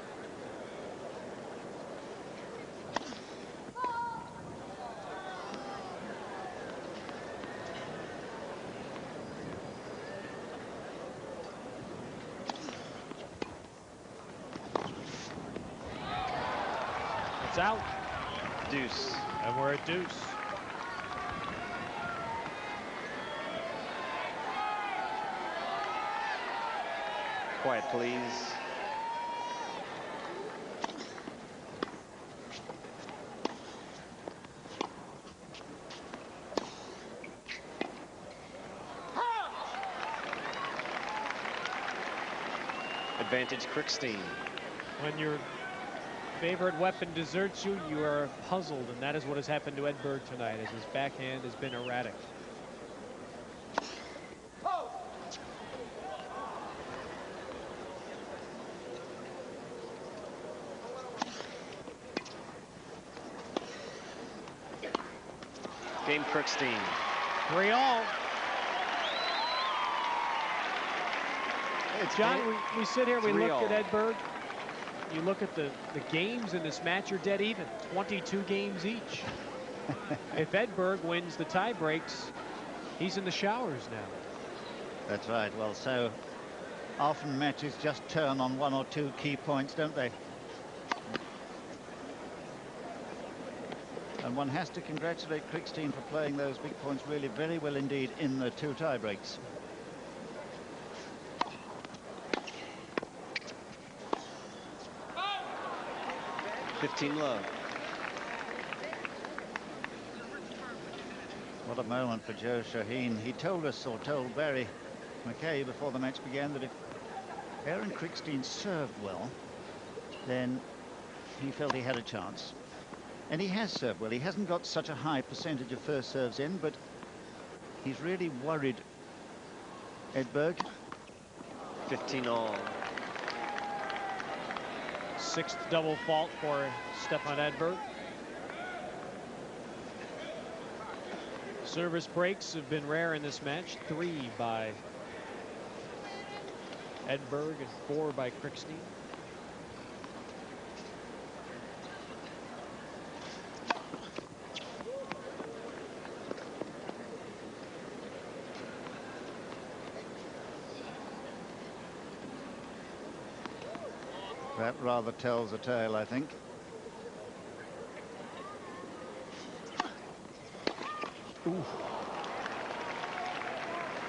It's out. Deuce. And we're at deuce. Quiet, please. Advantage Krickstein. When your favorite weapon deserts you, you are puzzled, and that is what has happened to Edberg tonight, as his backhand has been erratic. Game Krickstein. 3-all. John, we sit here, we look at Edberg. You look at the games in this match, you're dead even. 22 games each. If Edberg wins the tie breaks, he's in the showers now. That's right. Well, so often matches just turn on 1 or 2 key points, don't they? And one has to congratulate Krickstein for playing those big points really very well indeed in the 2 tie breaks. $15 love. What a moment for Joe Shaheen. He told us, or told Barry McKay before the match began, that if Aaron Krickstein served well, then he felt he had a chance. And he has served well. He hasn't got such a high percentage of first serves in, but he's really worried Edberg. 15 all. Sixth double fault for Stefan Edberg. Service breaks have been rare in this match. 3 by Edberg and 4 by Krickstein. That rather tells a tale, I think. Ooh.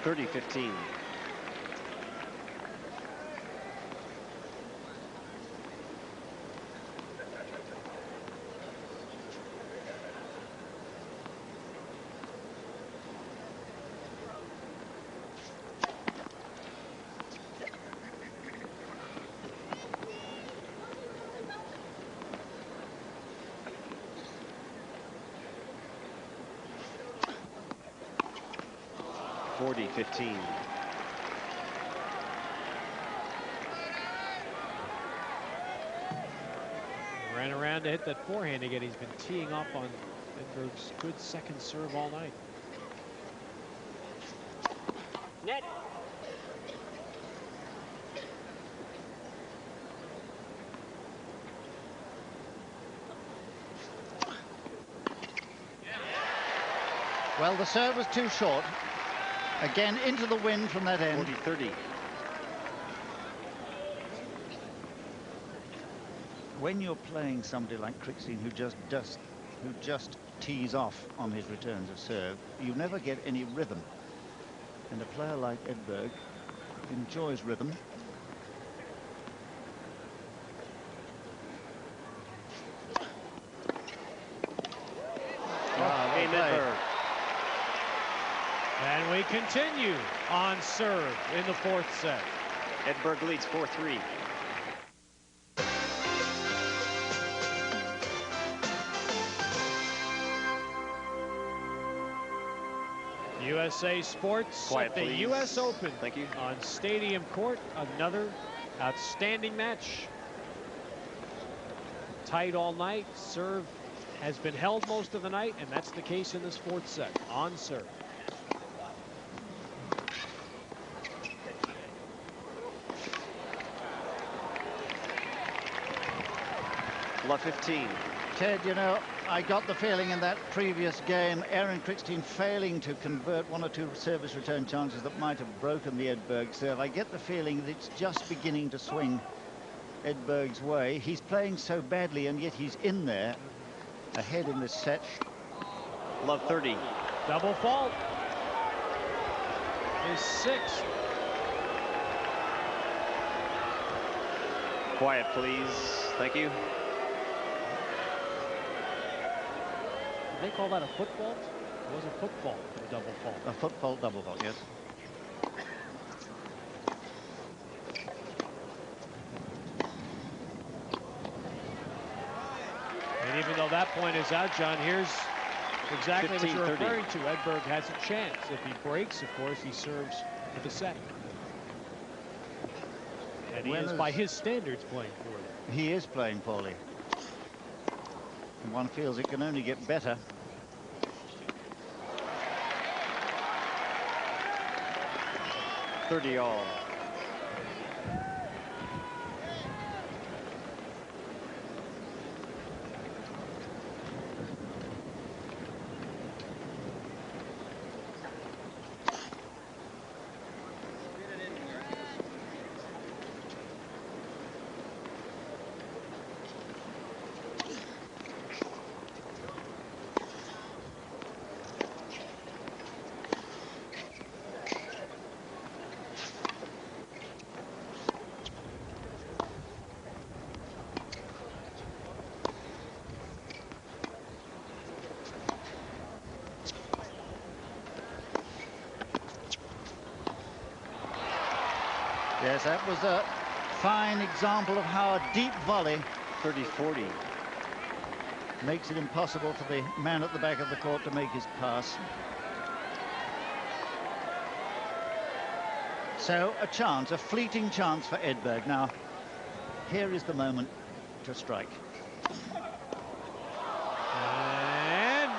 30-15. Ran around to hit that forehand again. He's been teeing off on Edberg's good second serve all night. Net. Well, the serve was too short. Again, into the wind from that end. 40-30. When you're playing somebody like Krickstein who just tees off on his returns of serve, you never get any rhythm. And a player like Edberg enjoys rhythm. Edberg. And we continue on serve in the fourth set. Edberg leads 4-3. USA Sports Quiet, at the please. U.S. Open. Thank you. On Stadium Court, another outstanding match. Tight all night. Serve has been held most of the night, and that's the case in this fourth set. On serve. Love 15. Ted, you know, I got the feeling in that previous game, Aaron Krickstein failing to convert 1 or 2 service return chances that might have broken the Edberg serve. I get the feeling that it's just beginning to swing Edberg's way. He's playing so badly, and yet he's in there ahead in this set. Love 30. Double fault. His 6th. Quiet, please. Thank you. They call that a foot fault? It was a foot fault, a double fault. A foot fault, double fault, yes. And even though that point is out, John, here's exactly what you're referring to. Edberg has a chance. If he breaks, of course, he serves for the set. And he is, by his standards, playing poorly. He is playing poorly. And one feels it can only get better. all. Yes, that was a fine example of how a deep volley 30-40 makes it impossible for the man at the back of the court to make his pass. So a chance, a fleeting chance for Edberg. Now, here is the moment to strike. And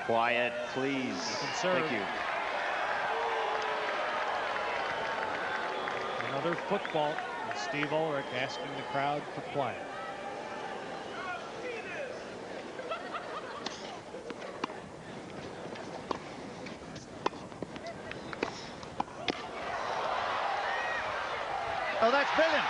quiet, please. Thank you. Another football. And Steve Ulrich asking the crowd for quiet. Oh, that's brilliant.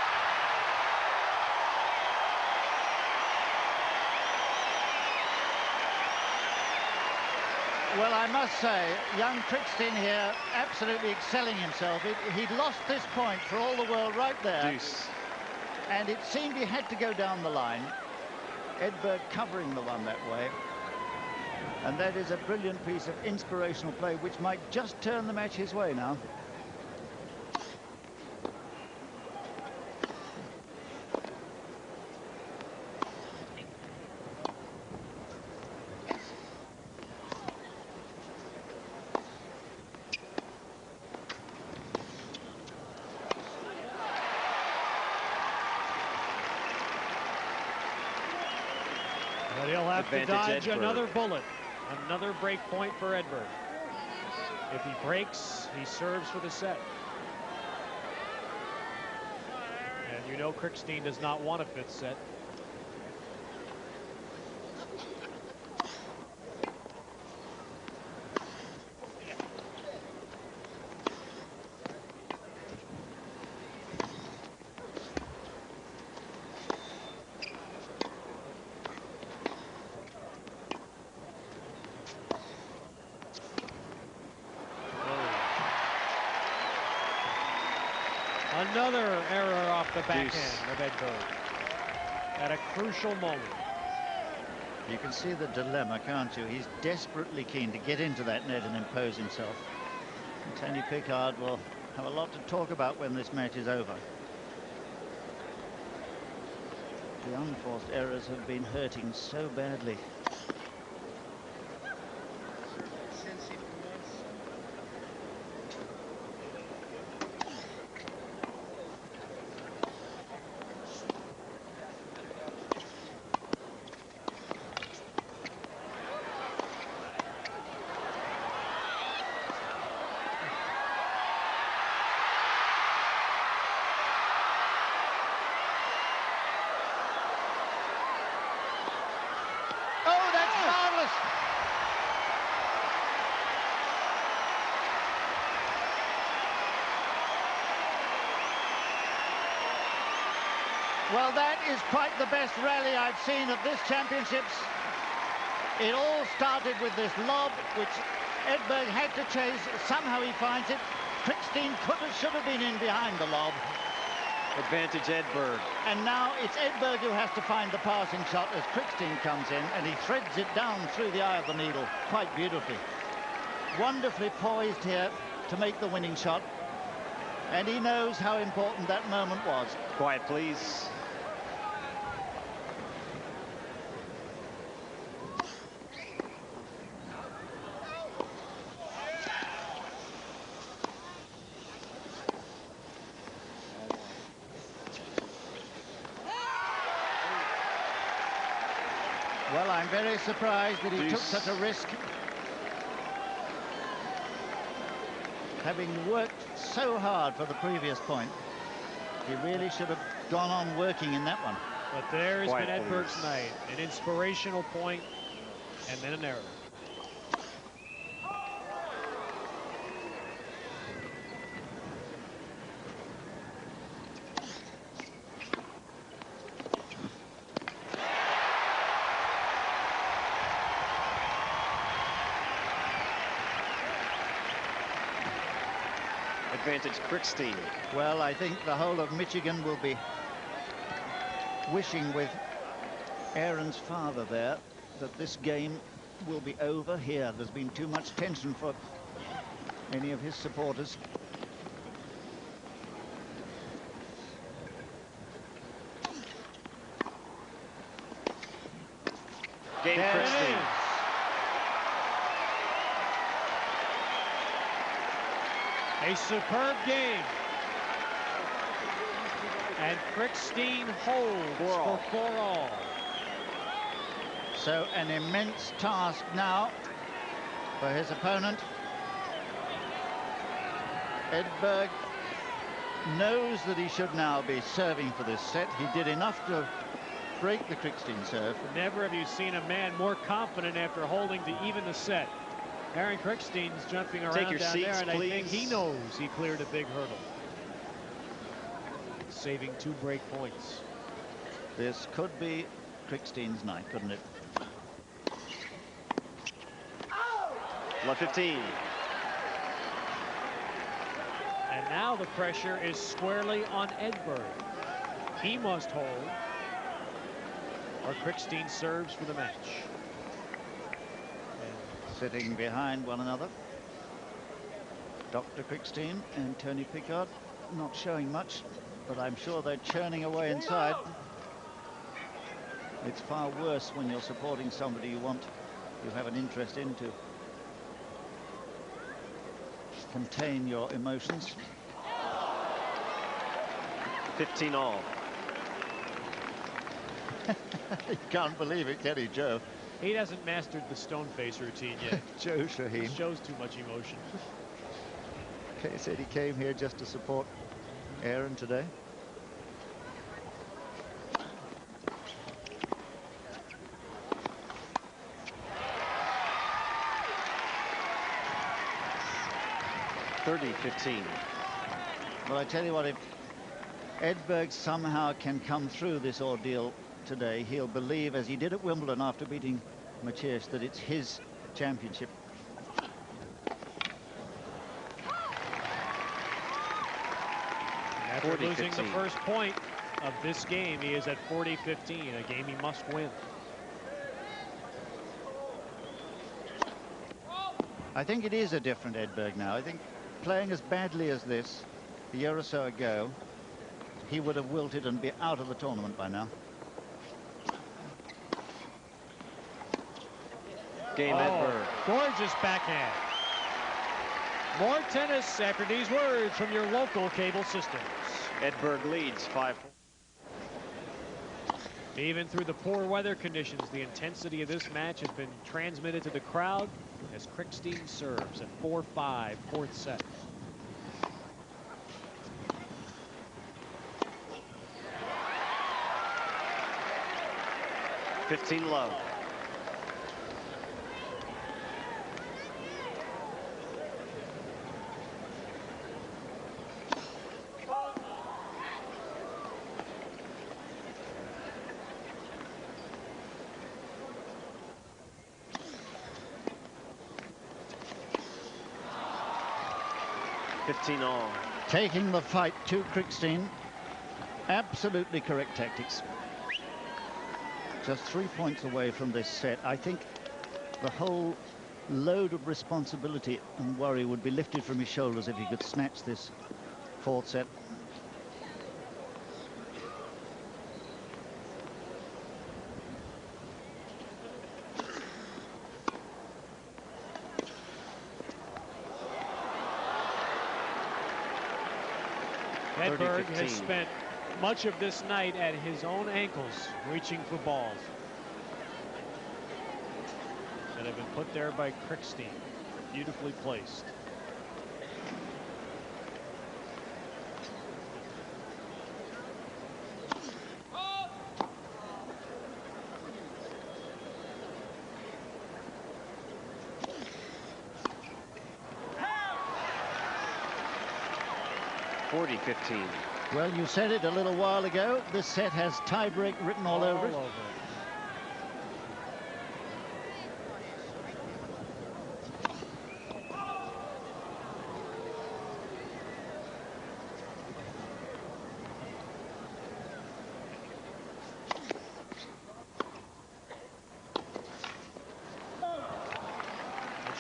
Well, I must say, young Krickstein here absolutely excelling himself. He'd lost this point for all the world right there. Deuce. And it seemed he had to go down the line. Edberg covering the one that way. And that is a brilliant piece of inspirational play, which might just turn the match his way now. But he'll have to Advantage dodge Edberg. another bullet. Another break point for Edberg. If he breaks, he serves for the set. And you know Krickstein does not want a fifth set. Another error off the backhand of Edberg at a crucial moment. You can see the dilemma, can't you? He's desperately keen to get into that net and impose himself. And Tony Pickard will have a lot to talk about when this match is over. The unforced errors have been hurting so badly. Oh, that's marvelous! Well, that is quite the best rally I've seen at this championships. It all started with this lob, which Edberg had to chase. Somehow he finds it. Krickstein should have been in behind the lob. Advantage Edberg. And now it's Edberg who has to find the passing shot as Krickstein comes in, and he threads it down through the eye of the needle quite beautifully. Wonderfully poised here to make the winning shot. And he knows how important that moment was. Quiet, please. Well, I'm very surprised that he took such a risk. Having worked so hard for the previous point, he really should have gone on working in that one. But there has Quiet, been Edberg's please. night. An inspirational point and then an error. Advantage Krickstein. Well, I think the whole of Michigan will be wishing with Aaron's father there that this game will be over here. There's been too much tension for any of his supporters. Game Krickstein. A superb game. And Krickstein holds for 4-all. So an immense task now for his opponent. Edberg knows that he should now be serving for this set. He did enough to break the Krickstein serve. Never have you seen a man more confident after holding to even the set. Aaron Krickstein's jumping around Take your down seats, there, and please. I think he knows he cleared a big hurdle. Saving 2 break points. This could be Krickstein's night, couldn't it? Love 15. And now the pressure is squarely on Edberg. He must hold, or Krickstein serves for the match. Sitting behind one another, Dr. Krickstein and Tony Pickard not showing much, but I'm sure they're churning away inside. It's far worse when you're supporting somebody you have an interest in, to contain your emotions. 15 all. You can't believe it, can he, Joe? He hasn't mastered the stone face routine yet. Joe Shaheen. It shows too much emotion. He said he came here just to support Aaron today. (30-15). Well, I tell you what, if Edberg somehow can come through this ordeal today, he'll believe, as he did at Wimbledon after beating Maciej, that it's his championship. After losing the first point of this game, he is at 40-15, a game he must win. I think it is a different Edberg now. I think playing as badly as this a year or so ago, he would have wilted and be out of the tournament by now. Game Edberg. Gorgeous backhand. More tennis after these words from your local cable systems. Edberg leads 5-4. Even through the poor weather conditions, the intensity of this match has been transmitted to the crowd as Krickstein serves at 4-5, fourth set. (15 love). all. Taking the fight to Krickstein. Absolutely correct tactics. Just 3 points away from this set. I think the whole load of responsibility and worry would be lifted from his shoulders if he could snatch this fourth set. Edberg has spent much of this night at his own ankles, reaching for balls that have been put there by Krickstein. Beautifully placed. (40-15). Well, you said it a little while ago. This set has tiebreak written all over it.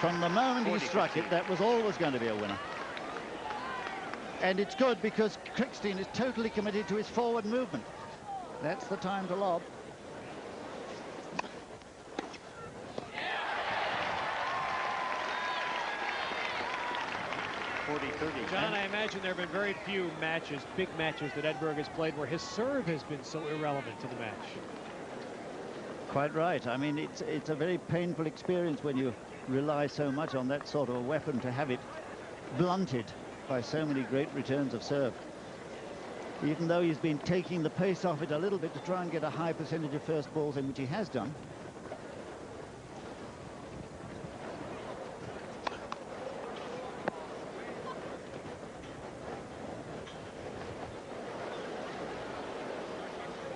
From the moment he struck it, that was always going to be a winner. And it's good because Krickstein is totally committed to his forward movement. That's the time to lob. John, I imagine there have been very few matches, big matches, that Edberg has played where his serve has been so irrelevant to the match. Quite right. I mean, it's a very painful experience when you rely so much on that sort of a weapon to have it blunted by so many great returns of serve. Even though he's been taking the pace off it a little bit to try and get a high percentage of first balls in, which he has done.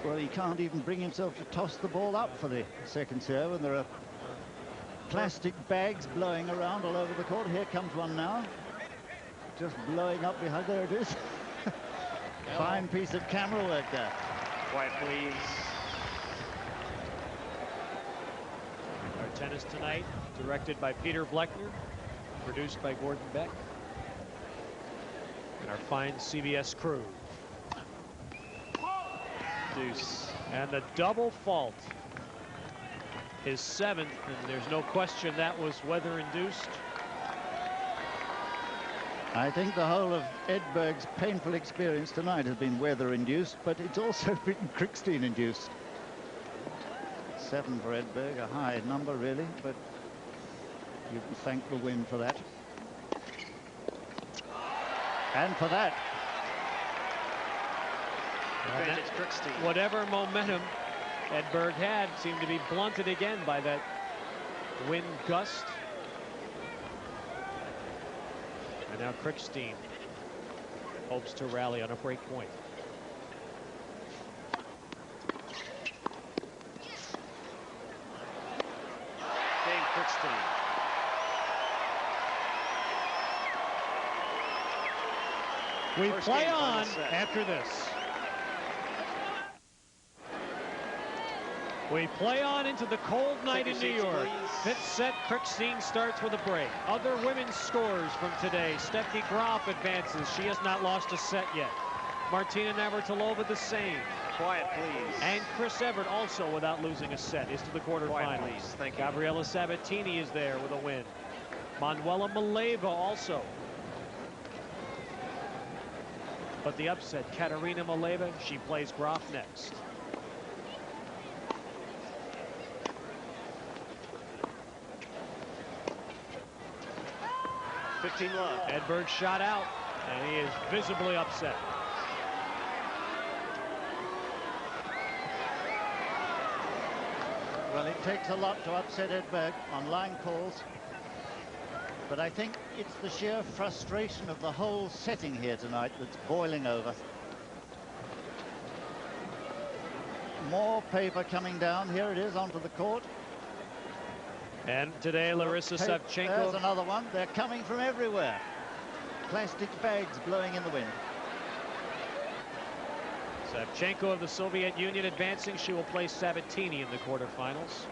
Well, he can't even bring himself to toss the ball up for the second serve, and there are plastic bags blowing around all over the court. Here comes one now. Just blowing up behind. There it is. Fine piece of camera work there. Quiet, please. Our tennis tonight, directed by Peter Bleckner, produced by Gordon Beck, and our fine CBS crew. Deuce. And the double fault. His 7th, and there's no question that was weather-induced. I think the whole of Edberg's painful experience tonight has been weather-induced, but it's also been Krickstein-induced. 7 for Edberg, a high number, really, but you can thank the wind for that. And for that. Whatever momentum Edberg had seemed to be blunted again by that wind gust. And now Krickstein hopes to rally on a break point. Dave Krickstein. We play on after this. We play on into the cold night in New York. 5th set, Krickstein starts with a break. Other women's scores from today. Steffi Graf advances. She has not lost a set yet. Martina Navratilova the same. Quiet, please. And Chris Evert also without losing a set is to the quarterfinals. Quiet, please. Thank you. Gabriela Sabatini is there with a win. Manuela Maleva also. But the upset, Katerina Maleva, she plays Graf next. Love. Edberg shot out, and he is visibly upset. Well, it takes a lot to upset Edberg on line calls, but I think it's the sheer frustration of the whole setting here tonight that's boiling over. More paper coming down. Here it is onto the court. And today, Larissa Savchenko. There's another one. They're coming from everywhere. Plastic bags blowing in the wind. Savchenko of the Soviet Union advancing. She will play Sabatini in the quarterfinals.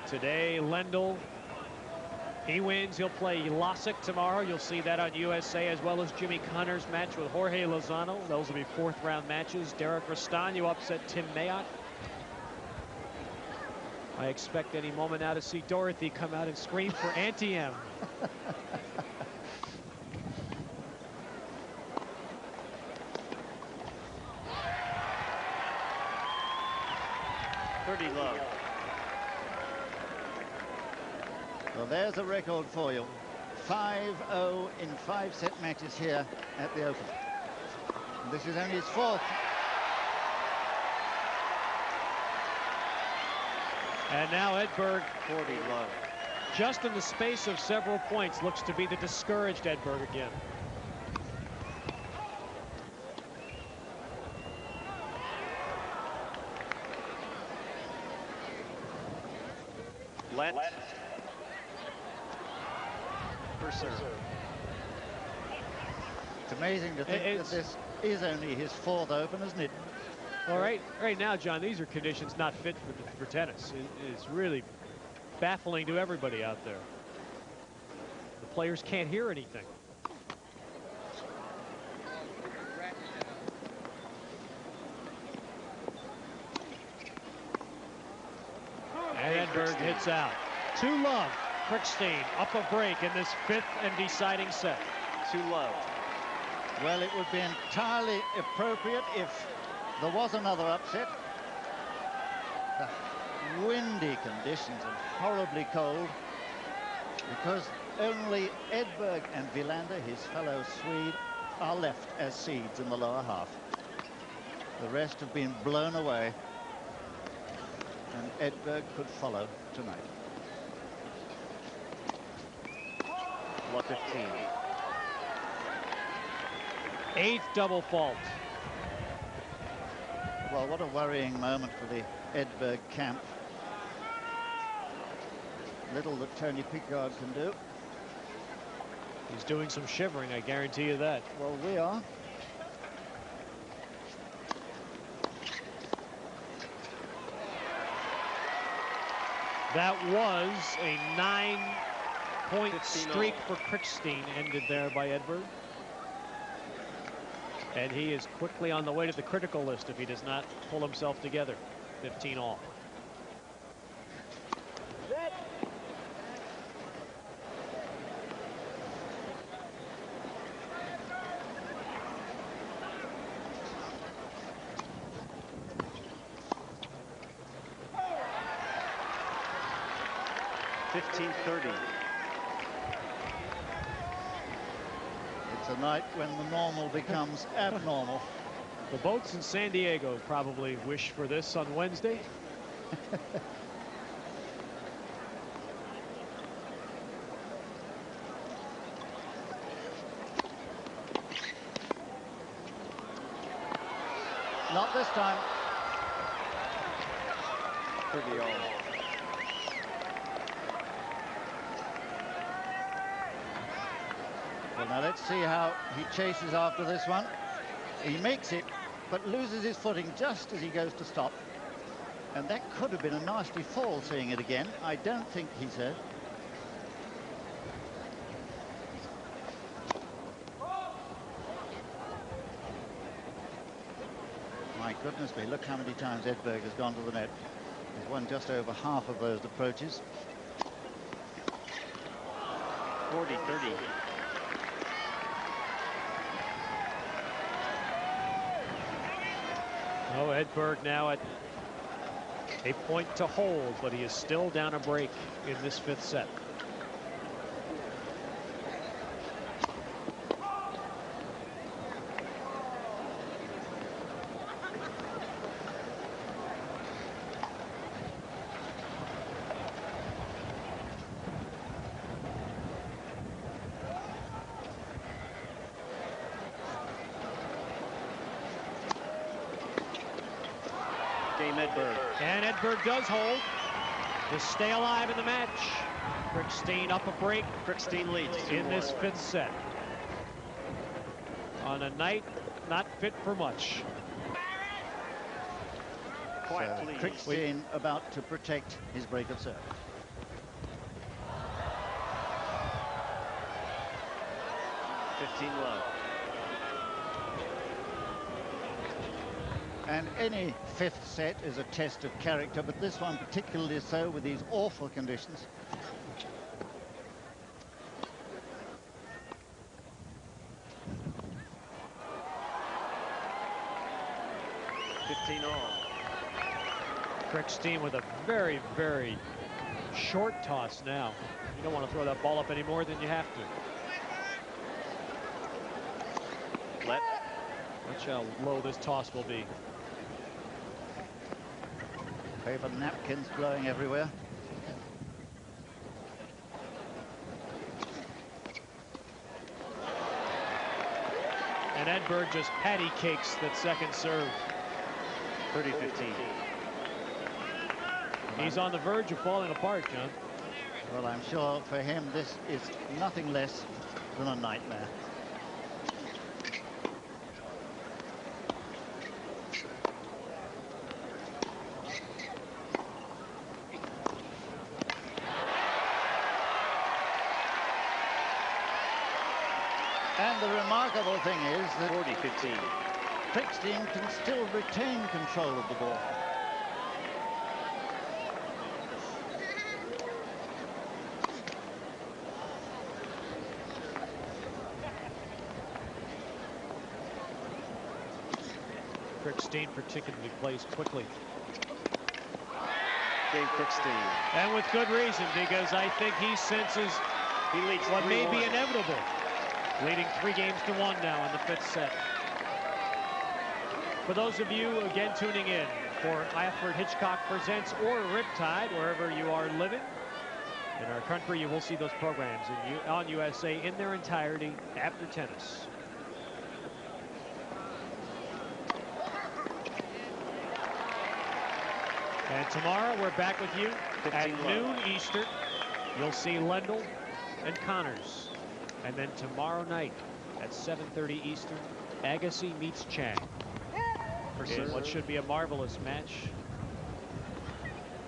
Today, Lendl. He wins. He'll play Lasik tomorrow. You'll see that on USA, as well as Jimmy Connor's match with Jorge Lozano. Those will be 4th round matches. Derek Rastanu upset Tim Mayotte. I expect any moment now to see Dorothy come out and scream for Anti-M. Love. Well, there's a record for you. 5-0 in 5-set matches here at the Open. And this is only his 4th. And now Edberg, 40 love. just in the space of several points, looks to be the discouraged Edberg again. Let. For serve. It's amazing to think that this is only his 4th Open, isn't it? All right now, John, these are conditions not fit for tennis. It's really baffling to everybody out there. The players can't hear anything. And Edberg hits out. 2-love. Krickstein up a break in this 5th and deciding set. 2-love. Well, it would be entirely appropriate if there was another upset. The windy conditions and horribly cold, because only Edberg and Wilander, his fellow Swede, are left as seeds in the lower half. The rest have been blown away, and Edberg could follow tonight. Love 15. 8th double fault. Well, what a worrying moment for the Edberg camp. Little that Tony Pickard can do. He's doing some shivering, I guarantee you that. Well, we are. That was a 9-point streak for Krickstein, ended there by Edberg. And he is quickly on the way to the critical list if he does not pull himself together. 15 all. It's a night when the normal becomes abnormal. The boats in San Diego probably wish for this on Wednesday. Not this time. Pretty all. Well, now let's see how he chases after this one. He makes it, but loses his footing just as he goes to stop. And that could have been a nasty fall, seeing it again. I don't think he said. My goodness me, look how many times Edberg has gone to the net. He's won just over half of those approaches. 40-30. Oh, Edberg now at a point to hold, but he is still down a break in this 5th set. Edberg. And Edberg does hold to stay alive in the match. Krickstein up a break. Krickstein leads in this 5th set. On a night not fit for much. Quiet, so Krickstein about to protect his break of serve. Love. And any 5th set is a test of character, but this one particularly so with these awful conditions. Krickstein with a very, very short toss now. You don't want to throw that ball up any more than you have to. Watch how low this toss will be. Paper napkins blowing everywhere. And Edberg just patty cakes that second serve. 30-15. He's on the verge of falling apart, John. Well, I'm sure for him this is nothing less than a nightmare. And the remarkable thing is that 40-15. Krickstein can still retain control of the ball. Krickstein particularly plays quickly. Dave Krickstein. And with good reason, because I think he senses He leads what may be 3-1. inevitable. Leading 3-1 now in the 5th set. For those of you, again, tuning in for Alfred Hitchcock Presents or Riptide, wherever you are living in our country, you will see those programs on USA in their entirety after tennis. And tomorrow we're back with you at noon Eastern. You'll see Lendl and Connors. And then tomorrow night at 7:30 Eastern, Agassi meets Chang. In what should be a marvelous match.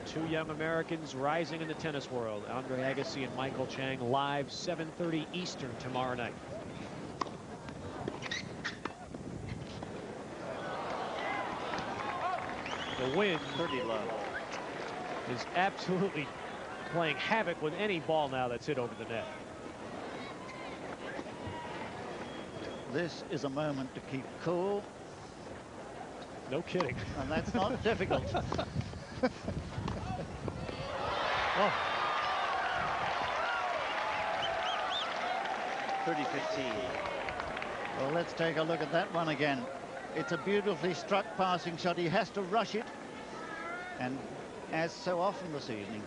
Two young Americans rising in the tennis world. Andre Agassi and Michael Chang live 7:30 Eastern tomorrow night. The wind 30 low. is absolutely playing havoc with any ball now that's hit over the net. This is a moment to keep cool. No kidding. And that's not difficult. Oh. 30-15. Well, let's take a look at that one again. It's a beautifully struck passing shot. He has to rush it. And as so often this evening,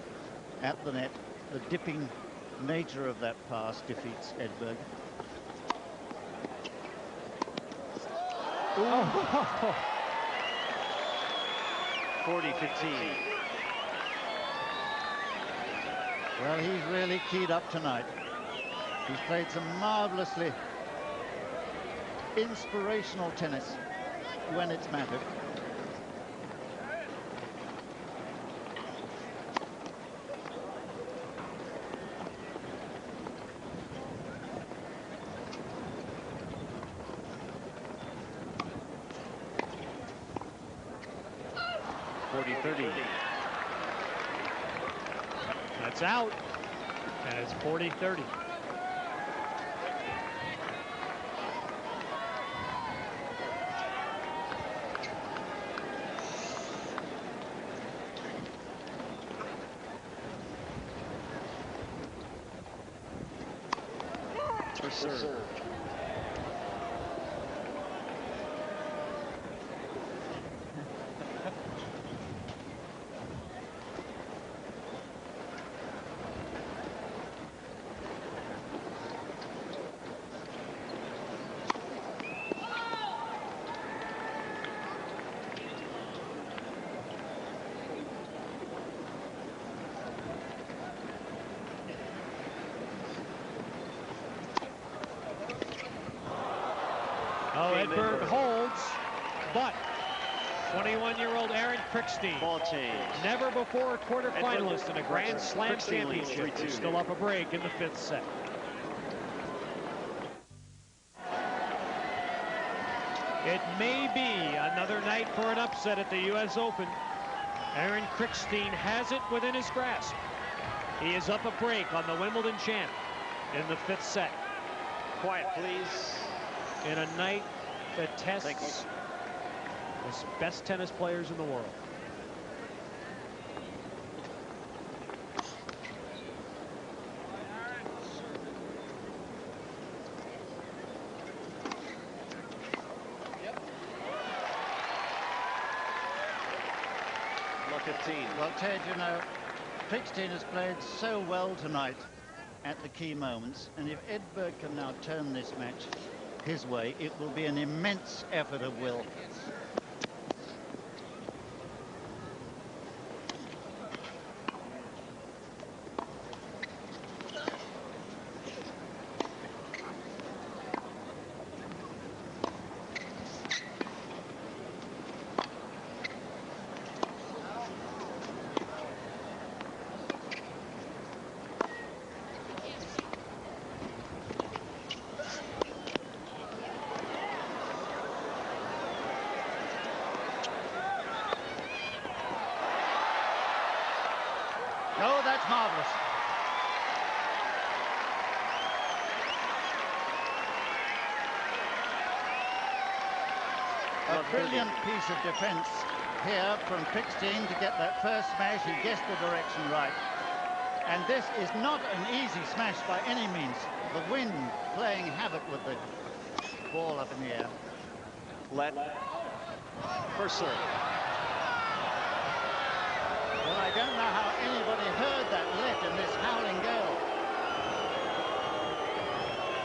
at the net, the dipping nature of that pass defeats Edberg. Oh. 40-15. Well, he's really keyed up tonight. He's played some marvelously inspirational tennis when it's mattered. That's out. And it's 40-30. Serve. Oh, Edberg holds, but 21-year-old Aaron Krickstein, Ball change. never before a quarterfinalist in a Grand Slam Krickstein leads championship, 3-2. is still up a break in the 5th set. It may be another night for an upset at the U.S. Open. Aaron Krickstein has it within his grasp. He is up a break on the Wimbledon champ in the 5th set. Quiet, please. In a night that tests the best tennis players in the world. Luck 15. Well, Ted, you know, Krickstein has played so well tonight at the key moments, and if Edberg can now turn this match his way, it will be an immense effort of will. that's marvelous. A brilliant piece of defense here from Krickstein to get that first smash. He guessed the direction right. And this is not an easy smash by any means. The wind playing havoc with the ball up in the air. Let. First serve. Well, I don't know how anybody heard that let in this howling gale.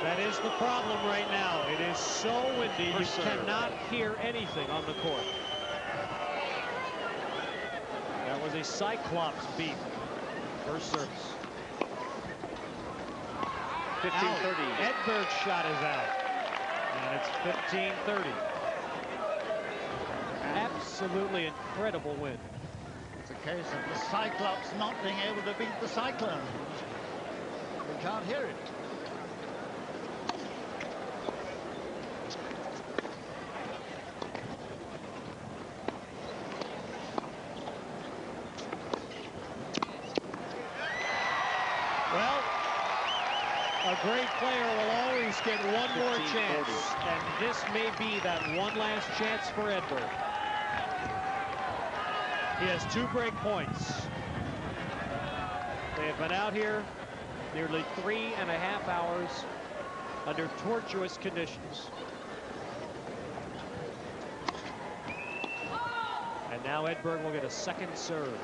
That is the problem right now. It is so windy, you cannot hear anything on the court. That was a Cyclops beat. First service. 15-30. Edberg's shot is out. And it's 15-30. Absolutely incredible win. It's a case of the Cyclops not being able to beat the Cyclone. We can't hear it. Well, a great player will always get one more chance, and this may be that one last chance for Edberg. He has 2 break points. They have been out here nearly 3.5 hours under tortuous conditions. And now Edberg will get a second serve.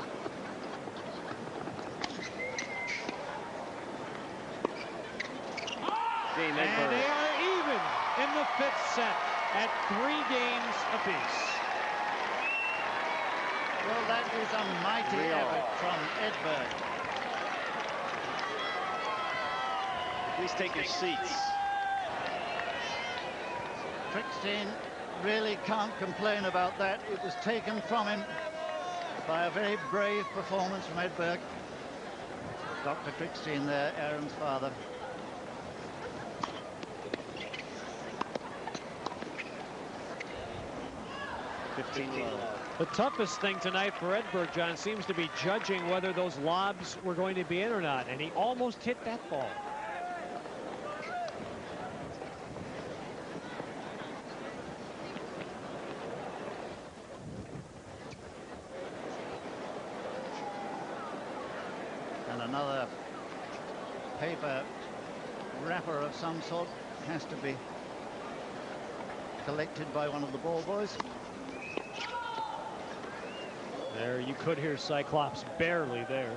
And they are even in the 5th set at 3 games apiece. Well, that is a mighty effort from Edberg. Please take your seats. Krickstein really can't complain about that. It was taken from him by a very brave performance from Edberg. Dr. Krickstein there, Aaron's father. The toughest thing tonight for Edberg, John, seems to be judging whether those lobs were going to be in or not, and he almost hit that ball. And another paper wrapper of some sort has to be collected by one of the ball boys. There, you could hear Cyclops barely there.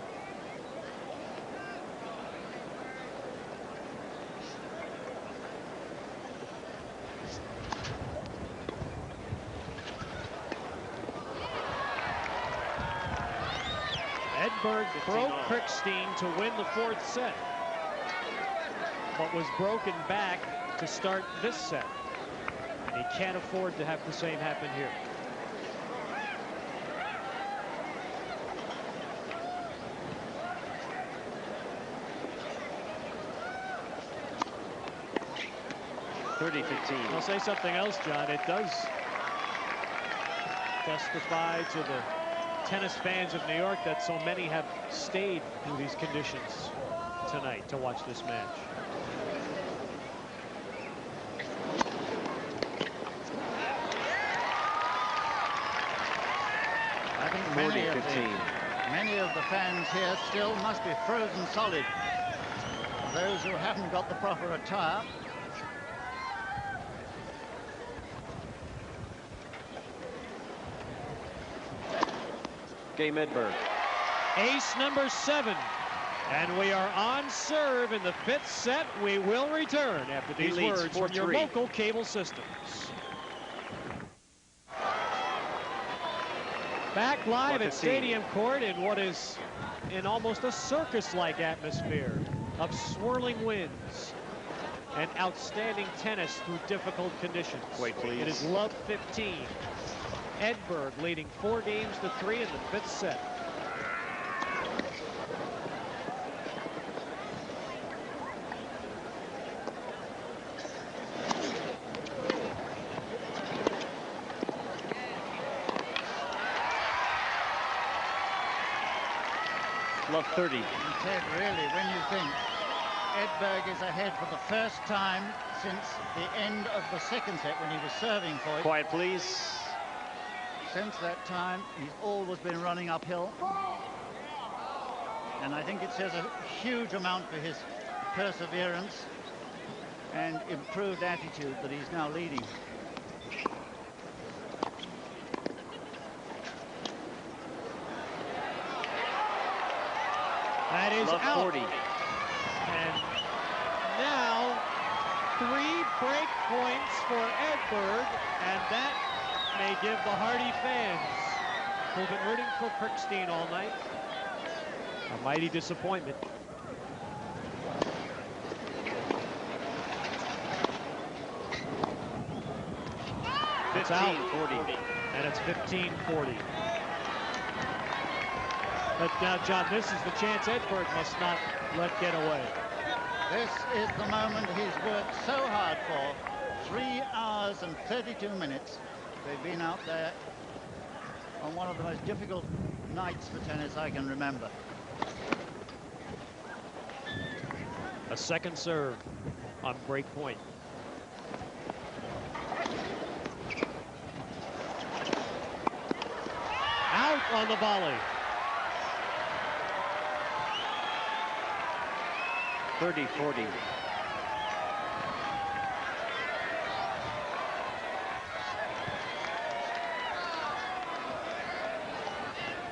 Edberg broke Krickstein to win the 4th set, but was broken back to start this set. And he can't afford to have the same happen here. I'll say something else, John. It does testify to the tennis fans of New York that so many have stayed through these conditions tonight to watch this match. I think many of the fans here still must be frozen solid. Those who haven't got the proper attire. Game Edberg. Ace number 7. And we are on serve in the 5th set. We will return after these words from your local cable systems. Back live at Stadium Court in what is in almost a circus-like atmosphere of swirling winds and outstanding tennis through difficult conditions. Wait, please. It is love 15. Edberg leading 4 games to 3 in the 5th set. Love 30. And Ted, really, when you think Edberg is ahead for the first time since the end of the second set when he was serving for it. Quiet, please. Since that time, he's always been running uphill. And I think it says a huge amount for his perseverance and improved attitude that he's now leading. That is Love out. 40. And now 3 break points for Edberg, and that may give the Hardy fans who've been rooting for Krickstein all night a mighty disappointment. It's 15-40. out, and it's 15-40. But now, John, this is the chance Edberg must not let get away. This is the moment he's worked so hard for. 3 hours and 32 minutes. They've been out there on one of the most difficult nights for tennis I can remember. A second serve on break point. Out on the volley. 30-40.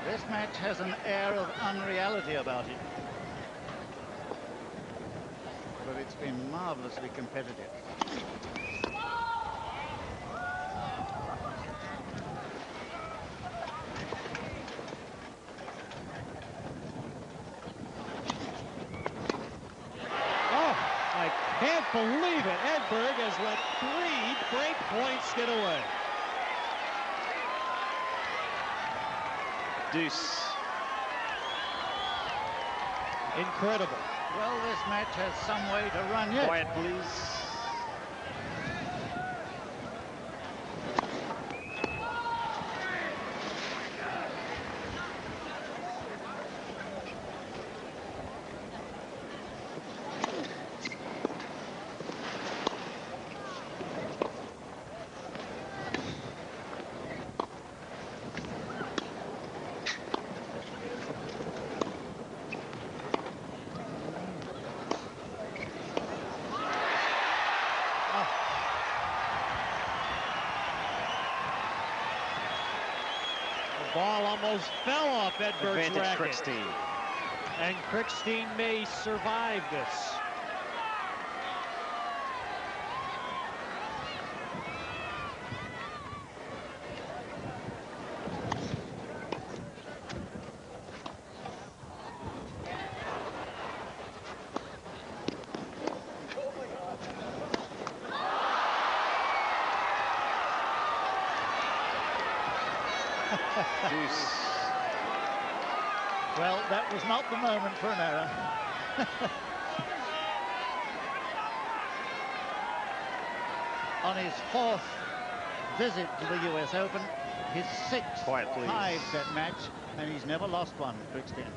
This match has an air of unreality about it. But it's been marvelously competitive. Can't believe it. Edberg has let 3 break points get away. Deuce. Incredible. Well, this match has some way to run yet. Quiet, please. Ball almost fell off Edberg's Advantage racket. Krickstein. And Krickstein may survive this. Deuce. Well, that was not the moment for an error. On his 4th visit to the US Open, his 6th 5-set match, and he's never lost one, Krickstein.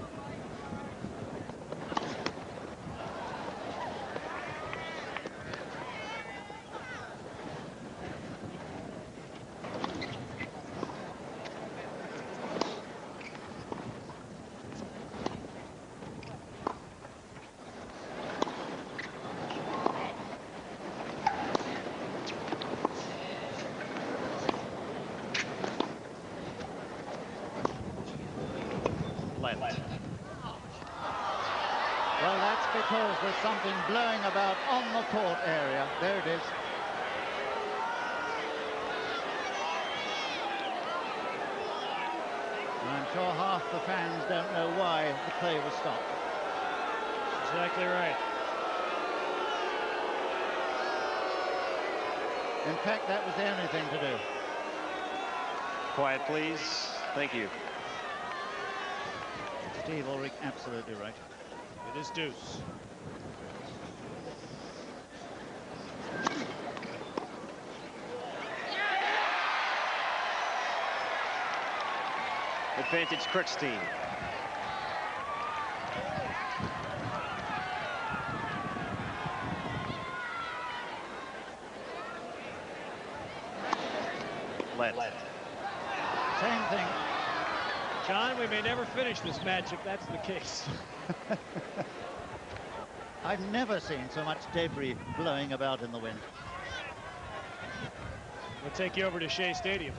Well, that's because there's something blowing about on the court area. There it is. I'm sure half the fans don't know why the play was stopped. Exactly right. In fact, that was the only thing to do. Quiet, please. Thank you. Steve Ulrich, absolutely right. It is deuce. Advantage Krickstein. let. Same thing. John, we may never finish this match if that's the case. I've never seen so much debris blowing about in the wind. We'll take you over to Shea Stadium.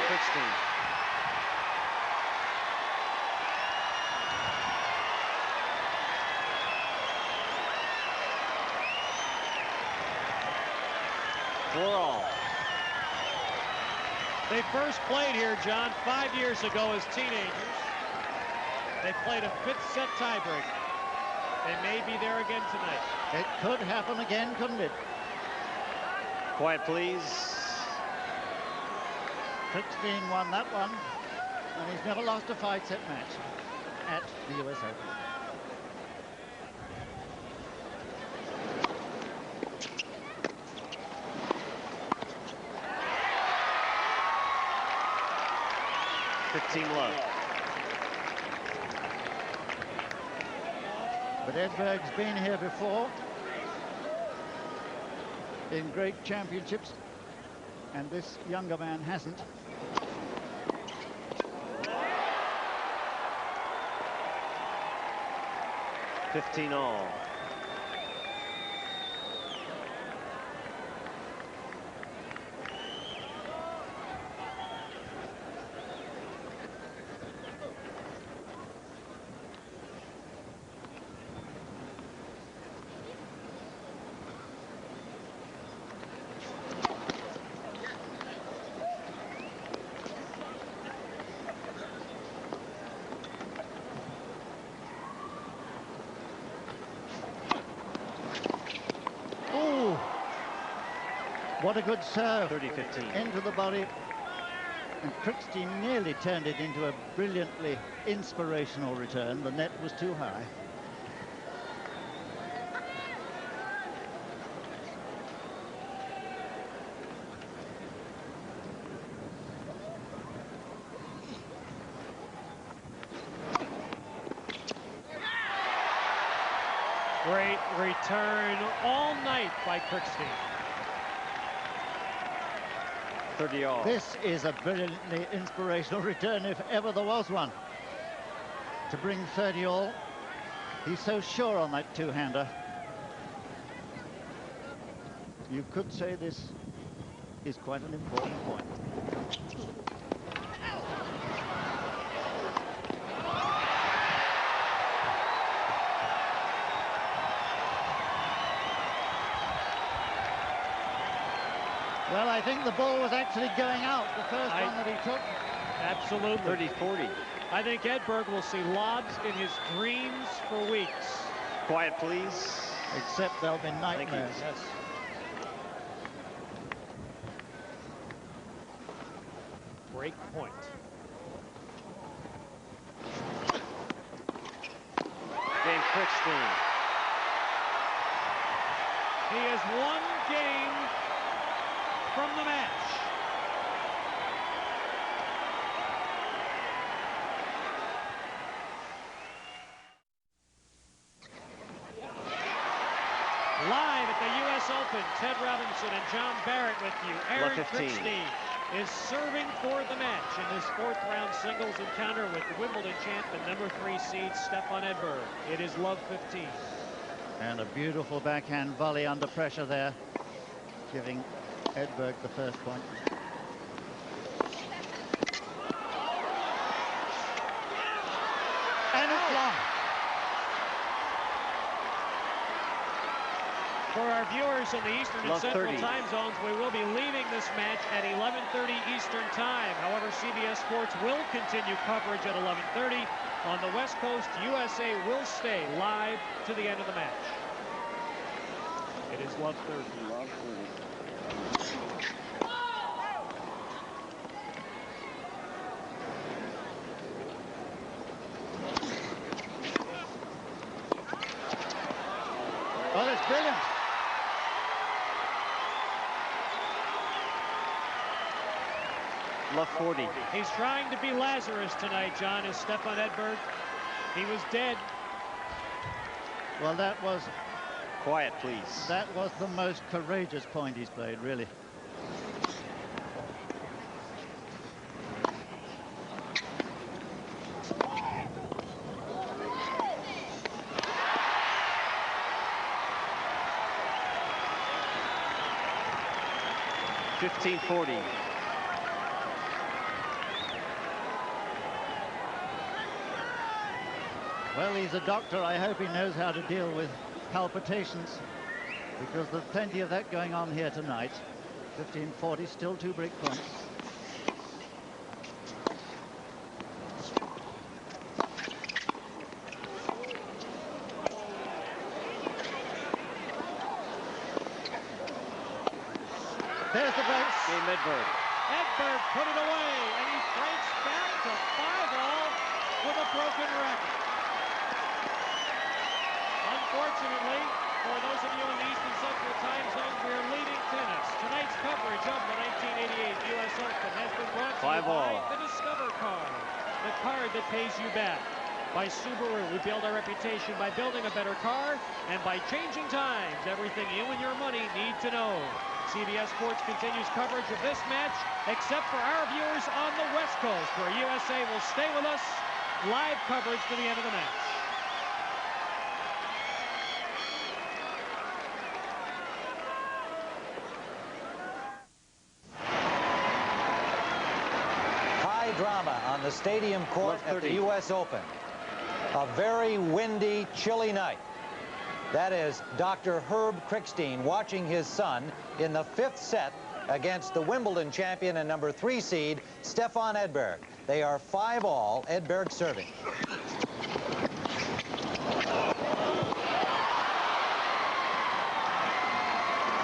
Krickstein. They first played here, John, 5 years ago as teenagers. They played a 5th set tiebreak. They may be there again tonight. It could happen again, couldn't it? Quiet, please. Krickstein won that one, and he's never lost a 5-set match at the US Open. Love. But Edberg's been here before in great championships, and this younger man hasn't. $15-all. What a good serve. 30-15. Into the body. And Krickstein nearly turned it into a brilliantly inspirational return. The net was too high. Great return all night by Krickstein. 30-all. This is a brilliantly inspirational return, if ever there was one. To bring 30-all. He's so sure on that two-hander. You could say this is quite an important point. Well, I think the ball was actually going out, the first one that he took. Absolutely. 30-40. I think Edberg will see lobs in his dreams for weeks. Quiet, please. Except there'll be nightmares. Yes. Break point. Game Krickstein. He has won game from the match. Live at the US Open, Ted Robinson and John Barrett with you. Aaron Krickstein is serving for the match in his 4th round singles encounter with the Wimbledon champ and #3 seed Stefan Edberg. It is love 15. And a beautiful backhand volley under pressure there, giving Edberg the first point. And it's long. For our viewers in the Eastern and Central 30. time zones, we will be leaving this match at 11:30 Eastern time. However, CBS Sports will continue coverage at 11:30. On the West Coast, USA will stay live to the end of the match. It is love 30. Love 30. Well, it's brilliant. love 40. He's trying to be Lazarus tonight, John, is Stefan Edberg. He was dead. Well, that was... Quiet, please. That was the most courageous point he's played, really. $15.40. Well, he's a doctor. I hope he knows how to deal with palpitations, because there's plenty of that going on here tonight. 15.40, still 2 break points. There's the break. Game Edberg. Edberg put it away, and he breaks back to 5-all with a broken racket. Unfortunately, for those of you in the Eastern Central Time Zone, we're leading tennis. Tonight's coverage of the 1988 U.S. Open has been brought to you by the Discover Card, the card that pays you back. By Subaru, we build our reputation by building a better car, and by changing times, everything you and your money need to know. CBS Sports continues coverage of this match, except for our viewers on the West Coast, where USA will stay with us. Live coverage to the end of the match. High drama on the stadium court at the U.S. Open. A very windy, chilly night. That is Dr. Herb Krickstein watching his son in the 5th set against the Wimbledon champion and number 3 seed, Stefan Edberg. They are 5-all, Edberg serving.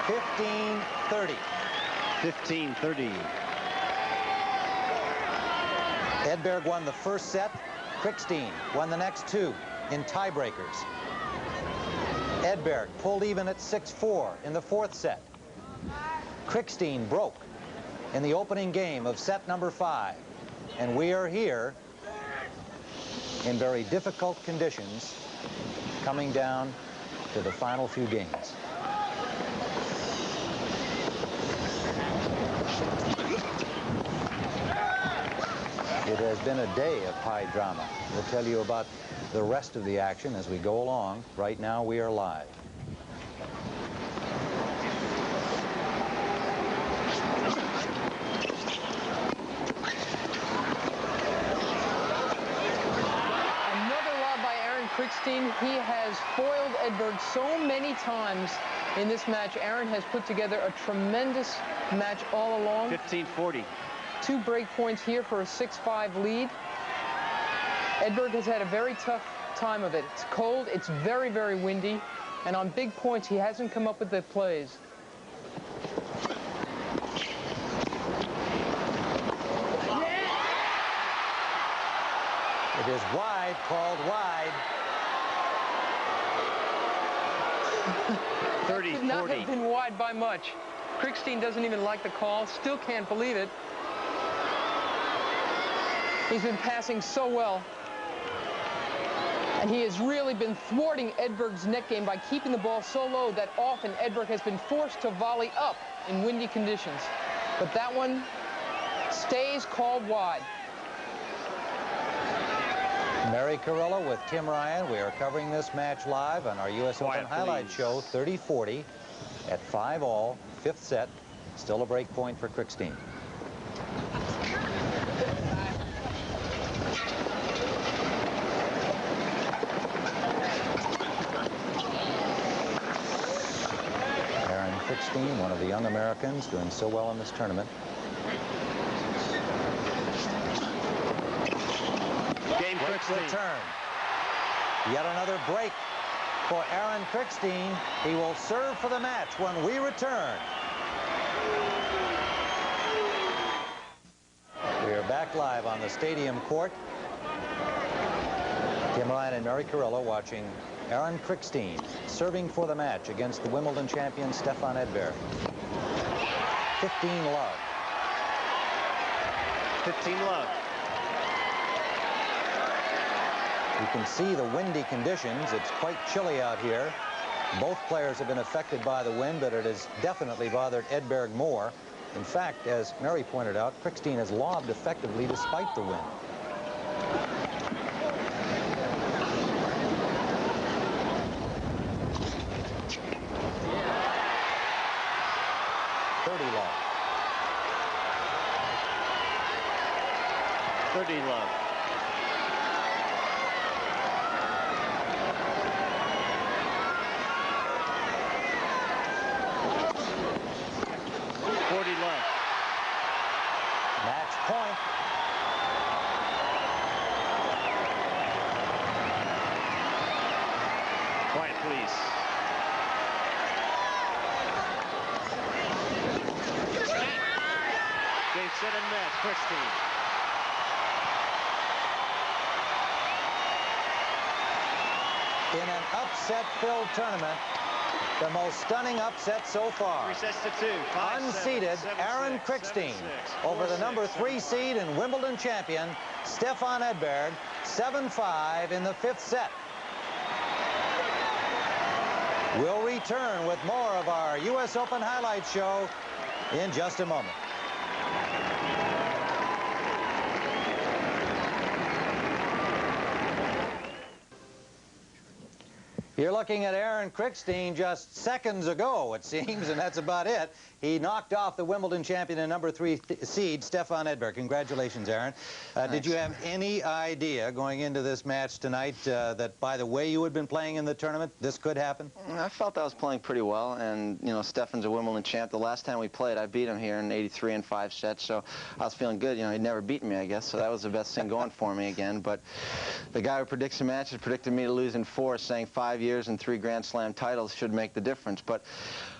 $15.30. 15.30. Edberg won the 1st set. Krickstein won the next 2 in tiebreakers. Edberg pulled even at 6-4 in the 4th set. Krickstein broke in the opening game of set number 5. And we are here in very difficult conditions coming down to the final few games. It has been a day of high drama. We'll tell you about the rest of the action as we go along. Right now, we are live. Another lob by Aaron Krickstein. He has foiled Edberg so many times in this match. Aaron has put together a tremendous match all along. 15.40. 2 break points here for a 6-5 lead. Edberg has had a very tough time of it. It's cold, it's very, very windy, and on big points, he hasn't come up with the plays. It is wide, called wide. 30-40. Could not have been wide by much. Krickstein doesn't even like the call, still can't believe it. He's been passing so well. And he has really been thwarting Edberg's net game by keeping the ball so low that often Edberg has been forced to volley up in windy conditions. But that one stays called wide. Mary Carrillo with Tim Ryan. We are covering this match live on our U.S. Open Highlight Show, 30-40 at 5-all, 5th set. Still a break point for Krickstein. Krickstein, one of the young Americans doing so well in this tournament. Game Krickstein. Return. Yet another break for Aaron Krickstein. He will serve for the match when we return. We are back live on the stadium court. Tim Ryan and Mary Carrillo watching Aaron Krickstein serving for the match against the Wimbledon champion Stefan Edberg. 15 love. 15 love. You can see the windy conditions. It's quite chilly out here. Both players have been affected by the wind, but it has definitely bothered Edberg more. In fact, as Mary pointed out, Krickstein has lobbed effectively despite the wind. Love. 30 love. Match point. Quiet, please. Game, set, and match, Krickstein. In an upset-filled tournament, the most stunning upset so far. 3 sets to 2. 5, Unseeded 7, Aaron 6, Krickstein 7, 6, over 4, the number 6, 3 7, seed and Wimbledon champion, Stefan Edberg, 7-5 in the 5th set. We'll return with more of our U.S. Open highlight show in just a moment. You're looking at Aaron Krickstein just seconds ago, it seems, and that's about it. He knocked off the Wimbledon champion and number 3 seed, Stefan Edberg. Congratulations, Aaron. Did you have any idea going into this match tonight that by the way you had been playing in the tournament, this could happen? I felt I was playing pretty well, and, you know, Stefan's a Wimbledon champ. The last time we played, I beat him here in 83 in 5 sets, so I was feeling good. You know, he'd never beaten me, I guess, so that was the best thing going for me again. But the guy who predicts the matches predicted me to lose in 4, saying 5 years and 3 Grand Slam titles should make the difference. But,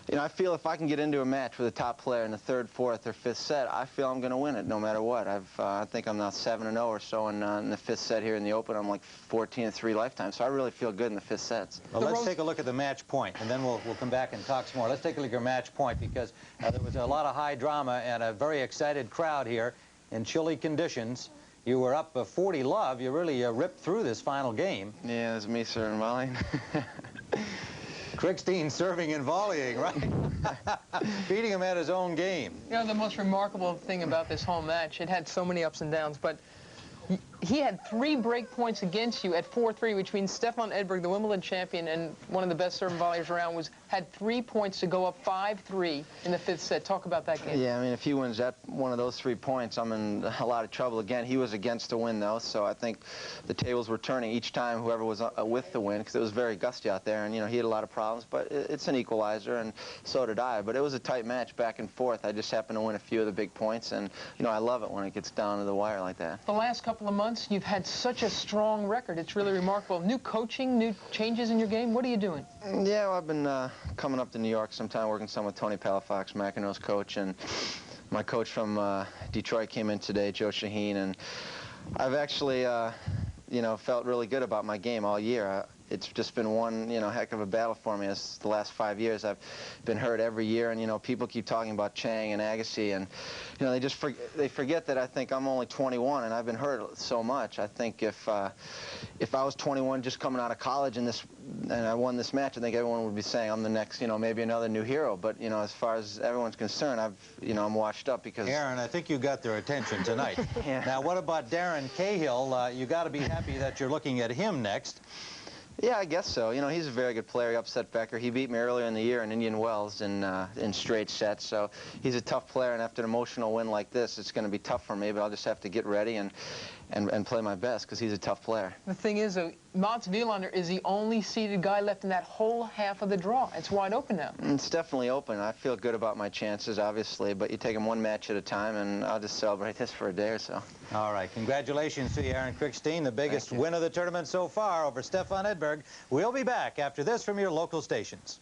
you know, I feel if I can get into a match with a top player in the 3rd, 4th, or 5th set, I feel I'm going to win it no matter what. I think I'm now 7-0 or so in the 5th set here in the Open. I'm like 14-3 lifetime, so I really feel good in the 5th sets. Well, let's take a look at the match point, and then we'll come back and talk some more. Let's take a look at your match point, because there was a lot of high drama and a very excited crowd here in chilly conditions. You were up 40 love. You really ripped through this final game. Yeah, it was me serving volleying. Krickstein serving and volleying, right? Beating him at his own game. You know, the most remarkable thing about this whole match, it had so many ups and downs, but he had 3 break points against you at 4-3, which means Stefan Edberg, the Wimbledon champion and one of the best serving volleyers around, had 3 points to go up 5-3 in the 5th set. Talk about that game. Yeah, I mean, if he wins that one of those 3 points, I'm in a lot of trouble again. He was against the win, though, so I think the tables were turning each time whoever was with the win, because it was very gusty out there, and, you know, he had a lot of problems, but it's an equalizer, and so did I. But it was a tight match back and forth. I just happened to win a few of the big points, and, you know, I love it when it gets down to the wire like that. The last couple of months, you've had such a strong record. It's really remarkable. New coaching, new changes in your game. What are you doing? Yeah, well, I've been coming up to New York sometime, working some with Tony Palafox, McEnroe's coach, and my coach from Detroit came in today, Joe Shaheen, and I've actually, you know, felt really good about my game all year. It's just been one, you know, heck of a battle for me as the last 5 years. I've been hurt every year, and, you know, people keep talking about Chang and Agassi, and, you know, they forget that I think I'm only 21, and I've been hurt so much. I think if I was 21 just coming out of college and I won this match, I think everyone would be saying I'm the next, you know, maybe another new hero. But, you know, as far as everyone's concerned, I'm washed up because... Aaron, I think you got their attention tonight. Yeah. Now, what about Darren Cahill? You got to be happy that you're looking at him next. Yeah, I guess so. You know, he's a very good player. He upset Becker. He beat me earlier in the year in Indian Wells in straight sets. So he's a tough player, and after an emotional win like this, it's going to be tough for me, but I'll just have to get ready and play my best because he's a tough player. The thing is, Mats Wilander is the only seeded guy left in that whole half of the draw. It's wide open now. It's definitely open. I feel good about my chances, obviously, but you take them one match at a time, and I'll just celebrate this for a day or so. All right. Congratulations to you, Aaron Krickstein, the biggest win of the tournament so far over Stefan Edberg. We'll be back after this from your local stations.